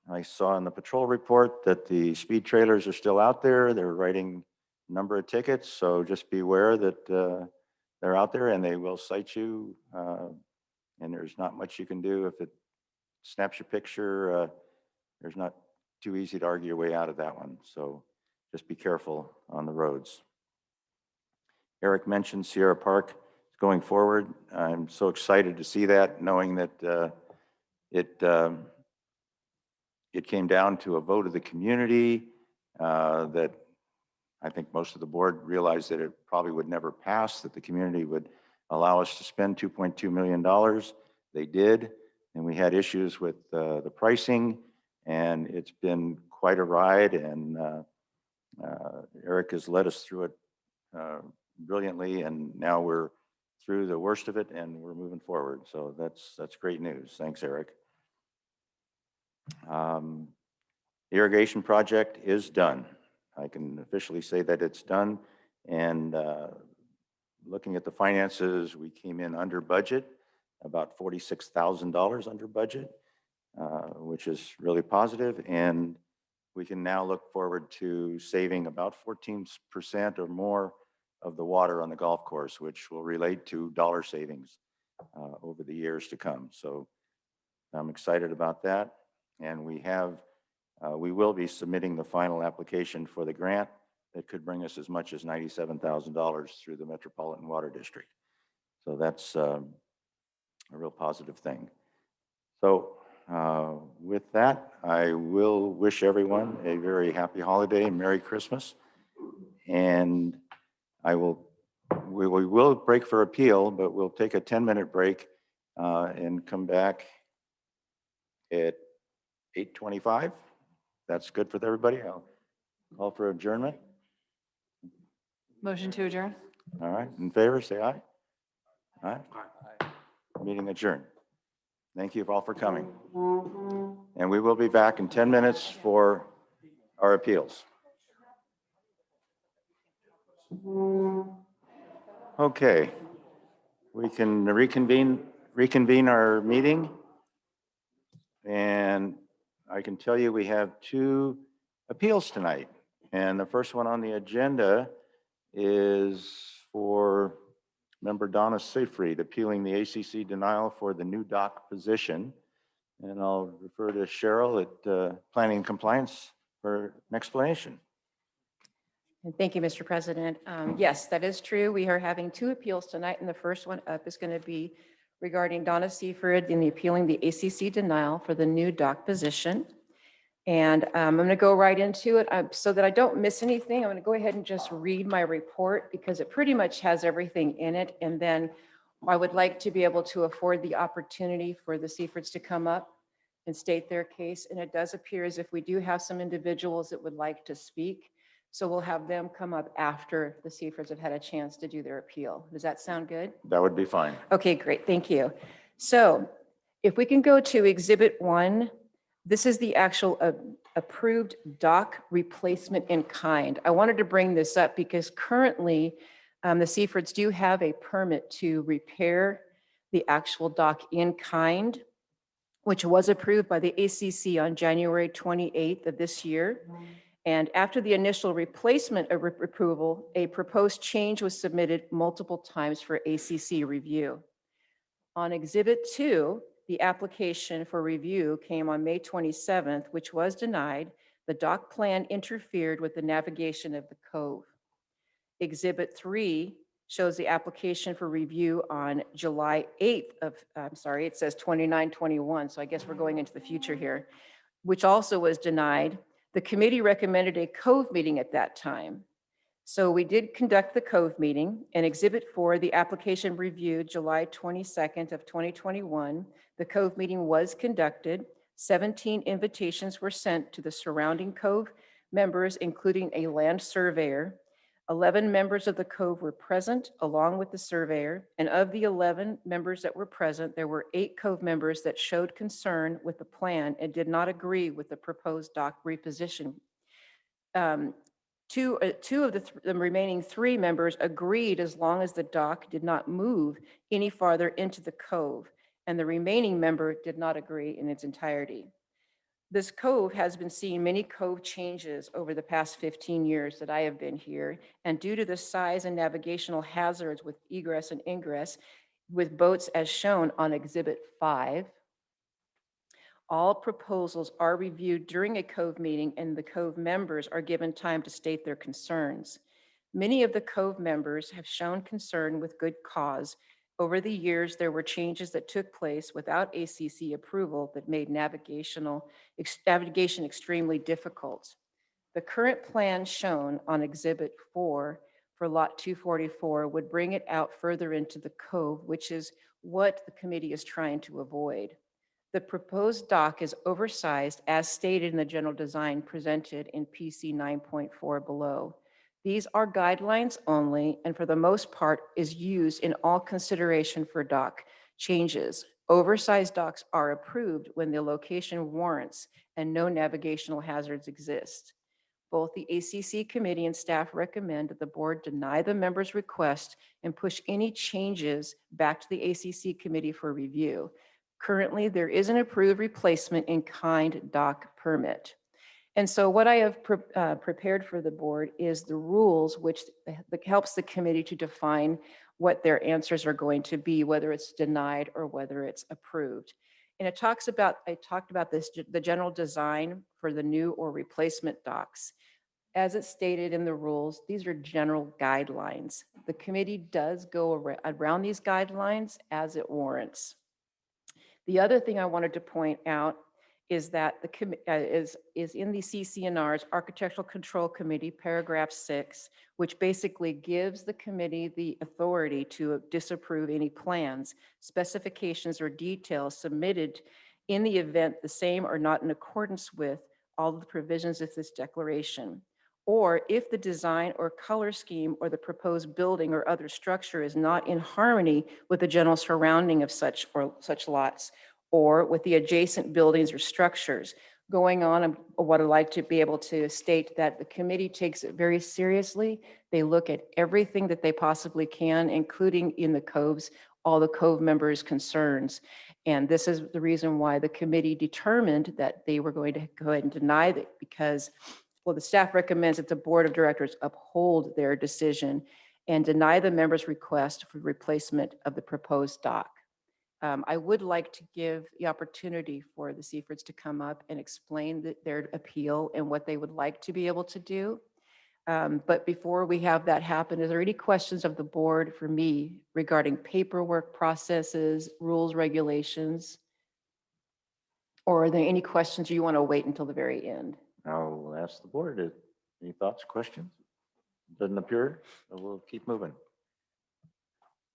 I saw in the patrol report that the speed trailers are still out there. They're writing a number of tickets, so just beware that they're out there and they will cite you. And there's not much you can do if it snaps your picture. There's not too easy to argue your way out of that one. So just be careful on the roads. Eric mentioned Sierra Park going forward. I'm so excited to see that, knowing that it came down to a vote of the community that I think most of the board realized that it probably would never pass, that the community would allow us to spend $2.2 million. They did, and we had issues with the pricing, and it's been quite a ride, and Eric has led us through it brilliantly, and now we're through the worst of it and we're moving forward. So that's great news. Thanks, Eric. The irrigation project is done. I can officially say that it's done. And looking at the finances, we came in under budget, about $46,000 under budget, which is really positive. And we can now look forward to saving about 14% or more of the water on the golf course, which will relate to dollar savings over the years to come. So I'm excited about that. And we will be submitting the final application for the grant that could bring us as much as $97,000 through the Metropolitan Water District. So that's a real positive thing. So with that, I will wish everyone a very happy holiday and Merry Christmas. And we will break for appeal, but we'll take a 10-minute break and come back at 8:25. That's good for everybody. I'll call for adjournment. Motion to adjourn. All right, in favor, say aye. Aye. Meeting adjourned. Thank you all for coming. And we will be back in 10 minutes for our appeals. Okay, we can reconvene our meeting. And I can tell you we have 2 appeals tonight. And the first one on the agenda is for Member Donna Seyfried appealing the ACC denial for the new dock position. And I'll refer to Cheryl at Planning and Compliance for an explanation. And thank you, Mr. President. Yes, that is true. We are having 2 appeals tonight, and the first one up is going to be regarding Donna Seaford in the appealing the ACC denial for the new dock position. And I'm going to go right into it so that I don't miss anything. I'm going to go ahead and just read my report because it pretty much has everything in it. And then I would like to be able to afford the opportunity for the Seafords to come up and state their case. And it does appear as if we do have some individuals that would like to speak. So we'll have them come up after the Seafords have had a chance to do their appeal. Does that sound good? That would be fine. Okay, great, thank you. So if we can go to Exhibit 1, this is the actual approved dock replacement in kind. I wanted to bring this up because currently the Seafords do have a permit to repair the actual dock in kind, which was approved by the ACC on January 28th of this year. And after the initial replacement approval, a proposed change was submitted multiple times for ACC review. On Exhibit 2, the application for review came on May 27th, which was denied. The dock plan interfered with the navigation of the cove. Exhibit 3 shows the application for review on July 8th of, I'm sorry, it says 29/21, so I guess we're going into the future here, which also was denied. The committee recommended a cove meeting at that time. So we did conduct the cove meeting, and Exhibit 4, the application reviewed July 22nd of 2021. The cove meeting was conducted. 17 invitations were sent to the surrounding cove members, including a land surveyor. 11 members of the cove were present along with the surveyor, and of the 11 members that were present, there were 8 cove members that showed concern with the plan and did not agree with the proposed dock reposition. Two of the remaining 3 members agreed as long as the dock did not move any farther into the cove, and the remaining member did not agree in its entirety. This cove has been seeing many cove changes over the past 15 years that I have been here, and due to the size and navigational hazards with egress and ingress with boats as shown on Exhibit 5, all proposals are reviewed during a cove meeting, and the cove members are given time to state their concerns. Many of the cove members have shown concern with good cause. Over the years, there were changes that took place without ACC approval that made navigation extremely difficult. The current plan shown on Exhibit 4 for Lot 244 would bring it out further into the cove, which is what the committee is trying to avoid. The proposed dock is oversized as stated in the general design presented in PC 9.4 below. These are guidelines only, and for the most part is used in all consideration for dock changes. Oversized docks are approved when the location warrants and no navigational hazards exist. Both the ACC committee and staff recommend that the board deny the members' request and push any changes back to the ACC committee for review. Currently, there is an approved replacement in kind dock permit. And so what I have prepared for the board is the rules which helps the committee to define what their answers are going to be, whether it's denied or whether it's approved. And I talked about this, the general design for the new or replacement docks. As it's stated in the rules, these are general guidelines. The committee does go around these guidelines as it warrants. The other thing I wanted to point out is that is in the CCNR's Architectural Control Committee, paragraph 6, which basically gives the committee the authority to disapprove any plans, specifications, or details submitted in the event the same are not in accordance with all of the provisions of this declaration, or if the design or color scheme or the proposed building or other structure is not in harmony with the general surrounding of such lots, or with the adjacent buildings or structures. Going on, what I'd like to be able to state that the committee takes it very seriously. They look at everything that they possibly can, including in the coves, all the cove members' concerns. And this is the reason why the committee determined that they were going to go ahead and deny it, because, well, the staff recommends that the board of directors uphold their decision and deny the members' request for replacement of the proposed dock. I would like to give the opportunity for the Seafords to come up and explain their appeal and what they would like to be able to do. But before we have that happen, is there any questions of the board for me regarding paperwork processes, rules, regulations? Or are there any questions you want to wait until the very end? I'll ask the board. Any thoughts, questions? Doesn't appear, so we'll keep moving.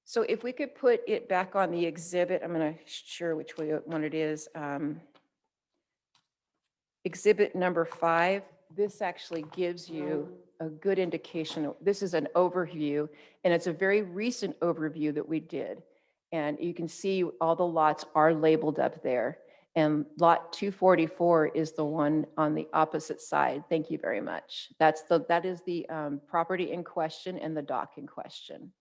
So if we could put it back on the exhibit, I'm going to share which one it is. Exhibit number 5, this actually gives you a good indication. This is an overview, and it's a very recent overview that we did. And you can see all the lots are labeled up there. And lot 244 is the one on the opposite side. Thank you very much. That is the property in question and the dock in question.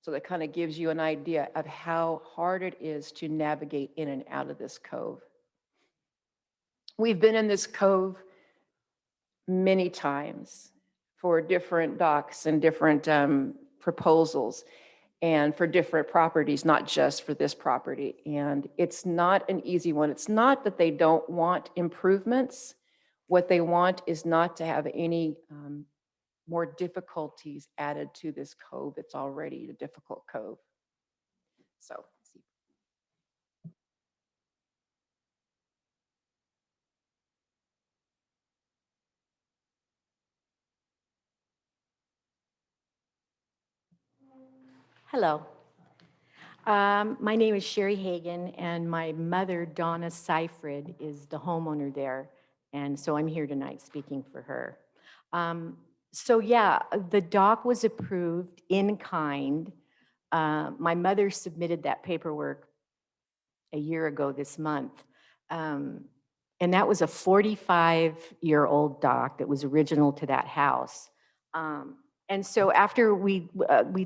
So that kind of gives you an idea of how hard it is to navigate in and out of this cove. We've been in this cove many times for different docks and different proposals and for different properties, not just for this property. And it's not an easy one. It's not that they don't want improvements. What they want is not to have any more difficulties added to this cove. It's already a difficult cove. So. Hello. My name is Sherry Hagan, and my mother, Donna Seifrid, is the homeowner there. And so I'm here tonight speaking for her. So yeah, the dock was approved in kind. My mother submitted that paperwork a year ago this month. And that was a 45-year-old dock that was original to that house. And so after we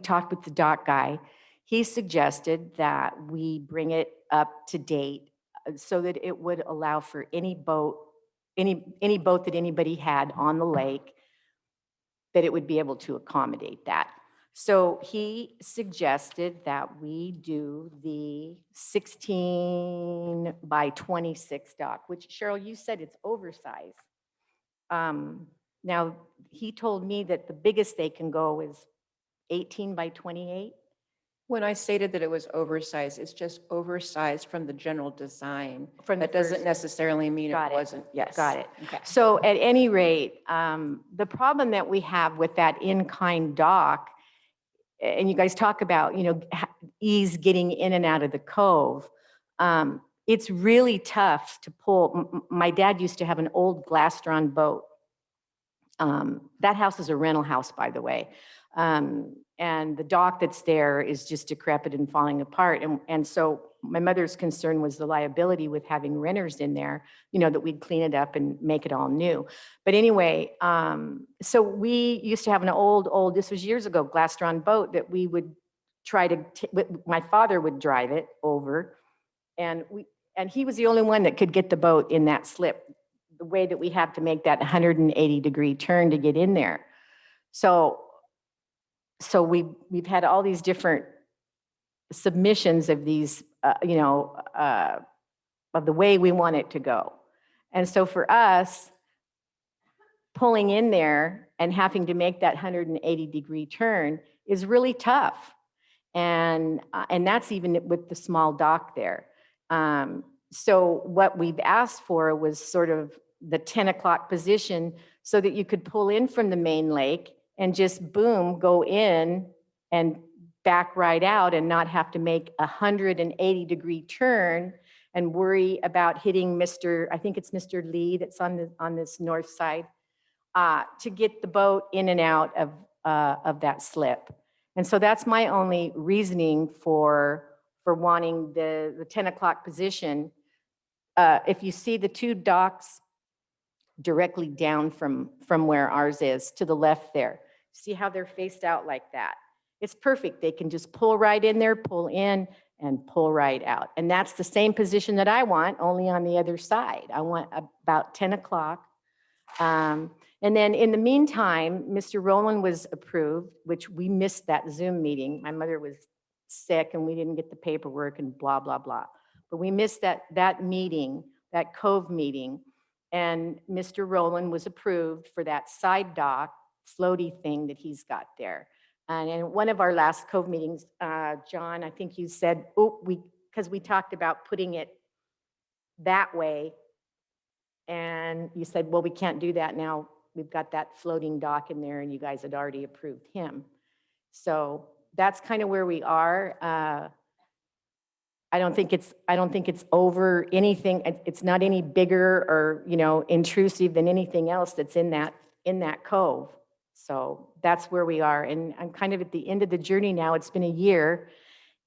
talked with the dock guy, he suggested that we bring it up to date so that it would allow for any boat that anybody had on the lake, that it would be able to accommodate that. So he suggested that we do the 16 by 26 dock, which Cheryl, you said it's oversized. Now, he told me that the biggest they can go is 18 by 28. When I stated that it was oversized, it's just oversized from the general design. That doesn't necessarily mean it wasn't. Yes. Got it. Okay. So at any rate, the problem that we have with that in-kind dock, and you guys talk about, ease getting in and out of the cove. It's really tough to pull. My dad used to have an old glass-drawn boat. That house is a rental house, by the way. And the dock that's there is just decrepit and falling apart. And so my mother's concern was the liability with having renters in there, that we'd clean it up and make it all new. But anyway, so we used to have an old, this was years ago, glass-drawn boat that we would try to, my father would drive it over. And he was the only one that could get the boat in that slip, the way that we have to make that 180-degree turn to get in there. So we've had all these different submissions of these, of the way we want it to go. And so for us, pulling in there and having to make that 180-degree turn is really tough. And that's even with the small dock there. So what we've asked for was sort of the 10 o'clock position so that you could pull in from the main lake and just boom, go in and back right out and not have to make a 180-degree turn and worry about hitting I think it's Mr. Lee that's on this north side, to get the boat in and out of that slip. And so that's my only reasoning for wanting the 10 o'clock position. If you see the two docks directly down from where ours is to the left there, see how they're faced out like that? It's perfect. They can just pull right in there, pull in, and pull right out. And that's the same position that I want, only on the other side. I want about 10 o'clock. And then in the meantime, Mr. Rowland was approved, which we missed that Zoom meeting. My mother was sick and we didn't get the paperwork and blah, blah, blah. But we missed that meeting, that cove meeting. And Mr. Rowland was approved for that side dock floaty thing that he's got there. And in one of our last cove meetings, John, I think you said, because we talked about putting it that way. And you said, well, we can't do that now. We've got that floating dock in there and you guys had already approved him. So that's kind of where we are. I don't think it's over anything. It's not any bigger or, intrusive than anything else that's in that cove. So that's where we are. And I'm kind of at the end of the journey now. It's been a year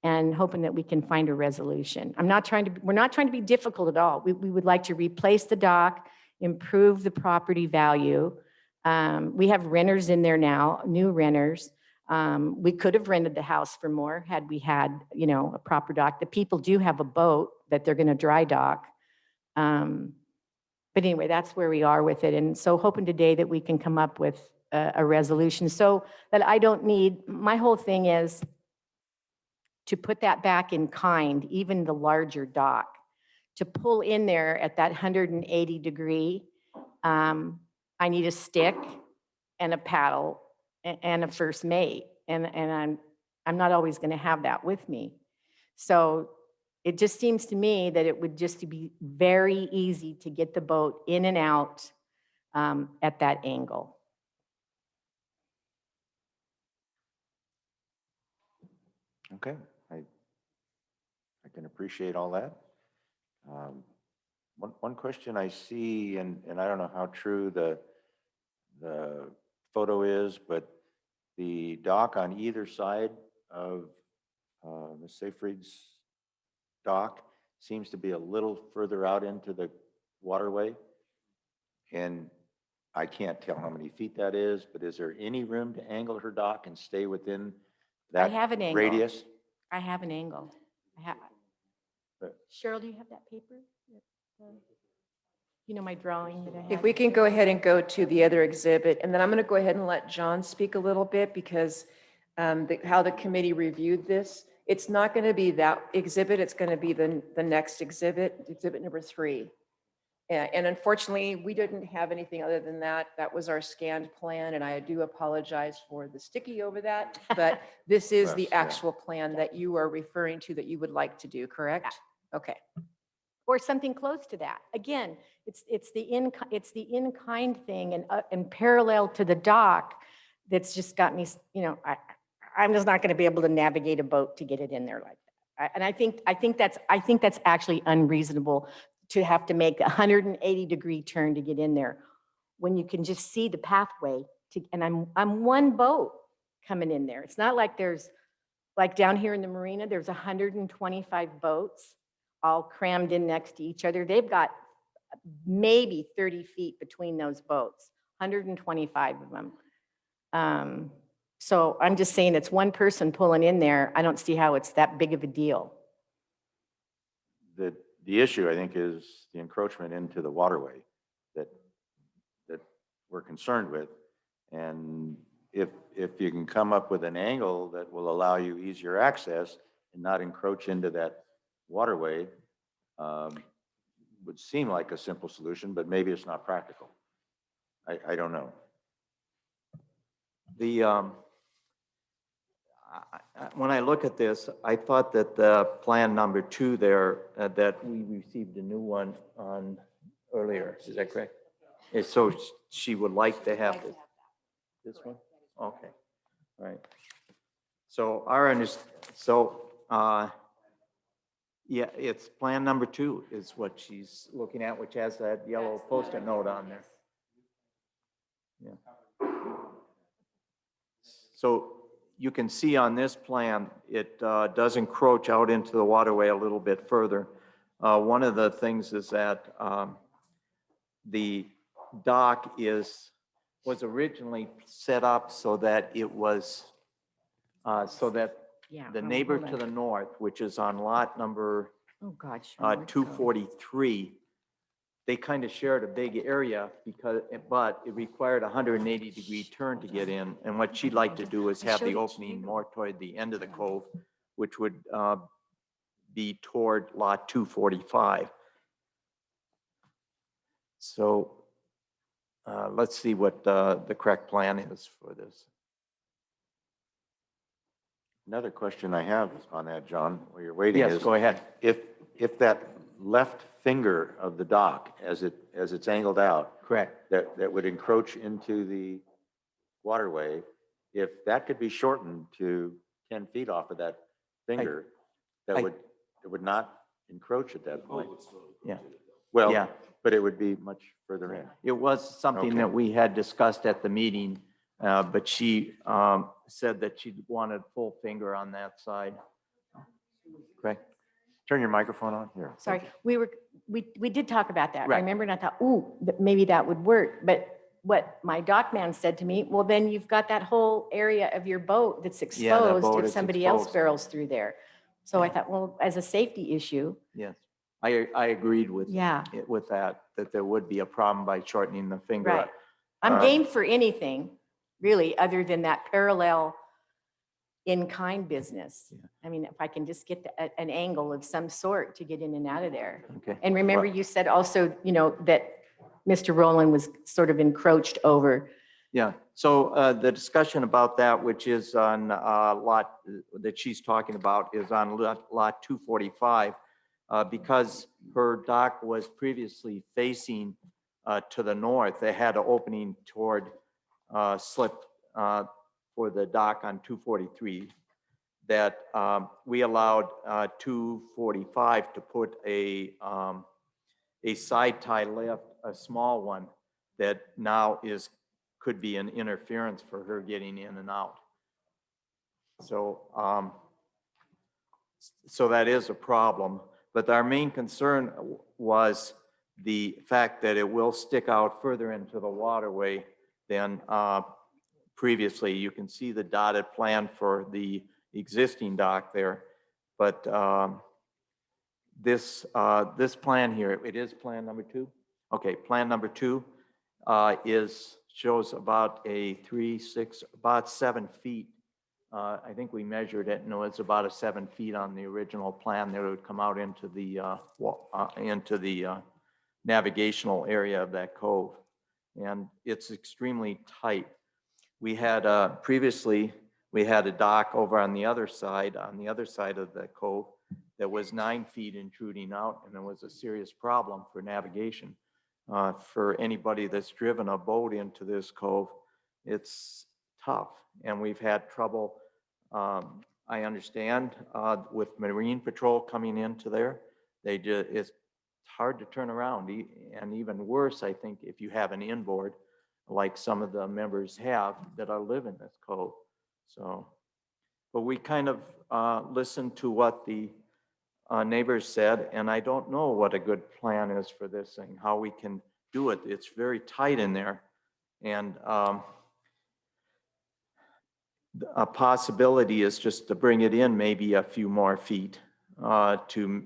and hoping that we can find a resolution. we're not trying to be difficult at all. We would like to replace the dock, improve the property value. We have renters in there now, new renters. We could have rented the house for more had we had, a proper dock. The people do have a boat that they're going to dry dock. But anyway, that's where we are with it. And so hoping today that we can come up with a resolution so that I don't need, my whole thing is to put that back in kind, even the larger dock, to pull in there at that 180 degree. I need a stick and a paddle and a first mate. And I'm not always going to have that with me. So it just seems to me that it would just be very easy to get the boat in and out at that angle. Okay, I can appreciate all that. One question I see, and I don't know how true the photo is, but the dock on either side of Ms. Seyfried's dock seems to be a little further out into the waterway. And I can't tell how many feet that is, but is there any room to angle her dock and stay within that I have an angle. radius? I have an angle. But- Cheryl, do you have that paper? My drawing that I have? If we can go ahead and go to the other exhibit, and then I'm going to go ahead and let John speak a little bit because how the committee reviewed this, it's not going to be that exhibit, it's going to be the next exhibit, exhibit number 3. And unfortunately, we didn't have anything other than that. That was our scanned plan, and I do apologize for the sticky over that, but this is the Yes, yeah. actual plan that you are referring to that you would like to do, correct? Okay. Or something close to that. Again, it's the in-kind thing and parallel to the dock that's just got me, I'm just not going to be able to navigate a boat to get it in there like that. And I think that's actually unreasonable to have to make a 180 degree turn to get in there when you can just see the pathway and I'm one boat coming in there. It's not like there's like down here in the marina, there's 125 boats all crammed in next to each other. They've got maybe 30 feet between those boats, 125 of them. So I'm just saying it's one person pulling in there. I don't see how it's that big of a deal. The issue, I think, is the encroachment into the waterway that we're concerned with. And if you can come up with an angle that will allow you easier access and not encroach into that waterway, would seem like a simple solution, but maybe it's not practical. I don't know. When I look at this, I thought that the plan number 2 there, that we received a new one on earlier, is that correct? And so she would like to have this one? Okay, all right. So yeah, it's plan number 2 is what she's looking at, which has that yellow Post-it note on there. Yeah. So you can see on this plan, it does encroach out into the waterway a little bit further. One of the things is that the dock was originally set up so that it was, so that the neighbor to the north, which is on lot number 243, they kind of shared a big area but it required a 180 degree turn to get in. And what she'd like to do is have the opening more toward the end of the cove, which would be toward lot 245. So let's see what the correct plan is for this. Another question I have on that, John, while you're waiting is. Yes, go ahead. If that left finger of the dock, as it's angled out. Correct. That would encroach into the waterway, if that could be shortened to 10 feet off of that finger, that It would not encroach at that point. Yeah. Well, Yeah. but it would be much further in. It was something Okay. that we had discussed at the meeting, but she said that she wanted full finger on that side. Okay. Turn your microphone on here. Sorry, we did talk about that. I Right. remember, and I thought, ooh, maybe that would work. But what my dock man said to me, well, then you've got that whole area of your boat that's Yeah, that exposed boat if is somebody else exposed. barrels through there. So I thought, well, as a safety issue, Yes, I agreed with yeah, with that there would be a problem by shortening the finger. right. I'm game for anything, really, other than that parallel in-kind business. I mean, if I can just get an angle of some sort to get in and out of there. Okay. And remember, you said also, that Mr. Rowland was sort of encroached over. Yeah, so the discussion about that, which is on lot that she's talking about, is on lot 245. Because her dock was previously facing to the north, they had an opening toward slip for the dock on 243, that we allowed 245 to put a side tie lift, a small one, that now could be an interference for her getting in and out. So, so that is a problem. But our main concern was the fact that it will stick out further into the waterway than previously. You can see the dotted plan for the existing dock there. But this plan here, it is plan number 2? Okay, plan number 2 shows about about 7 feet. I think we measured it, and it was about 7 feet on the original plan that it would come out into the navigational area of that cove. And it's extremely tight. We had previously, we had a dock over on the other side of the cove that was 9 feet intruding out, and it was a serious problem for navigation. For anybody that's driven a boat into this cove, it's tough. And we've had trouble, I understand, with Marine Patrol coming into there. It's hard to turn around. And even worse, I think, if you have an inboard, like some of the members have that live in this cove. So, but we kind of listened to what the neighbors said, and I don't know what a good plan is for this thing, how we can do it. It's very tight in there. And a possibility is just to bring it in maybe a few more feet to,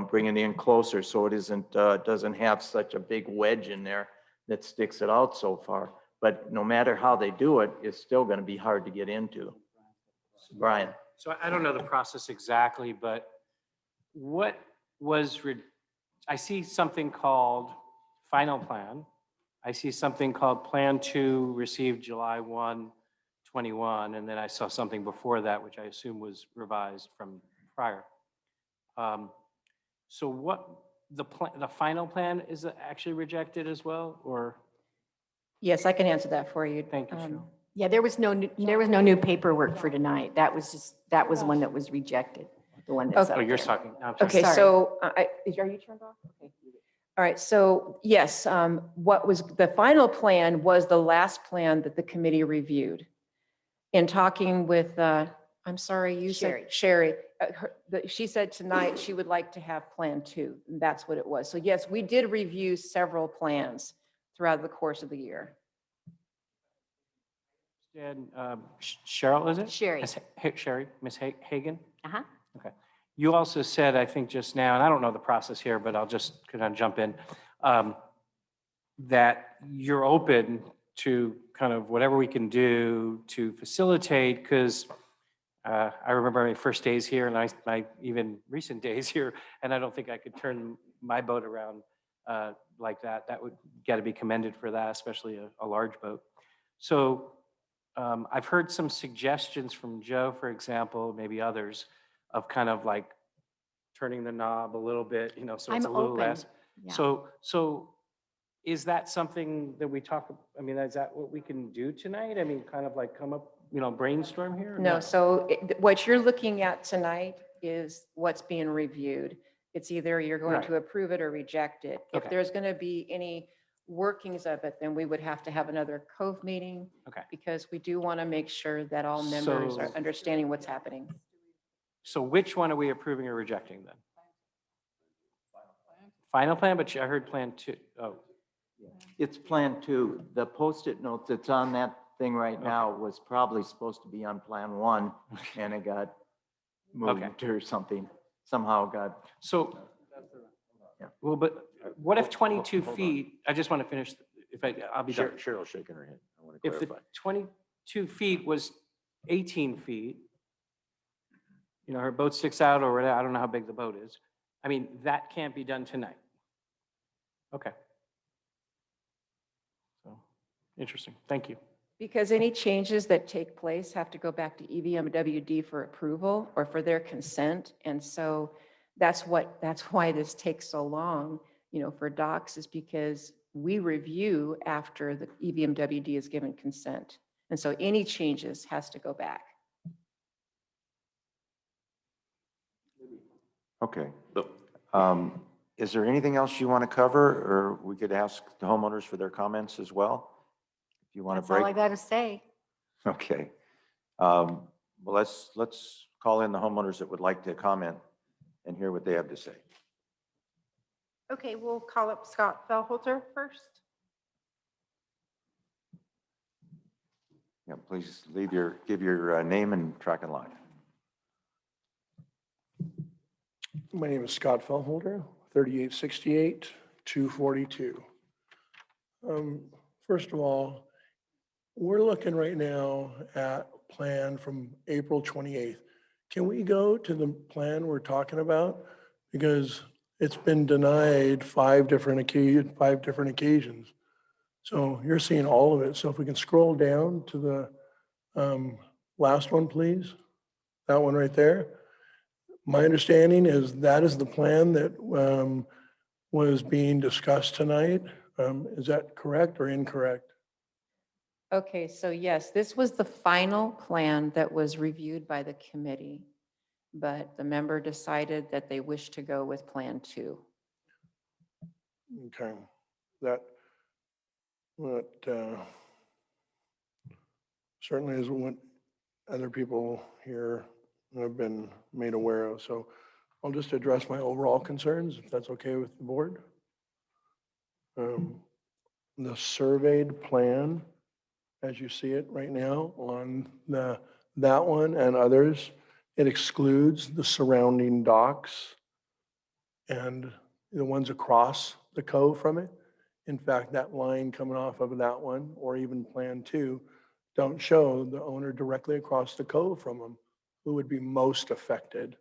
bring it in closer so it doesn't have such a big wedge in there that sticks it out so far. But no matter how they do it, it's still going to be hard to get into. Brian. So I don't know the process exactly, but what was, I see something called final plan. I see something called Plan 2 received July 1, 21, and then I saw something before that, which I assume was revised from prior. So what, the final plan is actually rejected as well, or? Yes, I can answer that for you. Thank you, Cheryl. Yeah, there was no new paperwork for tonight. That was one that was rejected, the one that's up Oh, you're there. talking. Okay, Sorry. so are you turned off? Okay. All right, so yes, what was, the final plan was the last plan that the committee reviewed. In talking with, I'm sorry, you said, Sherry, she said tonight she would like to have Plan 2. And that's what it was. So yes, we did review several plans throughout the course of the year. And Cheryl, is it? Sherry. Sherry, Ms. Hagan? Uh-huh. Okay. You also said, I think just now, and I don't know the process here, but I'll just kind of jump in, that you're open to kind of whatever we can do to facilitate, because I remember my first days here and my even recent days here, and I don't think I could turn my boat around like that. That would got to be commended for that, especially a large boat. So I've heard some suggestions from Joe, for example, maybe others, of kind of like turning the knob a little bit, so it's a little less. Yeah. So is that something that we talk, I mean, is that what we can do tonight? I mean, kind of like come up, brainstorm here? or No, so what you're looking at tonight is what's being reviewed. It's either you're going Right. to approve it or reject it. If Okay. there's going to be any workings of it, then we would have to have another cove meeting. Okay. Because we do want to make sure that all members are So- understanding what's happening. So which one are we approving or rejecting then? Final plan, but I heard plan two. Oh, It's Plan 2. The Post-it note that's on that thing right now was probably supposed to be on Plan 1, and it got moved or something, somehow got. so, Yeah. well, but what if 22 feet, I just want to finish, I'll be done. Cheryl's shaking her head. I want to If the clarify. 22 feet was 18 feet, you know, her boat sticks out or whatever, I don't know how big the boat is. I mean, that can't be done tonight. Okay. So, interesting. Thank you. Because any changes that take place have to go back to EVMWD for approval or for their consent. And so that's why this takes so long, you know, for docs, is because we review after the EVMWD is given consent. And so any changes has to go back. Okay. Is there anything else you want to cover, or we could ask the homeowners for their comments as well? If you want to That's all I break? got to say. Okay. Well, let's call in the homeowners that would like to comment and hear what they have to say. Okay, we'll call up Scott Fellholter first. Yeah, please give your name and track and line. My name is Scott Fellholter, 3868 242. First of all, we're looking right now at plan from April 28th. Can we go to the plan we're talking about? Because it's been denied 5 different occasions. So you're seeing all of it. So if we can scroll down to the last one, please. That one right there. My understanding is that is the plan that was being discussed tonight. Is that correct or incorrect? Okay, so yes, this was the final plan that was reviewed by the committee, but the member decided that they wish to go with Plan 2. Okay, that certainly is what other people here have been made aware of. So I'll just address my overall concerns, if that's okay with the board. The surveyed plan, as you see it right now on that one and others, it excludes the surrounding docks and the ones across the cove from it. In fact, that line coming off of that one, or even Plan 2, don't show the owner directly across the cove from them, who would be most affected.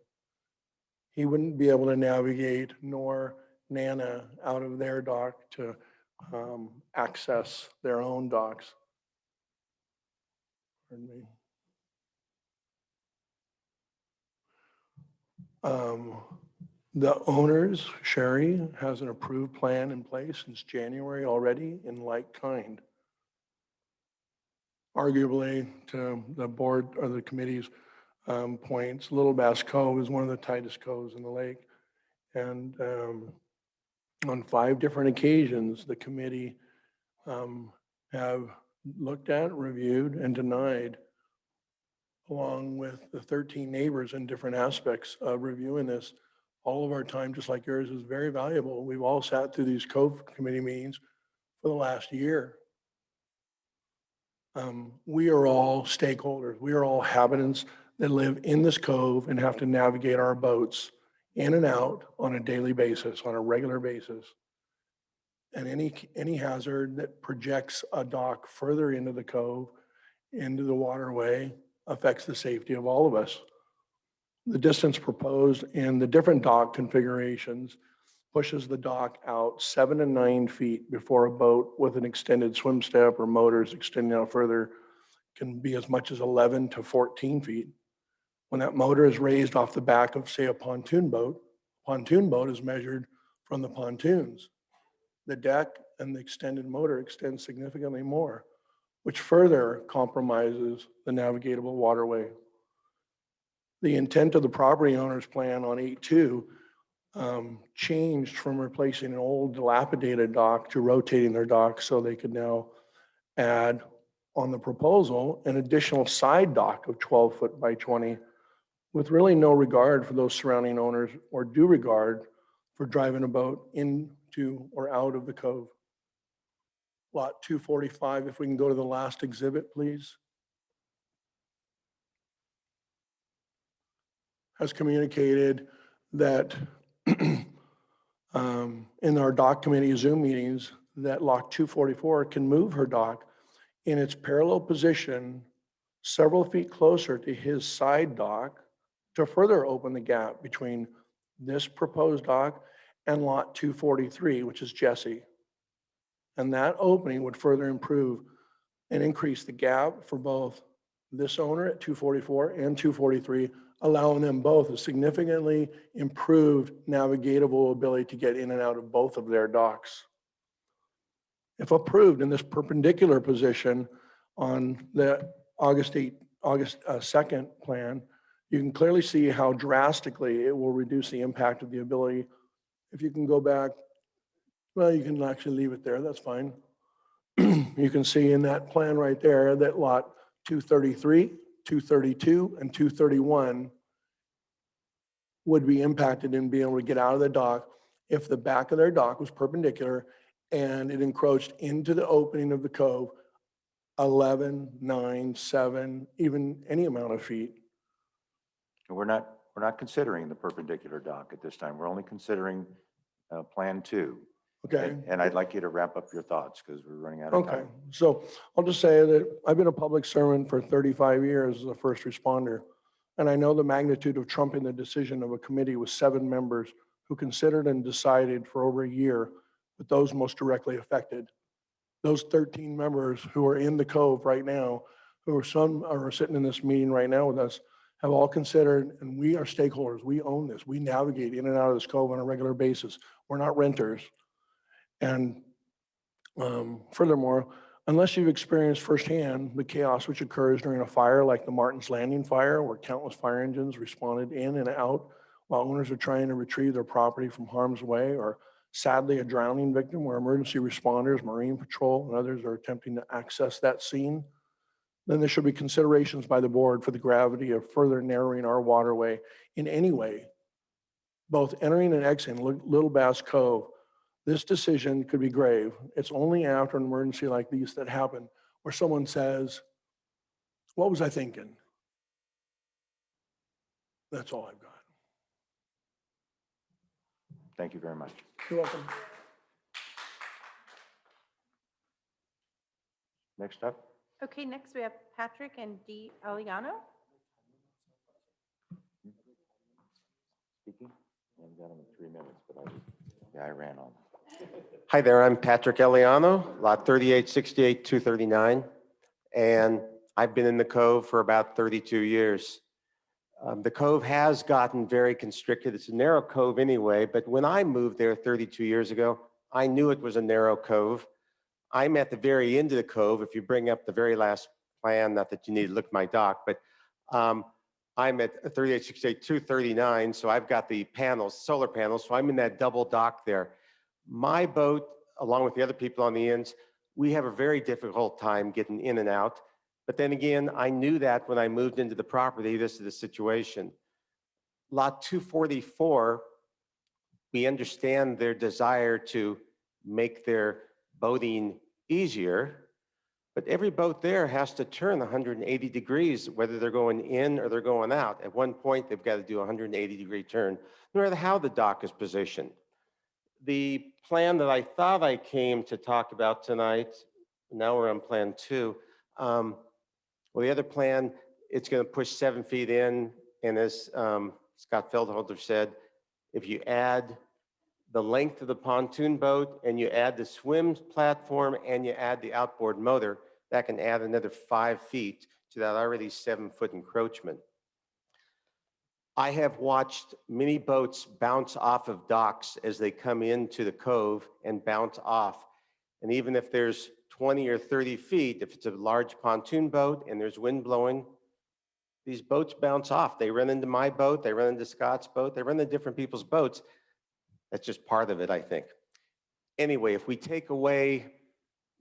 He wouldn't be able to navigate, nor Nana out of their dock to access their own docks. Pardon me. The owners, Sherry, has an approved plan in place since January already in like kind. Arguably, to the board or the committee's points, Little Bass Cove is one of the tightest coves in the lake. And on 5 different occasions, the committee have looked at, reviewed, and denied, along with the 13 neighbors in different aspects of reviewing this. All of our time, just like yours, is very valuable. We've all sat through these cove committee meetings for the last year. We are all stakeholders. We are all habitants that live in this cove and have to navigate our boats in and out on a daily basis, on a regular basis. And any hazard that projects a dock further into the cove, into the waterway, affects the safety of all of us. The distance proposed in the different dock configurations pushes the dock out 7 to 9 feet before a boat with an extended swim step or motors extending out further can be as much as 11 to 14 feet. When that motor is raised off the back of, say, a pontoon boat is measured from the pontoons. The deck and the extended motor extend significantly more, which further compromises the navigatable waterway. the intent of the property owner's plan on 8.2 changed from replacing an old dilapidated dock to rotating their dock so they could now add on the proposal an additional side dock of 12 foot by 20 with really no regard for those surrounding owners or due regard for driving a boat into or out of the cove. Lot 245, if we can go to the last exhibit, please. Has communicated that in our dock committee Zoom meetings that lot 244 can move her dock in its parallel position several feet closer to his side dock to further open the gap between this proposed dock and lot 243, which is Jesse. And that opening would further improve and increase the gap for both this owner at 244 and 243, allowing them both a significantly improved navigatable ability to get in and out of both of their docks. If approved in this perpendicular position on the August 2nd plan, you can clearly see how drastically it will reduce the impact of the ability. If you can go back, well, you can actually leave it there, that's fine. You can see in that plan right there that lot 233, 232, and 231 would be impacted in being able to get out of the dock if the back of their dock was perpendicular and it encroached into the opening of the cove 11, 9, 7, even any amount of feet. We're not considering the perpendicular dock at this time. We're only considering Plan 2. Okay. And I'd like you to wrap up your thoughts because we're running out of time. Okay, so I'll just say that I've been a public servant for 35 years as a first responder. And I know the magnitude of trumping the decision of a committee with 7 members who considered and decided for over a year with those most directly affected. Those 13 members who are in the cove right now, who are sitting in this meeting right now with us, have all considered, and we are stakeholders. We own this. We navigate in and out of this cove on a regular basis. We're not renters. And furthermore, unless you've experienced firsthand the chaos which occurs during a fire like the Martin's Landing fire, where countless fire engines responded in and out while owners are trying to retrieve their property from harm's way, or sadly a drowning victim where emergency responders, Marine Patrol, and others are attempting to access that scene, then there should be considerations by the board for the gravity of further narrowing our waterway in any way, both entering and exiting Little Bass Cove. This decision could be grave. It's only after an emergency like these that happen where someone says, what was I thinking? That's all I've got. Thank you very much. You're welcome. Next up. Okay, next we have Patrick and Dee Aliano. Speaking? I haven't got them in 3 minutes, but I ran on. Hi there, I'm Patrick Eliano, lot 3868, 239. And I've been in the cove for about 32 years. The cove has gotten very constricted. It's a narrow cove anyway, but when I moved there 32 years ago, I knew it was a narrow cove. I'm at the very end of the cove. If you bring up the very last plan, not that you need to look at my dock, but I'm at 3868, 239, so I've got the panels, solar panels, so I'm in that double dock there. My boat, along with the other people on the ends, we have a very difficult time getting in and out. But then again, I knew that when I moved into the property, this is the situation. Lot 244, we understand their desire to make their boating easier, but every boat there has to turn 180 degrees, whether they're going in or they're going out. At one point, they've got to do a 180-degree turn, no matter how the dock is positioned. The plan that I thought I came to talk about tonight, now we're on Plan 2. Well, the other plan, it's going to push 7 feet in, and as Scott Feldholder said, if you add the length of the pontoon boat and you add the swim platform and you add the outboard motor, that can add another 5 feet to that already 7-foot encroachment. I have watched many boats bounce off of docks as they come into the cove and bounce off. And even if there's 20 or 30 feet, if it's a large pontoon boat and there's wind blowing, these boats bounce off. They run into my boat, they run into Scott's boat, they run into different people's boats. That's just part of it, I think. Anyway, if we take away,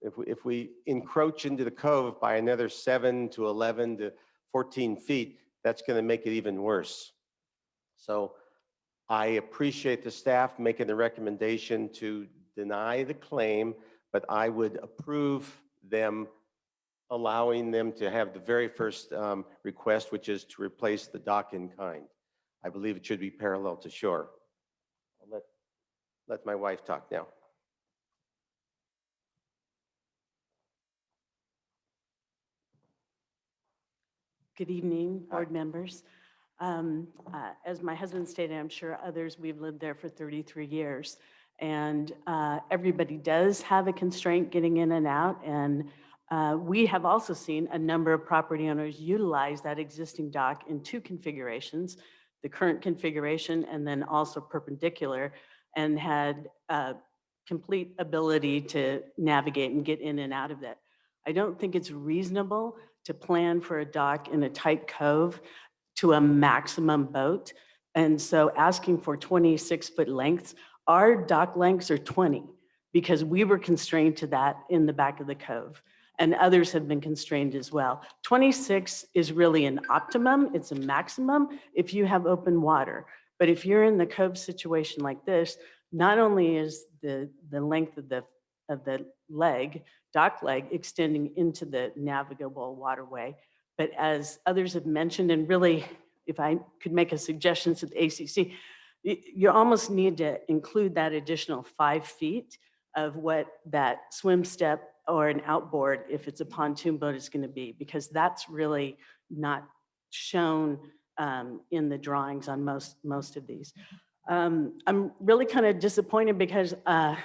if we encroach into the cove by another 7 to 11 to 14 feet, that's going to make it even worse. So I appreciate the staff making the recommendation to deny the claim, but I would approve them allowing them to have the very first request, which is to replace the dock in kind. I believe it should be parallel to shore. I'll let my wife talk now. Good evening, board members. As my husband stated, I'm sure others, we've lived there for 33 years. And everybody does have a constraint getting in and out. And we have also seen a number of property owners utilize that existing dock in 2 configurations, the current configuration and then also perpendicular, and had complete ability to navigate and get in and out of that. I don't think it's reasonable to plan for a dock in a tight cove to a maximum boat. And so asking for 26-foot lengths, our dock lengths are 20 because we were constrained to that in the back of the cove. And others have been constrained as well. 26 is really an optimum, it's a maximum if you have open water. But if you're in the cove situation like this, not only is the length of the leg, dock leg, extending into the navigable waterway, but as others have mentioned, and really, if I could make a suggestion to the ACC, you almost need to include that additional 5 feet of what that swim step or an outboard, if it's a pontoon boat, is going to be, because that's really not shown in the drawings on most of these. I'm really kind of disappointed because I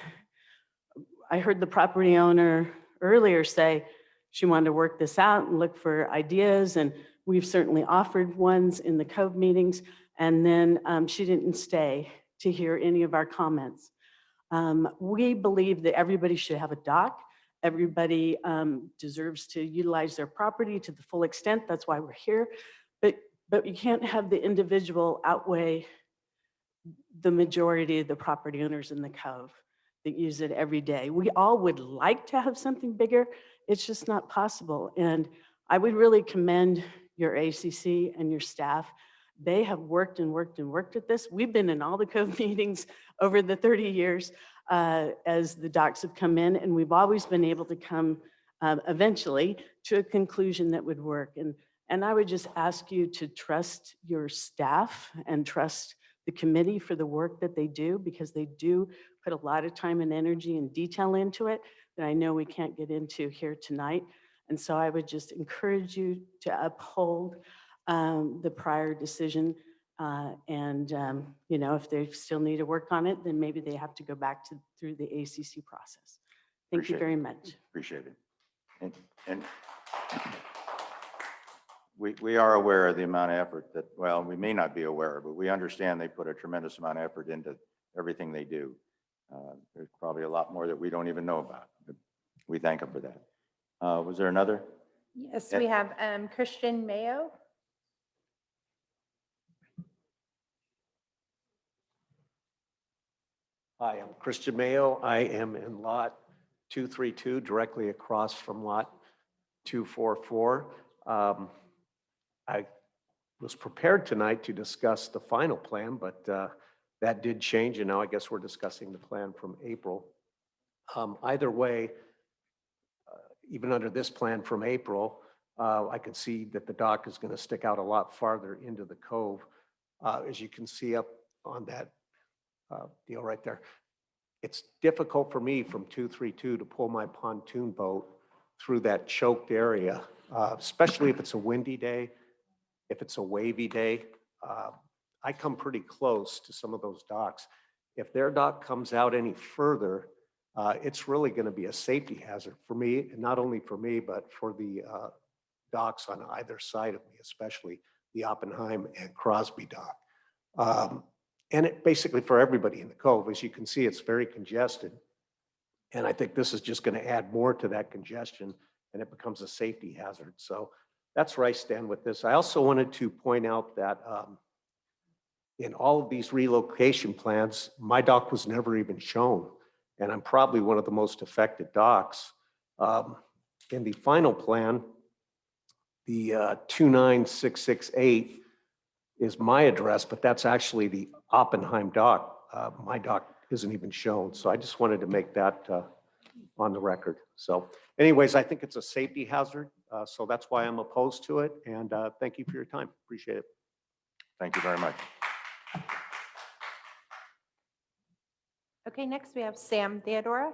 heard the property owner earlier say she wanted to work this out and look for ideas, and we've certainly offered ones in the cove meetings, and then she didn't stay to hear any of our comments. We believe that everybody should have a dock. Everybody deserves to utilize their property to the full extent. That's why we're here. But you can't have the individual outweigh the majority of the property owners in the cove that use it every day. We all would like to have something bigger. It's just not possible. And I would really commend your ACC and your staff. They have worked and worked and worked at this. We've been in all the cove meetings over the 30 years as the docks have come in, and we've always been able to come eventually to a conclusion that would work. And I would just ask you to trust your staff and trust the committee for the work that they do, because they do put a lot of time and energy and detail into it that I know we can't get into here tonight. And so I would just encourage you to uphold the prior decision. You know, if they still need to work on it, then maybe they have to go back through the ACC process. Thank you very much. Appreciate it. And we are aware of the amount of effort that, well, we may not be aware, but we understand they put a tremendous amount of effort into everything they do. There's probably a lot more that we don't even know about, but we thank them for that. Was there another? Yes, we have Christian Mayo. Hi, I'm Christian Mayo. I am in lot 232, directly across from lot 244. I was prepared tonight to discuss the final plan, but that did change, and now I guess we're discussing the plan from April. Either way, even under this plan from April, I could see that the dock is going to stick out a lot farther into the cove. As you can see up on that deal right there, it's difficult for me from 232 to pull my pontoon boat through that choked area, especially if it's a windy day, if it's a wavy day. I come pretty close to some of those docks. If their dock comes out any further, it's really going to be a safety hazard for me, and not only for me, but for the docks on either side of me, especially the Oppenheim and Crosby dock. And it basically for everybody in the cove. As you can see, it's very congested. And I think this is just going to add more to that congestion, and it becomes a safety hazard. So that's where I stand with this. I also wanted to point out that in all of these relocation plans, my dock was never even shown. And I'm probably one of the most affected docks. In the final plan, the 29668 is my address, but that's actually the Oppenheim dock. My dock isn't even shown. So I just wanted to make that on the record. So anyways, I think it's a safety hazard. So that's why I'm opposed to it. And thank you for your time. Appreciate it. Thank you very much. Okay, next we have Sam Theodora.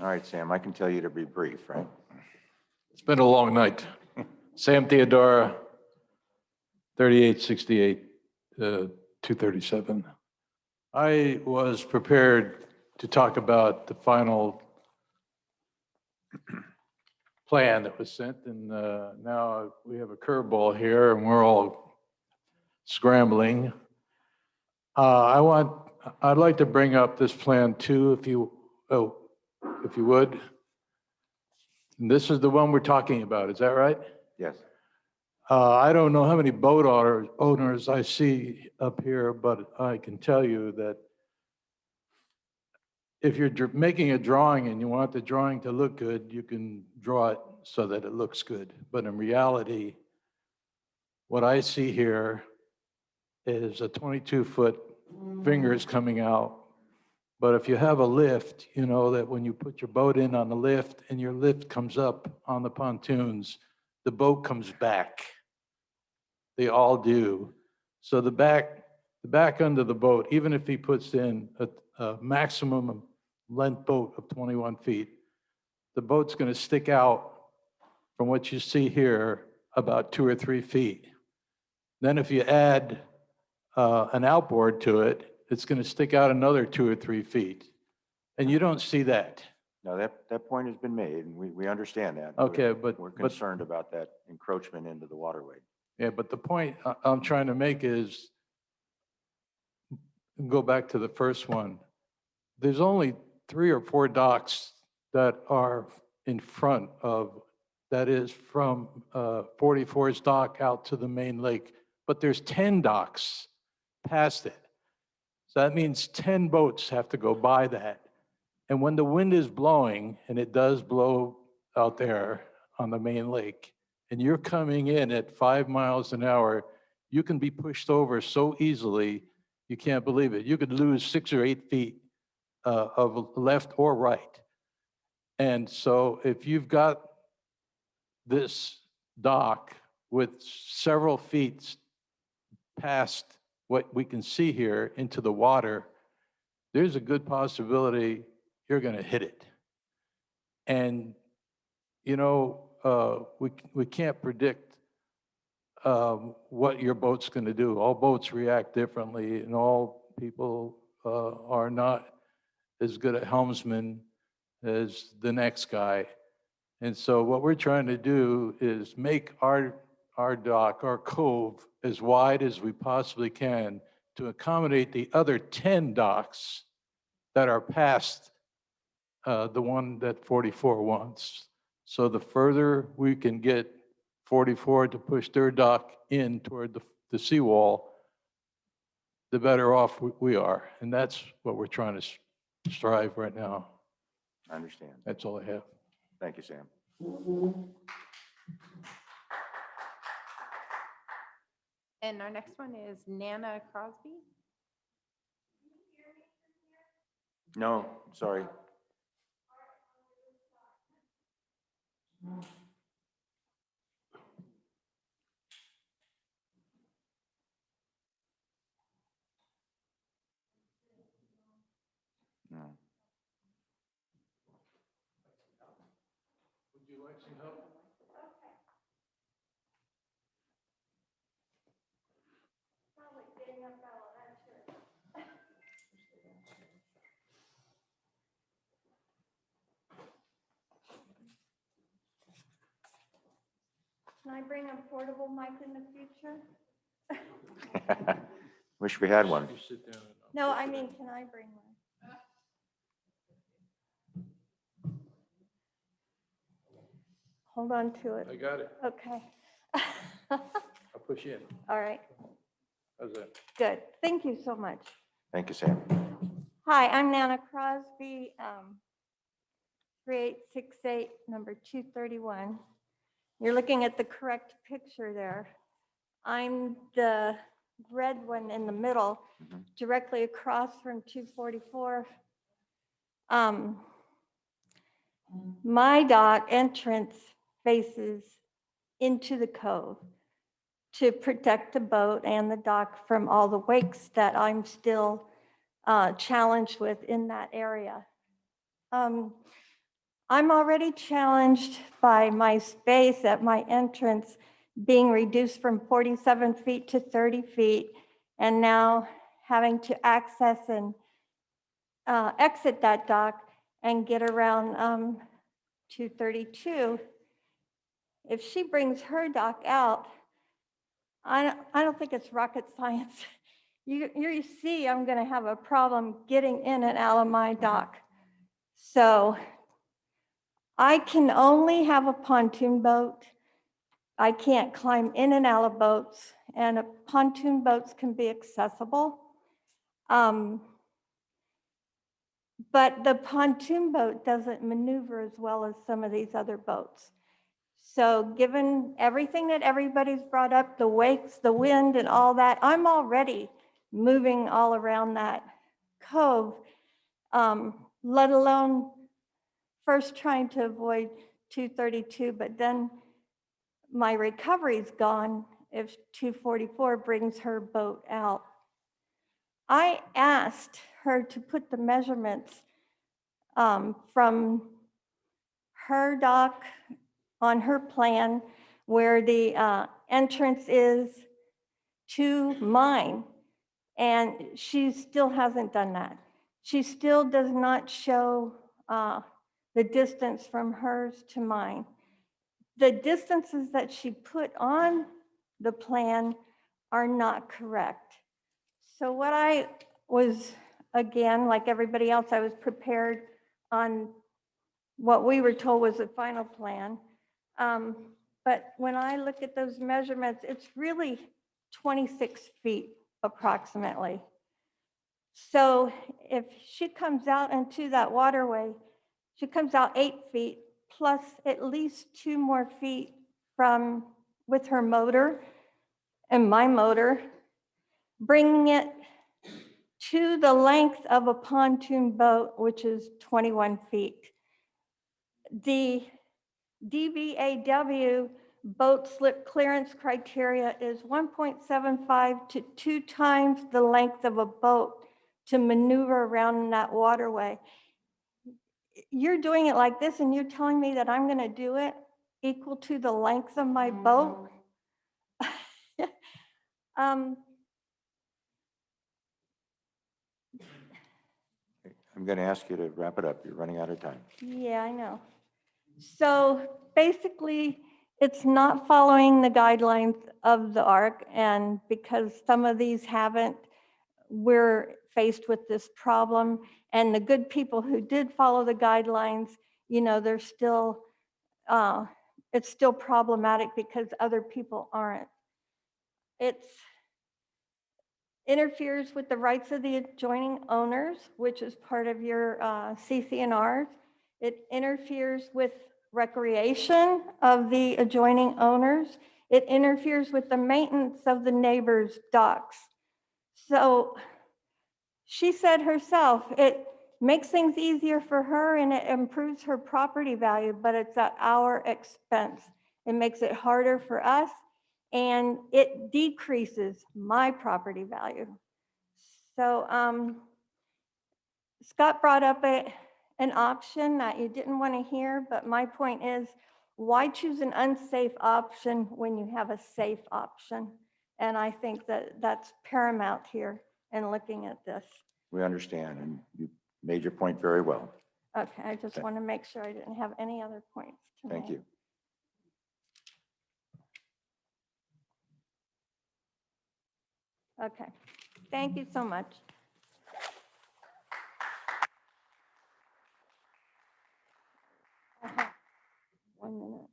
All right, Sam, I can tell you to be brief, right? It's been a long night. Sam Theodora, 3868, 237. I was prepared to talk about the final plan that was sent, and now we have a curveball here, and we're all scrambling. I'd like to bring up this plan too, if you would. And this is the one we're talking about, is that right? Yes. I don't know how many boat owners I see up here, but I can tell you that if you're making a drawing and you want the drawing to look good, you can draw it so that it looks good. But in reality, what I see here is a 22-foot fingers coming out. But if you have a lift, you know that when you put your boat in on the lift and your lift comes up on the pontoons, the boat comes back. They all do. So the back end of the boat, even if he puts in a maximum length boat of 21 feet, the boat's going to stick out from what you see here about 2 or 3 feet. Then if you add an outboard to it, it's going to stick out another 2 or 3 feet. And you don't see that. No, that point has been made, and we understand that. Okay, We're concerned about that encroachment into the waterway. Yeah, but the point I'm trying to make is, go back to the first one. There's only 3 or 4 docks that are in front of, that is from 44's dock out to the main lake, but there's 10 docks past it. So that means 10 boats have to go by that. And when the wind is blowing, and it does blow out there on the main lake, and you're coming in at 5 miles an hour, you can be pushed over so easily, you can't believe it. You could lose 6 or 8 feet of left or right. And so if you've got this dock with several feet past what we can see here into the water, there's a good possibility you're going to hit it. And, you know, we can't predict what your boat's going to do. All boats react differently, and all people are not as good at helmsmen as the next guy. And so what we're trying to do is make our dock, our cove, as wide as we possibly can to accommodate the other 10 docks that are past the one that 44 wants. So the further we can get 44 to push their dock in toward the seawall, the better off we are. And that's what we're trying to strive right now. I understand. That's all I have. Thank you, Sam. And our next one is Nana Crosby. No, sorry. No. Would you like some help? Can I bring a portable mic in the future? Wish we had one. No, I mean, can I bring one? Hold on to it. I got it. Okay. I'll push in. All right, How's that? good. Thank you so much. Thank you, Sam. Hi, I'm Nana Crosby, 3868, number 231. You're looking at the correct picture there. I'm the red one in the middle, directly across from 244. My dock entrance faces into the cove to protect the boat and the dock from all the wakes that I'm still challenged with in that area. I'm already challenged by my space at my entrance being reduced from 47 feet to 30 feet, and now having to access and exit that dock and get around 232. If she brings her dock out, I don't think it's rocket science. You see, I'm going to have a problem getting in and out of my dock. So I can only have a pontoon boat. I can't climb in and out of boats, and pontoon boats can be accessible. But the pontoon boat doesn't maneuver as well as some of these other boats. So given everything that everybody's brought up, the wakes, the wind and all that, I'm already moving all around that cove, let alone first trying to avoid 232, but then my recovery's gone if 244 brings her boat out. I asked her to put the measurements from her dock on her plan where the entrance is to mine, and she still hasn't done that. She still does not show the distance from hers to mine. The distances that she put on the plan are not correct. So what I was, again, like everybody else, I was prepared on what we were told was the final plan. But when I look at those measurements, it's really 26 feet approximately. So if she comes out into that waterway, she comes out 8 feet plus at least 2 more feet from with her motor and my motor, bringing it to the length of a pontoon boat, which is 21 feet. The DBAW boat slip clearance criteria is 1.75 to 2 times the length of a boat to maneuver around in that waterway. You're doing it like this and you're telling me that I'm going to do it equal to the length of my boat? I'm going to ask you to wrap it up. You're running out of time. Yeah, I know. So basically, it's not following the guidelines of the ARC, and because some of these haven't, we're faced with this problem. And the good people who did follow the guidelines, you know, they're still, it's still problematic because other people aren't. It's interferes with the rights of the adjoining owners, which is part of your CC&Rs. It interferes with recreation of the adjoining owners. It interferes with the maintenance of the neighbors' docks. So she said herself, it makes things easier for her and it improves her property value, but it's at our expense. It makes it harder for us and it decreases my property value. So Scott brought up an option that you didn't want to hear, but my point is, why choose an unsafe option when you have a safe option? And I think that that's paramount here in looking at this. We understand, and you made your point very well. Okay, I just want to make sure I didn't have any other points to make. Thank you. Okay, thank you so much. I have 1 minute.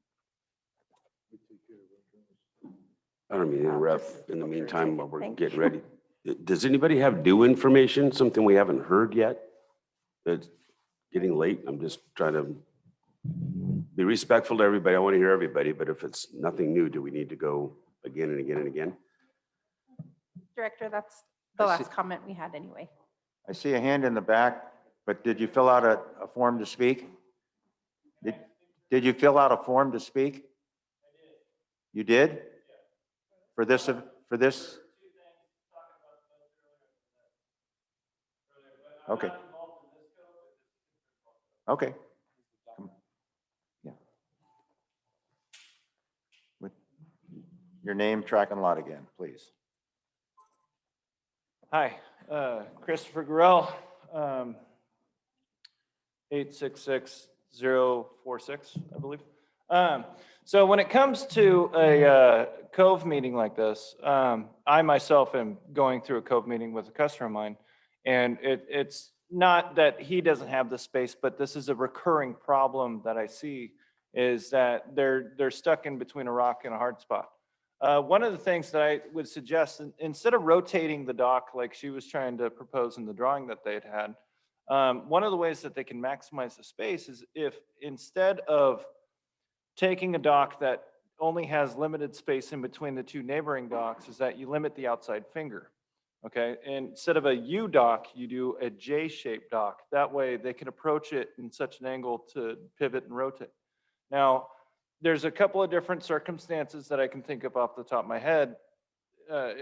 I don't mean to interrupt in the meantime while we're Thank getting you. ready. Does anybody have new information, something we haven't heard yet? It's getting late. I'm just trying to be respectful to everybody. I want to hear everybody, but if it's nothing new, do we need to go again and again and again? Director, that's the I see. last comment we had anyway. I see a hand in the back, but did you fill out a form to speak? Did you fill out a form to speak? You did? For this, for this? Okay. Okay. Yeah. With your name, track, and lot again, please. Hi, Christopher Gorell, 866046, I believe. So when it comes to a Cove meeting like this, I myself am going through a Cove meeting with a customer of mine, and it's not that he doesn't have the space, but this is a recurring problem that I see, is that they're stuck in between a rock and a hard spot. One of the things that I would suggest, instead of rotating the dock like she was trying to propose in the drawing that they'd had, one of the ways that they can maximize the space is if instead of taking a dock that only has limited space in between the two neighboring docks, is that you limit the outside finger. Okay, and instead of a U dock, you do a J-shaped dock. That way they can approach it in such an angle to pivot and rotate. Now, there's a couple of different circumstances that I can think of off the top of my head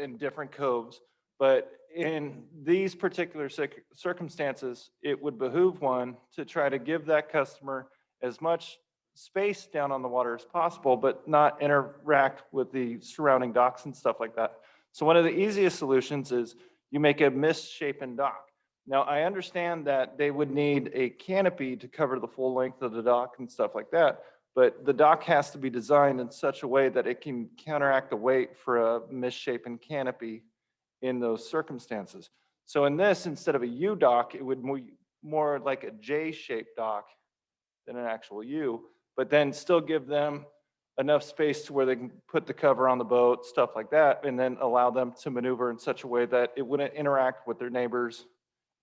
in different coves, but in these particular circumstances, it would behoove one to try to give that customer as much space down on the water as possible, but not interact with the surrounding docks and stuff like that. So one of the easiest solutions is you make a misshapen dock. Now, I understand that they would need a canopy to cover the full length of the dock and stuff like that, but the dock has to be designed in such a way that it can counteract the weight for a misshapen canopy in those circumstances. So in this, instead of a U dock, it would more like a J-shaped dock than an actual U, but then still give them enough space to where they can put the cover on the boat, stuff like that, and then allow them to maneuver in such a way that it wouldn't interact with their neighbors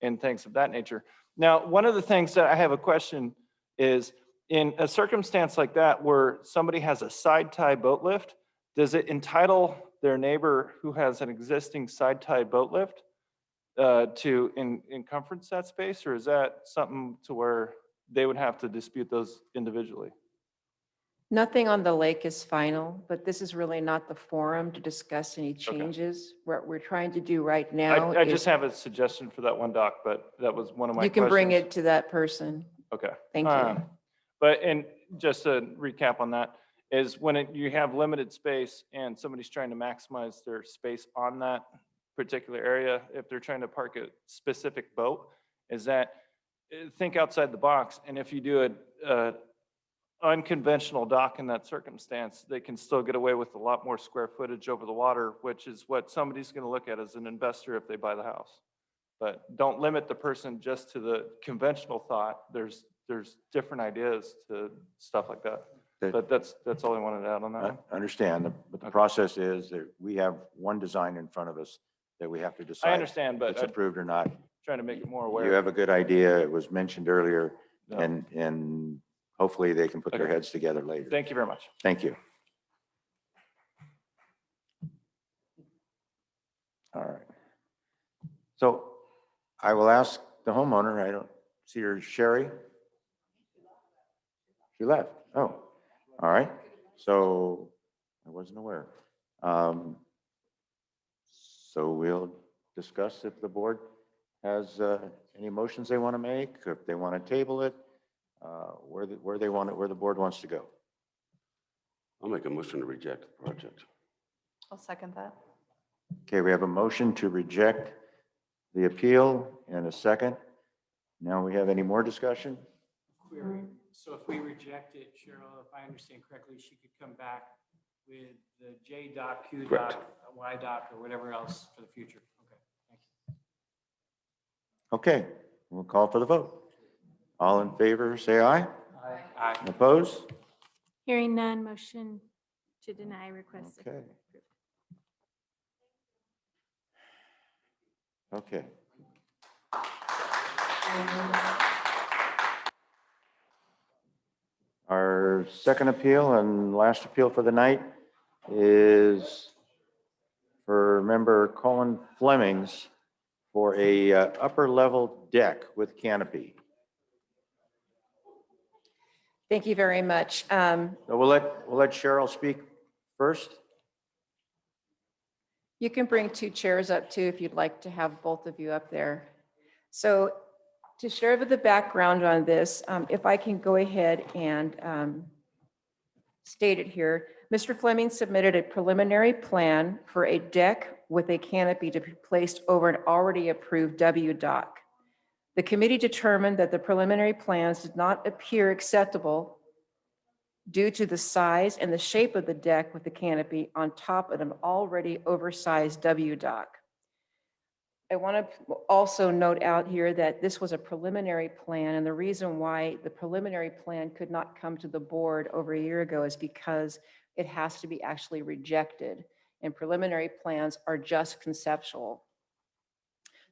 and things of that nature. Now, one of the things that I have a question is, in a circumstance like that where somebody has a side tie boat lift, does it entitle their neighbor who has an existing side tie boat lift to encumbrance that space, or is that something to where they would have to dispute those individually? Nothing on the lake is final, but this is really not the forum to discuss any changes. What we're trying to do right now I just is have a suggestion for that one dock, but that was one of my you questions. can bring it to that person. Okay. Thank you. But, and just to recap on that, is when you have limited space and somebody's trying to maximize their space on that particular area, if they're trying to park a specific boat, is that think outside the box. And if you do a unconventional dock in that circumstance, they can still get away with a lot more square footage over the water, which is what somebody's going to look at as an investor if they buy the house. But don't limit the person just to the conventional thought. There's different ideas to stuff like that. But that's all I wanted to add on that one. I understand, but the process is that we have one design in front of us that we have to decide. I understand, but if it's approved or not. Trying to make it more aware. You have a good idea. It was mentioned earlier, No. and hopefully they can put their Okay. heads together later. Thank you very much. Thank you. All right. So I will ask the homeowner, I don't see her, Sherry? She left. Oh, all right. So I wasn't aware. So we'll discuss if the board has any motions they want to make, if they want to table it, where they want it, where the board wants to go. I'll make a motion to reject the project. I'll second that. Okay, we have a motion to reject the appeal and a second. Now we have any more discussion? So if we reject it, Cheryl, if I understand correctly, she could come back with the J doc, Q Correct. doc, Y doc, or whatever else for the future. Okay, thank you. Okay, we'll call for the vote. All in favor, say aye. Aye. Opposed? Hearing none, motion To deny request. Okay. Okay. Our second appeal and last appeal for the night is for member Colin Flemings for a upper level deck with canopy. Thank you very much. So we'll let Cheryl speak first. You can bring two chairs up too if you'd like to have both of you up there. So to share with the background on this, if I can go ahead and state it here, Mr. Fleming submitted a preliminary plan for a deck with a canopy to be placed over an already approved W dock. The committee determined that the preliminary plans did not appear acceptable due to the size and the shape of the deck with the canopy on top of an already oversized W dock. I want to also note out here that this was a preliminary plan, and the reason why the preliminary plan could not come to the board over a year ago is because it has to be actually rejected, and preliminary plans are just conceptual.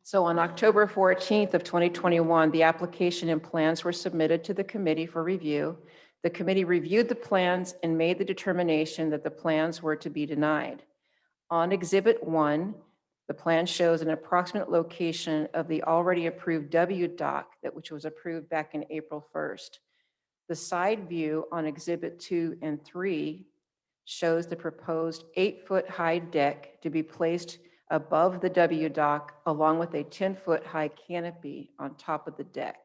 So on October 14th of 2021, the application and plans were submitted to the committee for review. The committee reviewed the plans and made the determination that the plans were to be denied. On Exhibit 1, the plan shows an approximate location of the already approved W dock which was approved back in April 1st. The side view on Exhibit 2 and 3 shows the proposed 8-foot high deck to be placed above the W dock along with a 10-foot high canopy on top of the deck.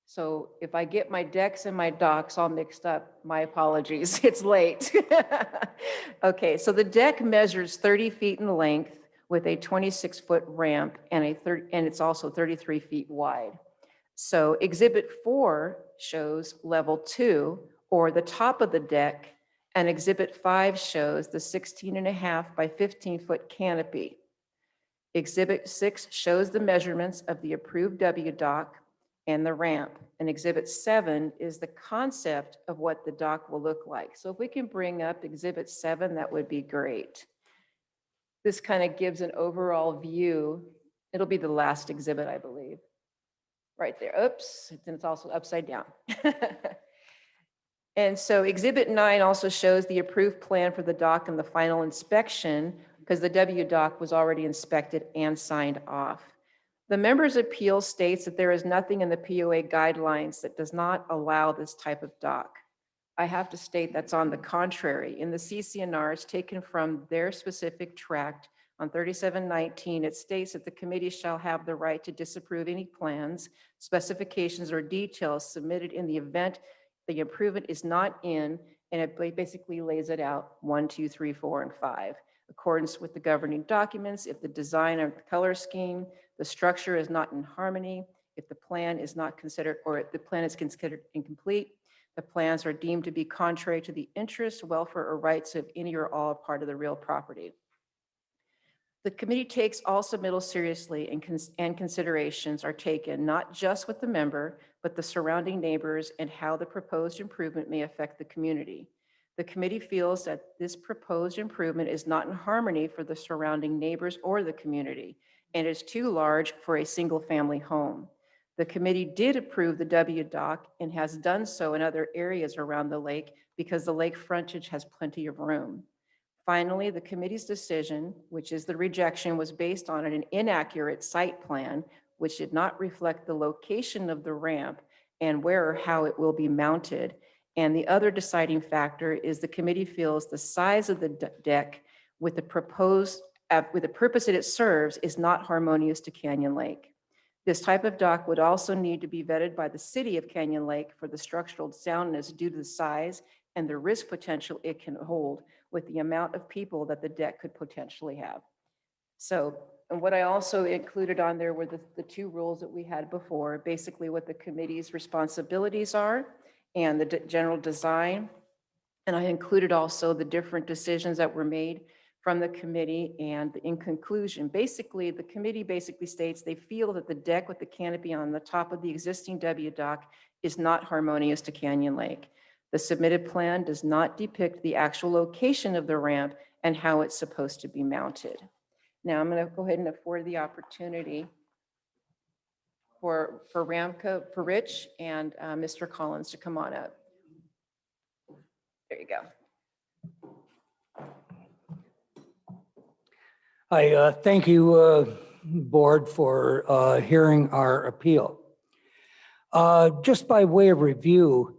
So if I get my decks and my docks all mixed up, my apologies, it's late. Okay, so the deck measures 30 feet in length with a 26-foot ramp and it's also 33 feet wide. So Exhibit 4 shows level 2 or the top of the deck, and Exhibit 5 shows the 16.5 by 15-foot canopy. Exhibit 6 shows the measurements of the approved W dock and the ramp. And Exhibit 7 is the concept of what the dock will look like. So if we can bring up Exhibit 7, that would be great. This kind of gives an overall view. It'll be the last exhibit, I believe. Right there. Oops, and it's also upside down. And so Exhibit 9 also shows the approved plan for the dock and the final inspection, because the W dock was already inspected and signed off. The member's appeal states that there is nothing in the POA guidelines that does not allow this type of dock. I have to state that's on the contrary. In the CCNRs taken from their specific tract on 3719, it states that the committee shall have the right to disapprove any plans, specifications, or details submitted in the event the improvement is not in, and it basically lays it out 1, 2, 3, 4, and 5. Accordance with the governing documents, if the design or the color scheme, the structure is not in harmony, if the plan is not considered, or if the plan is considered incomplete, the plans are deemed to be contrary to the interest, welfare, or rights of any or all part of the real property. The committee takes all submittals seriously, and considerations are taken not just with the member, but the surrounding neighbors and how the proposed improvement may affect the community. The committee feels that this proposed improvement is not in harmony for the surrounding neighbors or the community, and is too large for a single-family home. The committee did approve the W dock and has done so in other areas around the lake because the lake frontage has plenty of room. Finally, the committee's decision, which is the rejection, was based on an inaccurate site plan, which did not reflect the location of the ramp and where or how it will be mounted. And the other deciding factor is the committee feels the size of the deck with the purpose that it serves is not harmonious to Canyon Lake. This type of dock would also need to be vetted by the city of Canyon Lake for the structural soundness due to the size and the risk potential it can hold with the amount of people that the deck could potentially have. So, and what I also included on there were the two rules that we had before, basically what the committee's responsibilities are and the general design. And I included also the different decisions that were made from the committee. And in conclusion, basically, the committee basically states they feel that the deck with the canopy on the top of the existing W dock is not harmonious to Canyon Lake. The submitted plan does not depict the actual location of the ramp and how it's supposed to be mounted. Now I'm going to go ahead and afford the opportunity for Rich and Mr. Collins to come on up. There you go. I thank you, Board, for hearing our appeal. Just by way of review,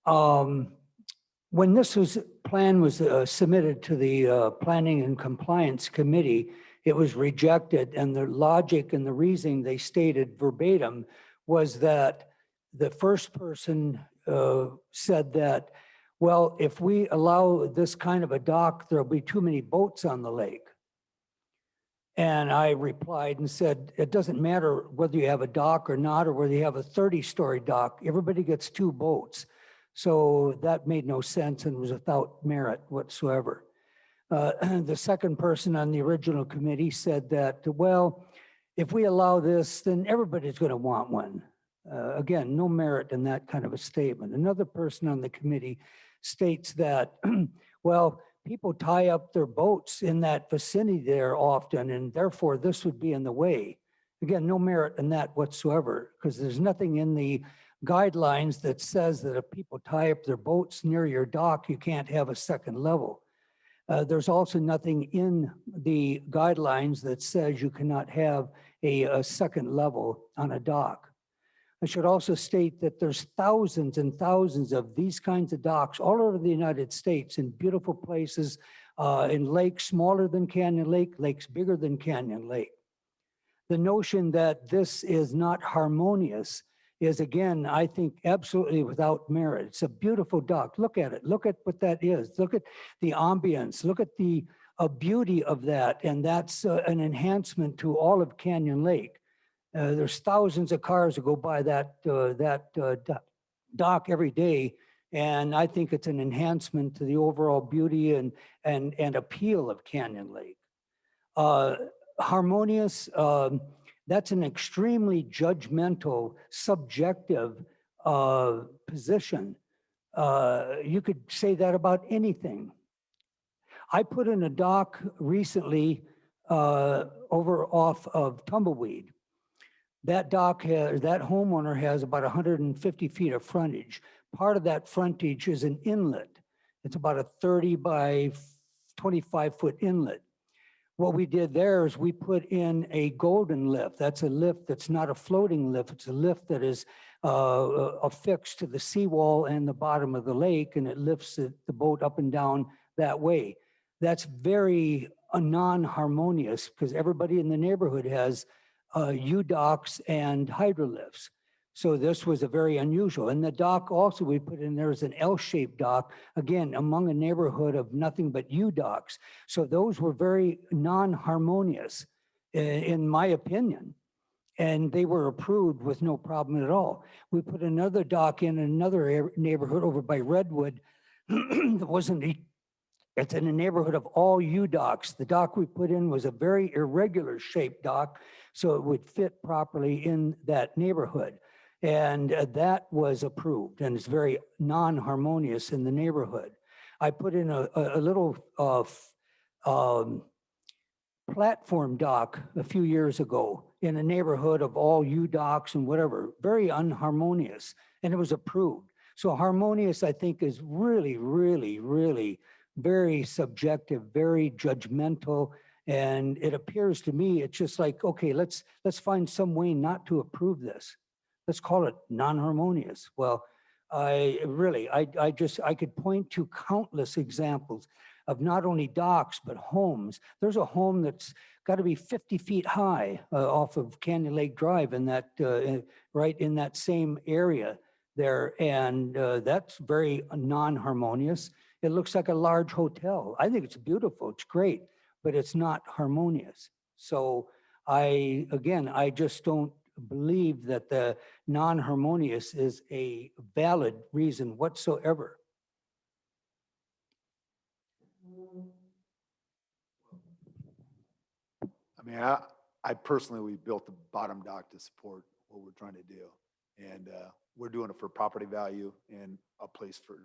when this plan was submitted to the Planning and Compliance Committee, it was rejected, and the logic and the reasoning they stated verbatim was that the first person said that, well, if we allow this kind of a dock, there'll be too many boats on the lake. And I replied and said, it doesn't matter whether you have a dock or not, or whether you have a 30-story dock, everybody gets 2 boats. So that made no sense and was without merit whatsoever. The second person on the original committee said that, well, if we allow this, then everybody's going to want one. Again, no merit in that kind of a statement. Another person on the committee states that, well, people tie up their boats in that vicinity there often, and therefore this would be in the way. Again, no merit in that whatsoever, because there's nothing in the guidelines that says that if people tie up their boats near your dock, you can't have a second level. There's also nothing in the guidelines that says you cannot have a second level on a dock. I should also state that there's thousands and thousands of these kinds of docks all over the United States in beautiful places, in lakes smaller than Canyon Lake, lakes bigger than Canyon Lake. The notion that this is not harmonious is, again, I think absolutely without merit. It's a beautiful dock. Look at it. Look at what that is. Look at the ambience. Look at the beauty of that. And that's an enhancement to all of Canyon Lake. There's thousands of cars that go by that dock every day, and I think it's an enhancement to the overall beauty and appeal of Canyon Lake. Harmonious, that's an extremely judgmental, subjective position. You could say that about anything. I put in a dock recently over off of Tumbleweed. That dock, that homeowner has about 150 feet of frontage. Part of that frontage is an inlet. It's about a 30 by 25-foot inlet. What we did there is we put in a golden lift. That's a lift that's not a floating lift. It's a lift that is affixed to the seawall and the bottom of the lake, and it lifts the boat up and down that way. That's very non-harmonious because everybody in the neighborhood has U-docks and hydrolifts. So this was a very unusual. And the dock also we put in there is an L-shaped dock, again, among a neighborhood of nothing but U-docks. So those were very non-harmonious, in my opinion. And they were approved with no problem at all. We put another dock in another neighborhood over by Redwood that wasn't it's in a neighborhood of all U-docks. The dock we put in was a very irregular shaped dock, so it would fit properly in that neighborhood. And that was approved, and it's very non-harmonious in the neighborhood. I put in a little platform dock a few years ago in a neighborhood of all U-docks and whatever, very unharmonious, and it was approved. So harmonious, I think, is really, really, really very subjective, very judgmental. And it appears to me, it's just like, okay, let's find some way not to approve this. Let's call it non-harmonious. Well, I could point to countless examples of not only docks, but homes. There's a home that's got to be 50 feet high off of Canyon Lake Drive in that, right in that same area there. And that's very non-harmonious. It looks like a large hotel. I think it's beautiful, it's great, but it's not harmonious. So I just don't believe that the non-harmonious is a valid reason whatsoever. I mean, I personally, we built the bottom dock to support what we're trying to do. And we're doing it for property value and a place for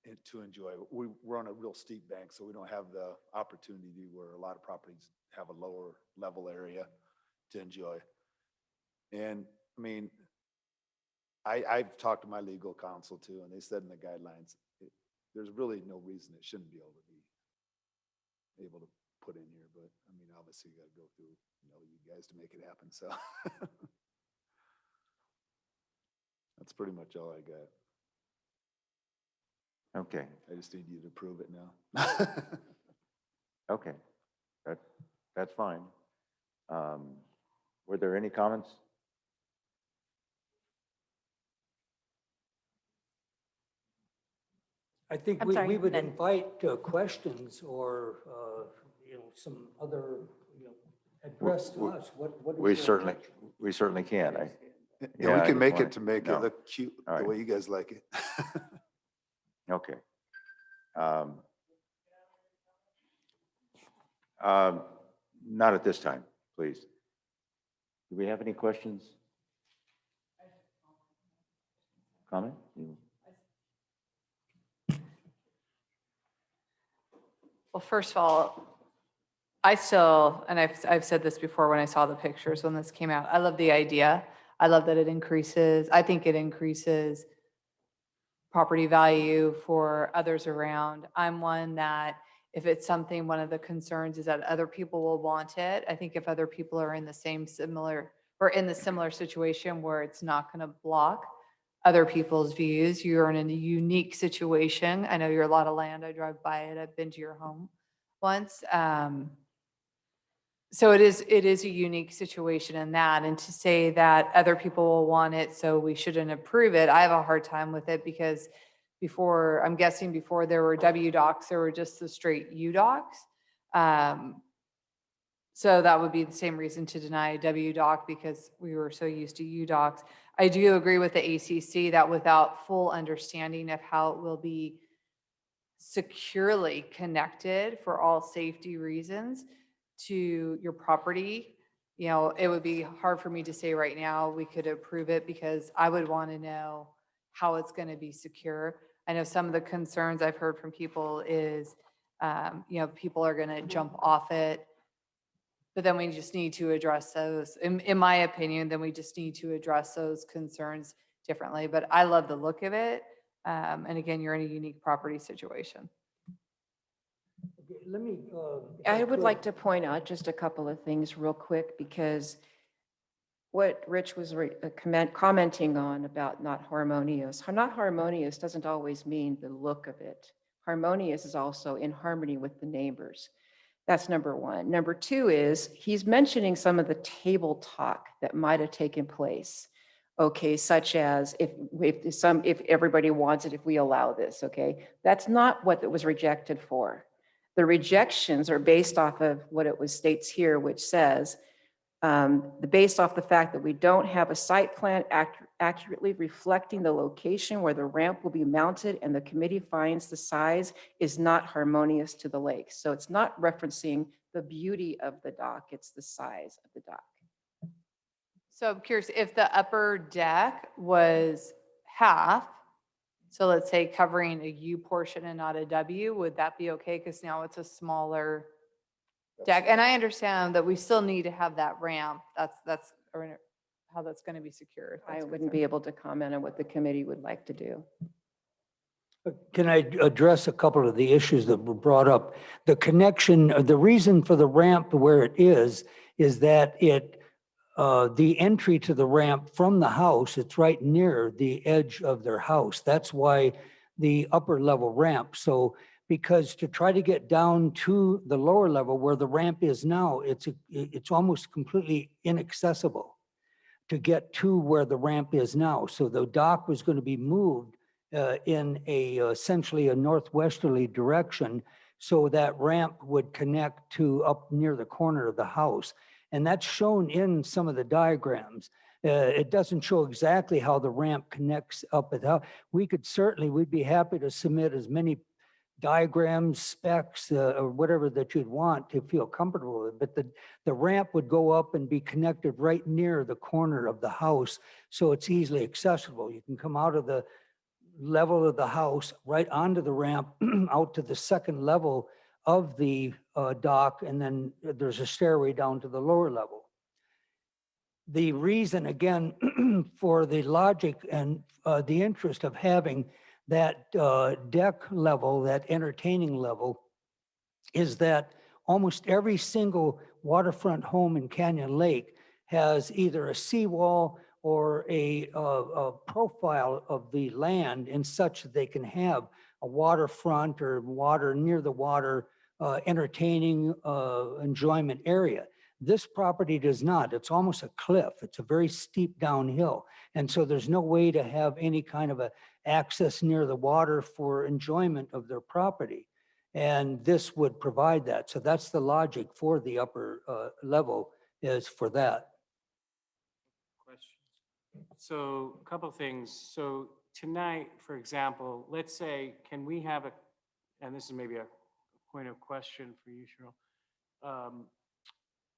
to enjoy. We're on a real steep bank, so we don't have the opportunity where a lot of properties have a lower level area to enjoy. And I mean, I've talked to my legal counsel too, and they said in the guidelines, there's really no reason it shouldn't be able to put in here, but I mean, obviously you gotta go through, you guys to make it happen, so. That's pretty much all I got. Okay, I just need you to approve it now. okay. That's fine. Were there any comments? I think I'm we sorry, would Ned. invite questions or, some other, address to We- us. What is We your certainly, objection? we certainly can. And Yeah, we I can just make wanted- it to make no. it look cute All the right. way you guys like it. Okay. Not at this time, please. Do we have any questions? Comment? Well, first of all, I still, and I've said this before when I saw the pictures when this came out, I love the idea. I love that it increases, I think it increases property value for others around. I'm one that if it's something, one of the concerns is that other people will want it. I think if other people are in the similar situation where it's not going to block other people's views, you're in a unique situation. I know you're a lot of land. I drive by it. I've been to your home once. So it is a unique situation in that. And to say that other people will want it, so we shouldn't approve it, I have a hard time with it because I'm guessing before there were W docs, there were just the straight U docs. So that would be the same reason to deny a W doc because we were so used to U docs. I do agree with the ACC that without full understanding of how it will be securely connected for all safety reasons to your property, it would be hard for me to say right now we could approve it because I would want to know how it's going to be secure. I know some of the concerns I've heard from people is, people are going to jump off it. But then we just need to address those. In my opinion, then we just need to address those concerns differently. But I love the look of it. And again, you're in a unique property situation. Okay, let me. I would like to point out just a couple of things real quick because what Rich was commenting on about not harmonious doesn't always mean the look of it. Harmonious is also in harmony with the neighbors. That's number one. Number two is he's mentioning some of the table talk that might have taken place. Okay, such as if everybody wants it, if we allow this, okay? That's not what it was rejected for. The rejections are based off of what it states here, which says, based off the fact that we don't have a site plan accurately reflecting the location where the ramp will be mounted and the committee finds the size is not harmonious to the lake. So it's not referencing the beauty of the dock, it's the size of the dock. So I'm curious, if the upper deck was half, so let's say covering a U portion and not a W, would that be okay? Because now it's a smaller deck. And I understand that we still need to have that ramp. That's how that's going to be secure. I wouldn't be able to comment on what the committee would like to do. Can I address a couple of the issues that were brought up? The connection, the reason for the ramp where it is that the entry to the ramp from the house, it's right near the edge of their house. That's why the upper level ramp. So because to try to get down to the lower level where the ramp is now, it's almost completely inaccessible to get to where the ramp is now. So the dock was going to be moved in essentially a northwesterly direction so that ramp would connect to up near the corner of the house. And that's shown in some of the diagrams. It doesn't show exactly how the ramp connects up at how. We'd be happy to submit as many diagrams, specs, or whatever that you'd want to feel comfortable with. But the ramp would go up and be connected right near the corner of the house, so it's easily accessible. You can come out of the level of the house right onto the ramp out to the second level of the dock, and then there's a stairway down to the lower level. The reason, again, for the logic and the interest of having that deck level, that entertaining level, is that almost every single waterfront home in Canyon Lake has either a seawall or a profile of the land in such that they can have a waterfront or water near the water entertaining enjoyment area. This property does not. It's almost a cliff. It's a very steep downhill. And so there's no way to have any kind of a access near the water for enjoyment of their property. And this would provide that. So that's the logic for the upper level, is for that. So a couple of things. So tonight, for example, let's say, can we have a, and this is maybe a point of question for you, Cheryl.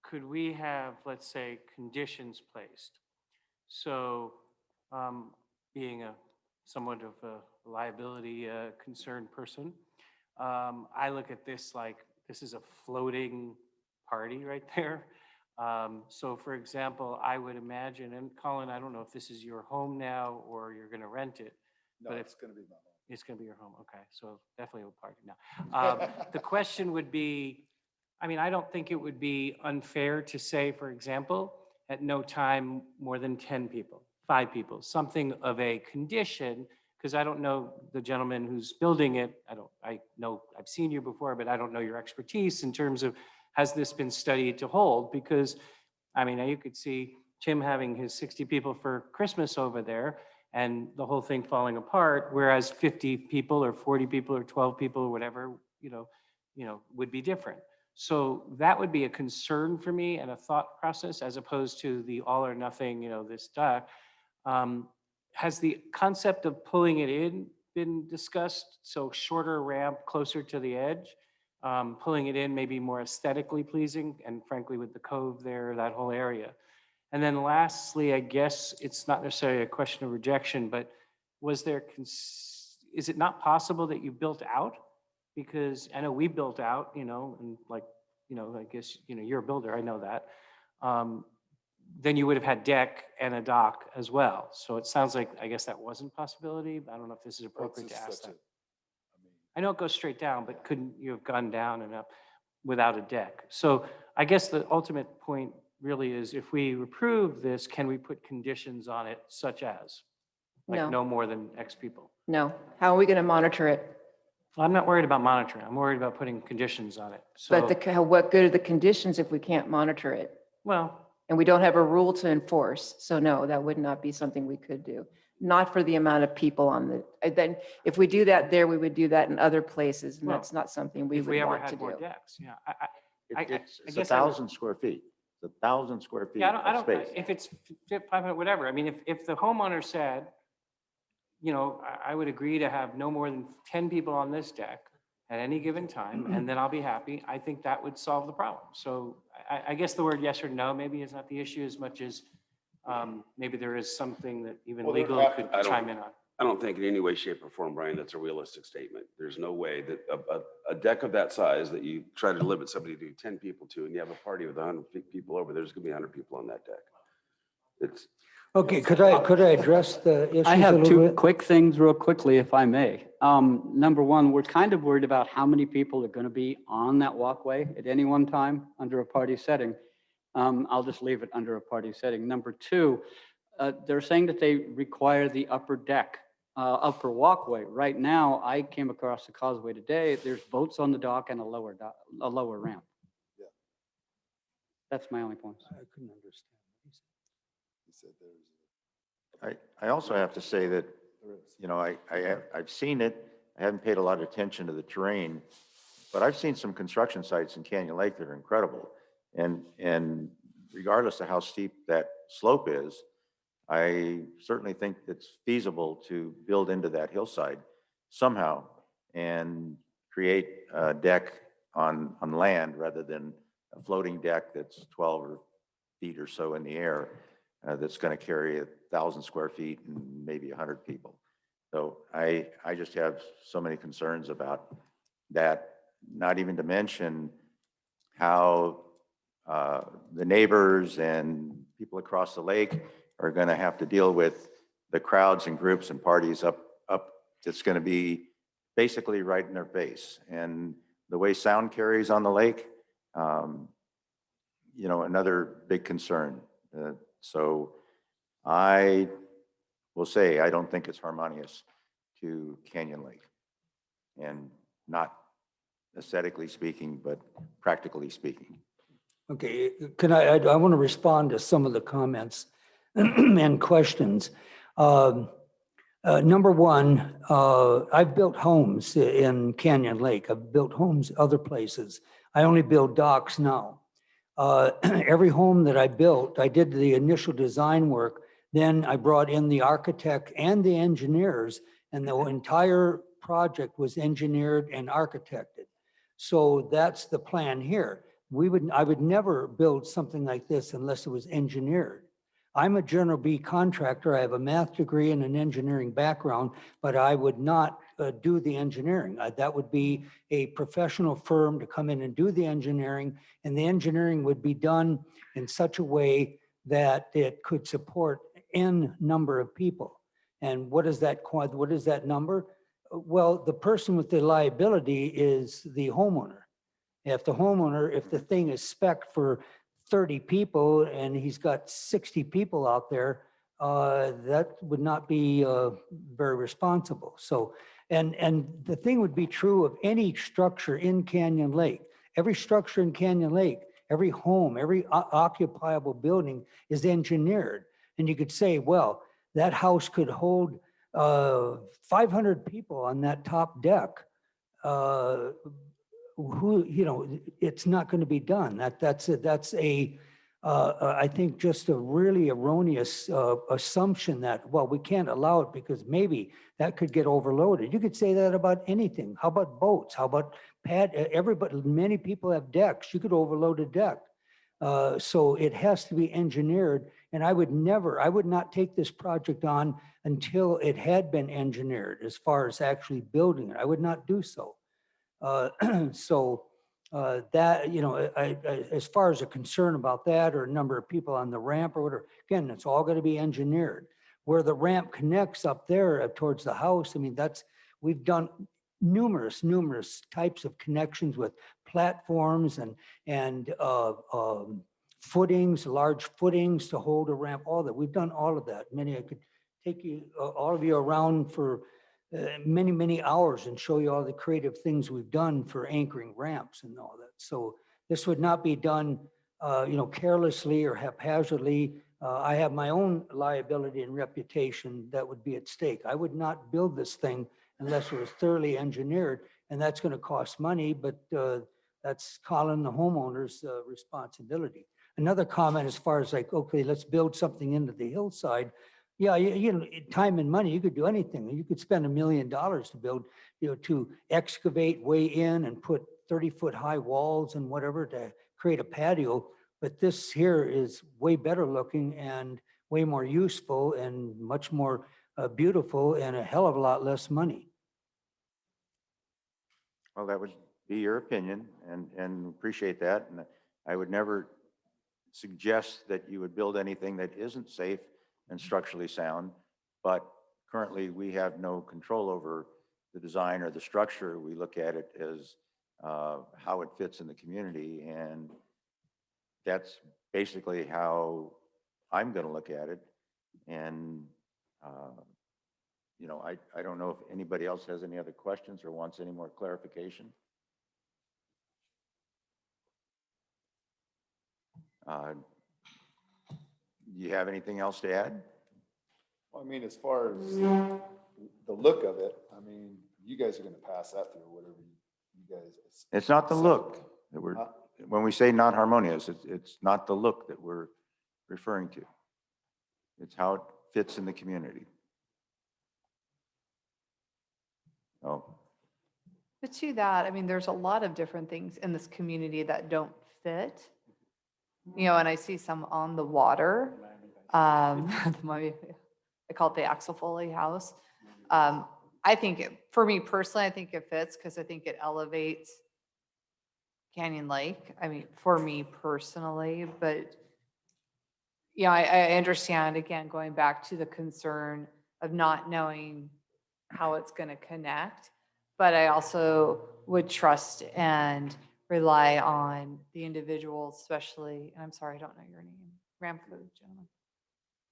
Could we have, let's say, conditions placed? So being somewhat of a liability concerned person, I look at this like this is a floating party right there. So for example, I would imagine, and Colin, I don't know if this is your home now or you're gonna rent it. No, but it's gonna be my home. It's gonna be your home, okay, so definitely a party now. The question would be, I mean, I don't think it would be unfair to say, for example, at no time more than 10 people, 5 people, something of a condition, because I don't know the gentleman who's building it. I know I've seen you before, but I don't know your expertise in terms of, has this been studied to hold? Because, I mean, you could see Tim having his 60 people for Christmas over there and the whole thing falling apart, whereas 50 people or 40 people or 12 people or whatever, would be different. So that would be a concern for me and a thought process, as opposed to the all or nothing, this dock. Has the concept of pulling it in been discussed? So shorter ramp closer to the edge, pulling it in maybe more aesthetically pleasing, and frankly with the cove there, that whole area. And then lastly, I guess it's not necessarily a question of rejection, but is it not possible that you built out? Because I know we built out, and like, I guess, you're a builder, I know that. Then you would have had deck and a dock as well. So it sounds like, I guess that wasn't a possibility. I don't know if this is appropriate to ask that. I know it goes straight down, but couldn't you have gone down and up without a deck? So I guess the ultimate point really is, if we approve this, can we put conditions on it such as? Like no more than X people? No. How are we going to monitor it? I'm not worried about monitoring. I'm worried about putting conditions on it. So, But what good are the conditions if we can't monitor it? well, And we don't have a rule to enforce. So no, that would not be something we could do. Not for the amount of people on the, then if we do that there, we would do that in other places. And Well, that's not something we if we would ever want to had more do. decks, yeah. It's I a guess I would- 1,000 square feet. It's 1,000 square feet Yeah, I of don't, space. if it's 500, whatever. I mean, if the homeowner said, I would agree to have no more than 10 people on this deck at any given time, and then I'll be happy, I think that would solve the problem. So I guess the word yes or no maybe is not the issue as much as maybe there is something that even legal could chime in on. I don't think in any way, shape, or form, Brian, that's a realistic statement. There's no way that a deck of that size that you try to limit somebody to 10 people to, and you have a party with 100 people over, there's gonna be 100 people on that deck. It's. Okay, could I address the issues I a have little two bit? quick things real quickly, if I may. Number one, we're kind of worried about how many people are going to be on that walkway at any one time under a party setting. I'll just leave it under a party setting. Number two, they're saying that they require the upper deck, upper walkway. Right now, I came across the causeway today. There's boats on the dock and a lower ramp. Yeah. That's my only point. I couldn't understand. He said there's. I also have to say that, I've seen it. I haven't paid a lot of attention to the terrain, but I've seen some construction sites in Canyon Lake that are incredible. And regardless of how steep that slope is, I certainly think it's feasible to build into that hillside somehow and create a deck on land rather than a floating deck that's 12 feet or so in the air that's going to carry 1,000 square feet and maybe 100 people. So I just have so many concerns about that, not even to mention how the neighbors and people across the lake are going to have to deal with the crowds and groups and parties up that's going to be basically right in their face. And the way sound carries on the lake, you know, another big concern. So I will say, I don't think it's harmonious to Canyon Lake, and not aesthetically speaking, but practically speaking. Okay, I want to respond to some of the comments and questions. Number one, I've built homes in Canyon Lake. I've built homes other places. I only build docks now. Every home that I built, I did the initial design work. Then I brought in the architect and the engineers, and the entire project was engineered and architected. So that's the plan here. I would never build something like this unless it was engineered. I'm a general B contractor. I have a math degree and an engineering background, but I would not do the engineering. That would be a professional firm to come in and do the engineering, and the engineering would be done in such a way that it could support N number of people. And what is that number? Well, the person with the liability is the homeowner. If the thing is spec'd for 30 people and he's got 60 people out there, that would not be very responsible. So, and the thing would be true of any structure in Canyon Lake. Every structure in Canyon Lake, every home, every occupiable building is engineered. And you could say, well, that house could hold 500 people on that top deck. It's not going to be done. That's I think just a really erroneous assumption that, well, we can't allow it because maybe that could get overloaded. You could say that about anything. How about boats? How about many people have decks. You could overload a deck. So it has to be engineered. And I would not take this project on until it had been engineered as far as actually building it. I would not do so. As far as a concern about that or a number of people on the ramp or whatever, again, it's all going to be engineered. Where the ramp connects up there towards the house, I mean, we've done numerous types of connections with platforms and footings, large footings to hold a ramp, all that. We've done all of that. I could take all of you around for many hours and show you all the creative things we've done for anchoring ramps and all that. So this would not be done, carelessly or haphazardly. I have my own liability and reputation that would be at stake. I would not build this thing unless it was thoroughly engineered, and that's going to cost money, but that's Colin, the homeowner's responsibility. Another comment as far as okay, let's build something into the hillside. Yeah, time and money, you could do anything. You could spend $1 million to build, to excavate way in and put 30-foot high walls and whatever to create a patio. But this here is way better looking and way more useful and much more beautiful and a hell of a lot less money. Well, that would be your opinion, and appreciate that. And I would never suggest that you would build anything that isn't safe and structurally sound, but currently we have no control over the design or the structure. We look at it as how it fits in the community, and that's basically how I'm going to look at it. And I don't know if anybody else has any other questions or wants any more clarification. Do you have anything else to add? Well, I mean, as far as the look of it, I mean, you guys are going to pass that through, whatever you guys. It's not the look that when we say not harmonious, it's not the look that we're referring to. It's how it fits in the community. Oh. But to that, I mean, there's a lot of different things in this community that don't fit. And I see some on the water. I I call it the Axel Foley house. I think, for me personally, I think it fits because I think it elevates Canyon Lake. I mean, for me personally, but yeah, I understand, again, going back to the concern of not knowing how it's going to connect. But I also would trust and rely on the individuals, especially, and I'm sorry, I don't know your name, Ramco gentleman.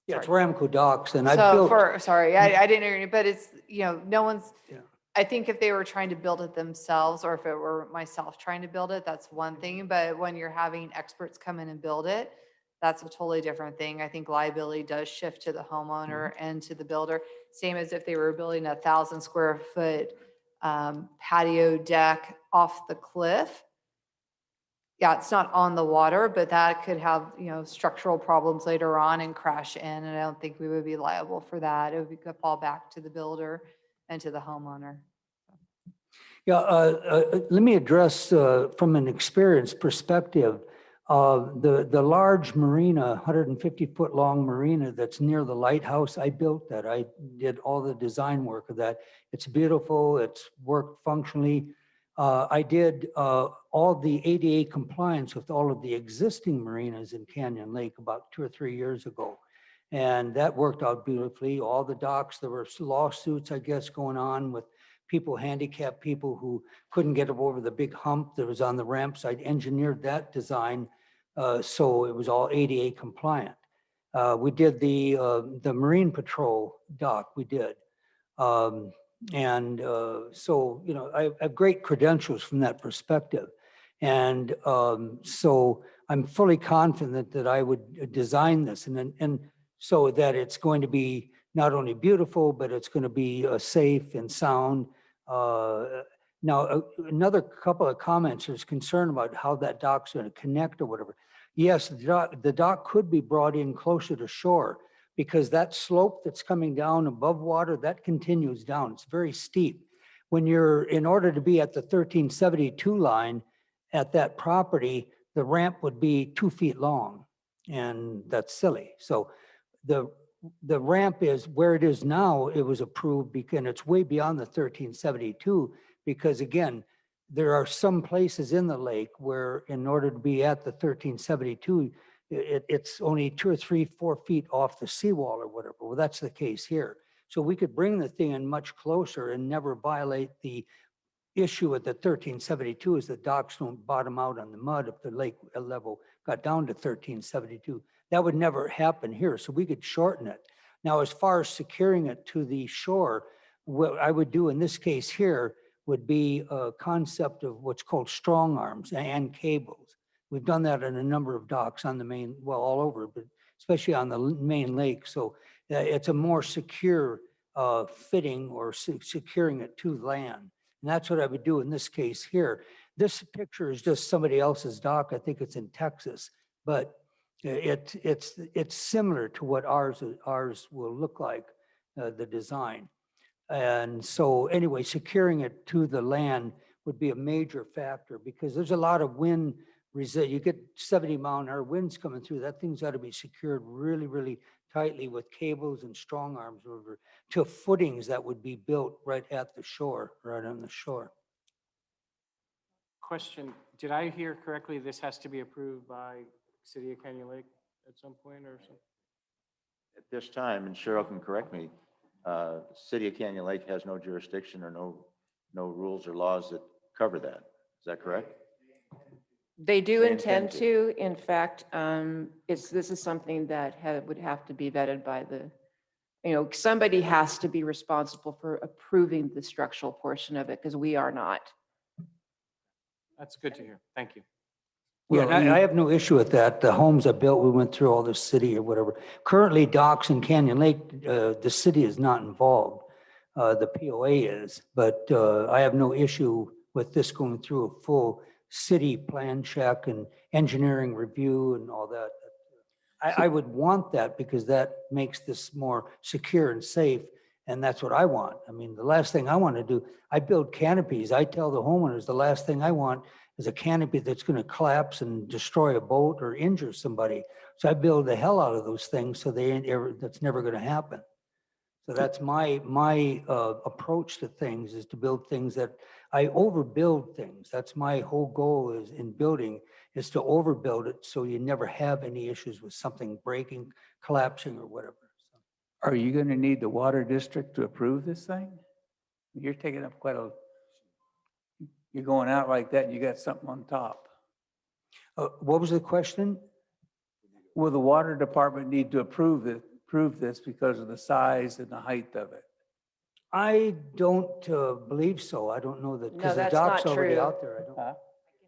Yeah, it's Ramco Docks, and I So built. sorry, I didn't know your name, but it's, no one's, Yeah. I think if they were trying to build it themselves, or if it were myself trying to build it, that's one thing. But when you're having experts come in and build it, that's a totally different thing. I think liability does shift to the homeowner and to the builder. Same as if they were building 1,000 square foot patio deck off the cliff. Yeah, it's not on the water, but that could have, structural problems later on and crash in. And I don't think we would be liable for that. It would fall back to the builder and to the homeowner. Yeah, let me address from an experience perspective, the large marina, 150-foot long marina that's near the lighthouse. I built that. I did all the design work of that. It's beautiful. It's worked functionally. I did all the ADA compliance with all of the existing marinas in Canyon Lake about 2 or 3 years ago. And that worked out beautifully. All the docks, there were lawsuits, I guess, going on with people, handicapped people who couldn't get over the big hump that was on the ramps. I engineered that design so it was all ADA compliant. We did the Marine Patrol dock, we did. So, I have great credentials from that perspective. And so I'm fully confident that I would design this and so that it's going to be not only beautiful, but it's going to be safe and sound. Now, another couple of comments, there's concern about how that dock's going to connect or whatever. Yes, the dock could be brought in closer to shore because that slope that's coming down above water, that continues down. It's very steep. In order to be at the 1372 line at that property, the ramp would be 2 feet long, and that's silly. So the ramp is where it is now. It was approved and it's way beyond the 1372 because again, there are some places in the lake where in order to be at the 1372, it's only 2 or 3, 4 feet off the seawall or whatever. Well, that's the case here. So we could bring the thing in much closer and never violate the issue at the 1372 is the docks don't bottom out on the mud if the lake level got down to 1372. That would never happen here, so we could shorten it. Now, as far as securing it to the shore, what I would do in this case here would be a concept of what's called strong arms and cables. We've done that in a number of docks on the main, well, all over, but especially on the main lake. So it's a more secure fitting or securing it to land. And that's what I would do in this case here. This picture is just somebody else's dock. I think it's in Texas, but it's similar to what ours will look like, the design. And so anyway, securing it to the land would be a major factor because there's a lot of wind. You get 70-mile-an-hour winds coming through. That thing's got to be secured really, really tightly with cables and strong arms over to footings that would be built right at the shore, right on the shore. Question, did I hear correctly, this has to be approved by City of Canyon Lake at some point or something? At this time, and Cheryl can correct me, City of Canyon Lake has no jurisdiction or no rules or laws that cover that. Is that correct? They do They intend intend to. In fact, this is something that would have to be vetted by somebody has to be responsible for approving the structural portion of it because we are not. That's good to hear. Thank you. Yeah, and I have no issue with that. The homes are built, we went through all the city or whatever. Currently, docks in Canyon Lake, the city is not involved. The POA is, but I have no issue with this going through a full city plan check and engineering review and all that. I would want that because that makes this more secure and safe. And that's what I want. I mean, the last thing I want to do, I build canopies. I tell the homeowners the last thing I want is a canopy that's going to collapse and destroy a boat or injure somebody. So I build the hell out of those things so that's never going to happen. So that's my approach to things, is to build things that, I overbuild things. That's my whole goal is in building, is to overbuild it so you never have any issues with something breaking, collapsing or whatever. Are you going to need the water district to approve this thing? You're taking up you're going out like that and you got something on top. What was the question? Will the water department need to approve this because of the size and the height of it? I don't believe so. I don't know that, No, because the that's dock's not already true. out there. I don't. I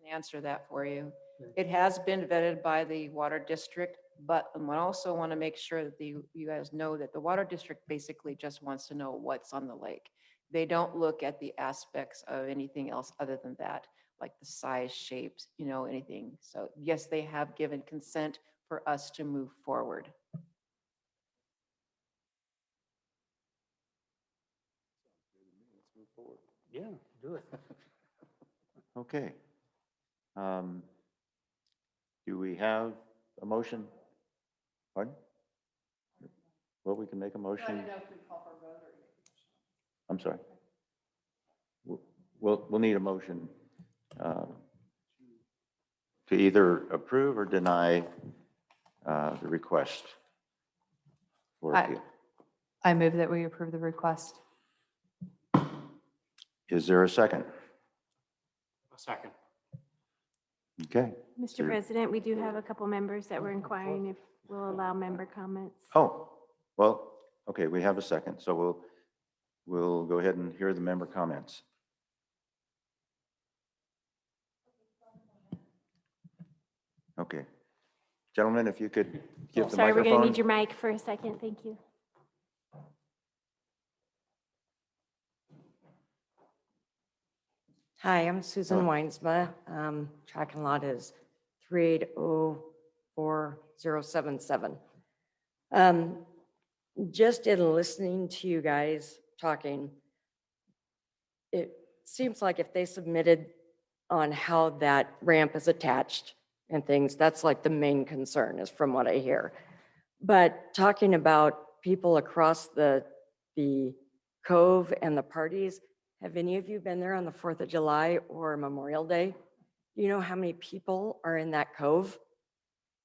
can answer that for you. It has been vetted by the water district, but I also want to make sure that you guys know that the water district basically just wants to know what's on the lake. They don't look at the aspects of anything else other than that, like the size, shapes, anything. So yes, they have given consent for us to move forward. Yeah, do it. Okay. Do we have a motion? Pardon? Well, we can make a motion. I'm sorry. We'll need a motion to either approve or deny the request for appeal. I move that we approve the request. Is there a second? A second. Okay. Mr. President, we do have a couple members that were inquiring if we'll allow member comments. Oh, well, okay, we have a second, so we'll go ahead and hear the member comments. Okay. Gentlemen, if you could give the Sorry, we're going to microphone. need your mic for a second. Thank you. Hi, I'm Susan Hello. Weinsma. Tracking lot is 3804077. Just in listening to you guys talking, it seems like if they submitted on how that ramp is attached and things, that's like the main concern is from what I hear. But talking about people across the cove and the parties, have any of you been there on the 4th of July or Memorial Day? You know how many people are in that cove?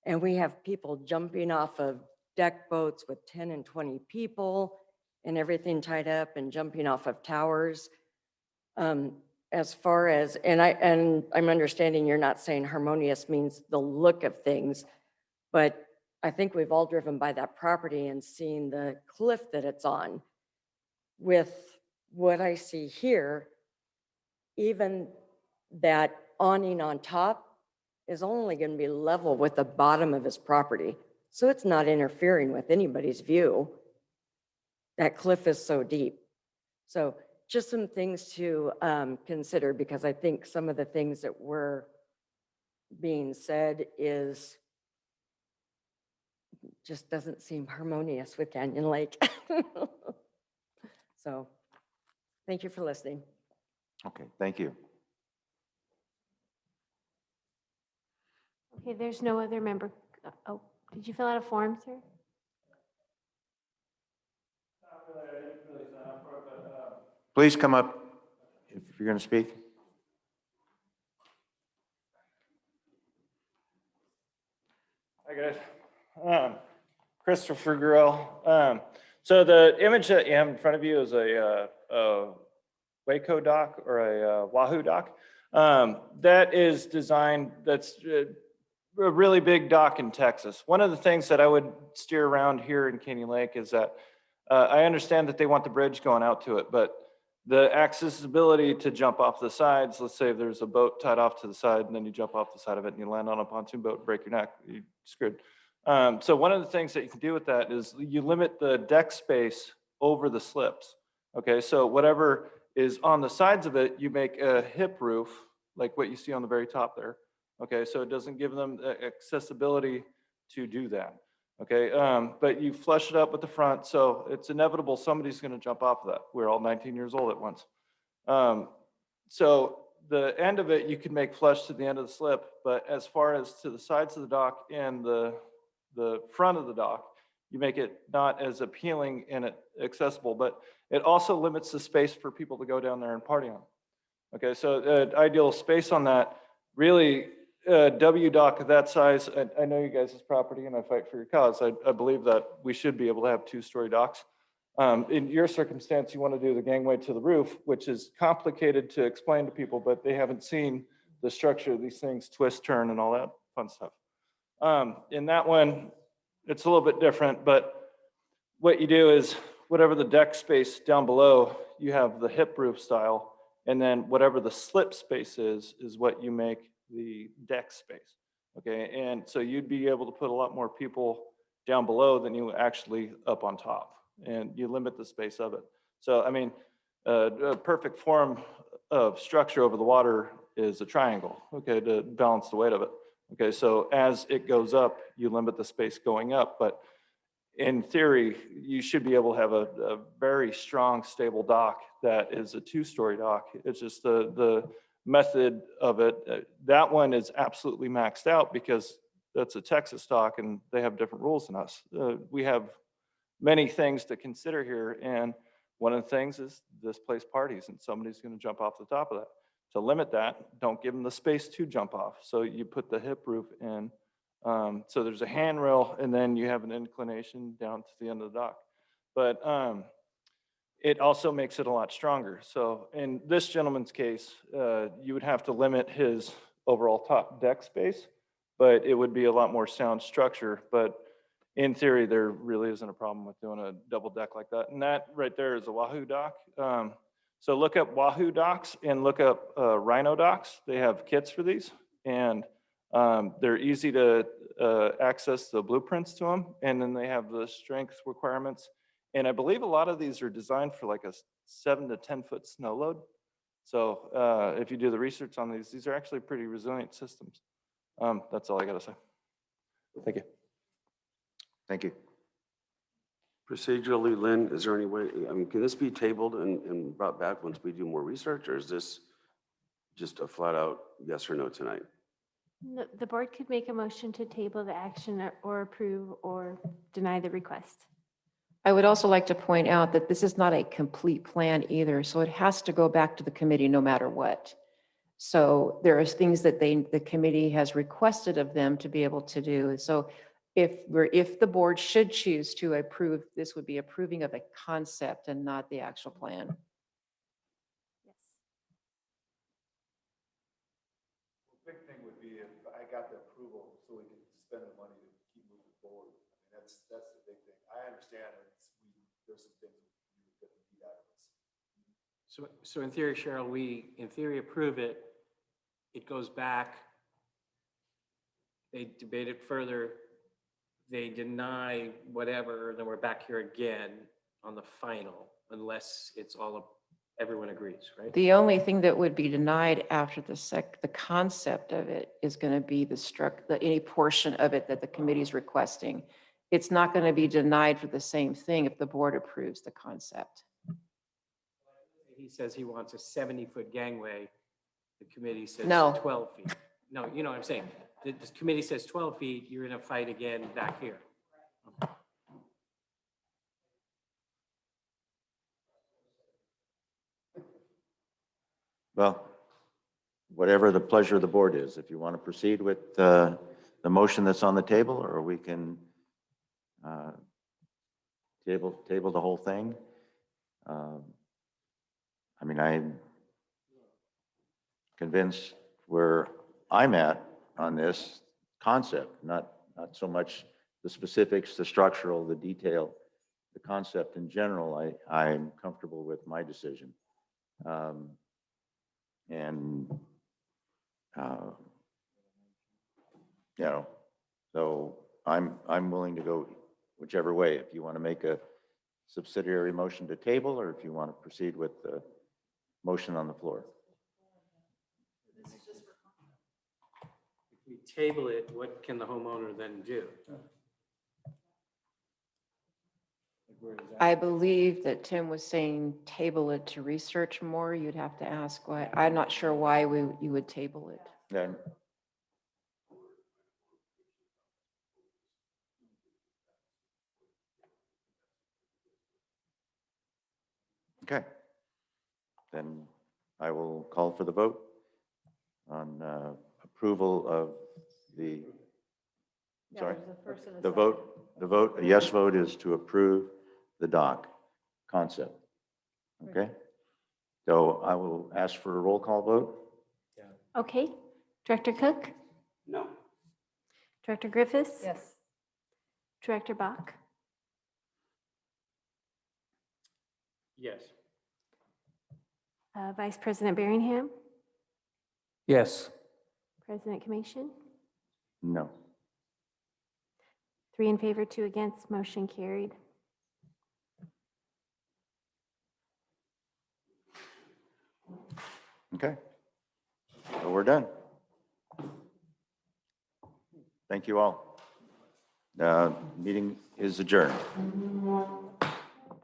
And we have people jumping off of deck boats with 10 and 20 people and everything tied up and jumping off of towers. As far as, and I'm understanding you're not saying harmonious means the look of things, but I think we've all driven by that property and seen the cliff that it's on. With what I see here, even that awning on top is only going to be level with the bottom of his property. So it's not interfering with anybody's view. That cliff is so deep. So just some things to consider, because I think some of the things that were being said just doesn't seem harmonious with Canyon Lake. So thank you for listening. Okay, thank you. Okay, there's no other member. Oh, did you fill out a form, sir? Please come up if you're going to speak. Hi, guys. Christopher Grill. So the image that you have in front of you is a Waco dock or a Wahoo dock. That is designed, that's a really big dock in Texas. One of the things that I would steer around here in Canyon Lake is that I understand that they want the bridge going out to it, but the accessibility to jump off the sides, let's say if there's a boat tied off to the side and then you jump off the side of it and you land on a pontoon boat and break your neck, you're screwed. So one of the things that you can do with that is you limit the deck space over the slips. Okay, so whatever is on the sides of it, you make a hip roof, like what you see on the very top there. Okay, so it doesn't give them the accessibility to do that. Okay, but you flush it up with the front, so it's inevitable somebody's going to jump off of that. We're all 19 years old at once. So the end of it you can make flush to the end of the slip, but as far as to the sides of the dock and the front of the dock, you make it not as appealing and accessible, but it also limits the space for people to go down there and party on. Okay, so the ideal space on that, really, W dock of that size, I know you guys' property and I fight for your cause. I believe that we should be able to have 2-story docks. In your circumstance, you want to do the gangway to the roof, which is complicated to explain to people, but they haven't seen the structure of these things, twist, turn, and all that fun stuff. In that one, it's a little bit different, but what you do is whatever the deck space down below, you have the hip roof style, and then whatever the slip space is what you make the deck space. Okay, and so you'd be able to put a lot more people down below than you actually up on top, and you limit the space of it. So, I mean, a perfect form of structure over the water is a triangle, okay, to balance the weight of it. Okay, so as it goes up, you limit the space going up, but in theory, you should be able to have a very strong, stable dock that is a 2-story dock. It's just the method of it. That one is absolutely maxed out because that's a Texas dock and they have different rules than us. We have many things to consider here, and one of the things is this place parties and somebody's going to jump off the top of that. To limit that, don't give them the space to jump off. So you put the hip roof in. So there's a handrail and then you have an inclination down to the end of the dock. But it also makes it a lot stronger. So in this gentleman's case, you would have to limit his overall top deck space, but it would be a lot more sound structure. But in theory, there really isn't a problem with doing a double deck like that. And that right there is a Wahoo dock. So look up Wahoo docks and look up Rhino docks. They have kits for these, and they're easy to access the blueprints to them, and then they have the strength requirements. And I believe a lot of these are designed for like a 7 to 10 foot snow load. So if you do the research on these are actually pretty resilient systems. That's all I gotta say. Thank you. Thank you. Procedurally, Lynn, is there any way, I mean, can this be tabled and brought back once we do more research, or is this just a flat out yes or no tonight? The board could make a motion to table the action or approve or deny the request. I would also like to point out that this is not a complete plan either, so it has to go back to the committee no matter what. So there are things that the committee has requested of them to be able to do. So if the board should choose to approve, this would be approving of a concept and not the actual plan. Yes. Big thing would be if I got the approval so we could spend the money to keep moving forward. I mean, that's the big thing. I understand that there's some things we could need out of this. So in theory, Cheryl, we in theory approve it. It goes back. They debate it further. They deny whatever, then we're back here again on the final, unless it's everyone agrees, right? The only thing that would be denied after the concept of it is going to be any portion of it that the committee is requesting. It's not going to be denied for the same thing if the board approves the concept. He says he wants a 70-foot gangway. The committee says No. 12 feet. No, you know what I'm saying. The committee says 12 feet, you're in a fight again back here. Well, whatever the pleasure of the board is, if you want to proceed with the motion that's on the table, or we can table the whole thing. I mean, I'm convinced where I'm at on this concept, not so much the specifics, the structural, the detail, the concept in general. I'm comfortable with my decision. You know, so I'm willing to go whichever way. If you want to make a subsidiary motion to table, or if you want to proceed with the motion on the floor. If we table it, what can the homeowner then do? I believe that Tim was saying table it to research more. You'd have to ask why. I'm not sure why you would table it. Then Okay. Then I will call for the vote on approval of the, sorry? The vote, a yes vote is to approve the dock concept. Okay? So I will ask for a roll call vote. Okay. Director Cook? No. Director Griffiths? Yes. Director Bach? Yes. Vice President Bellingham? Yes. President Commission? No. 3 in favor, 2 against, motion carried. Okay. So we're done. Thank you all. Meeting is adjourned.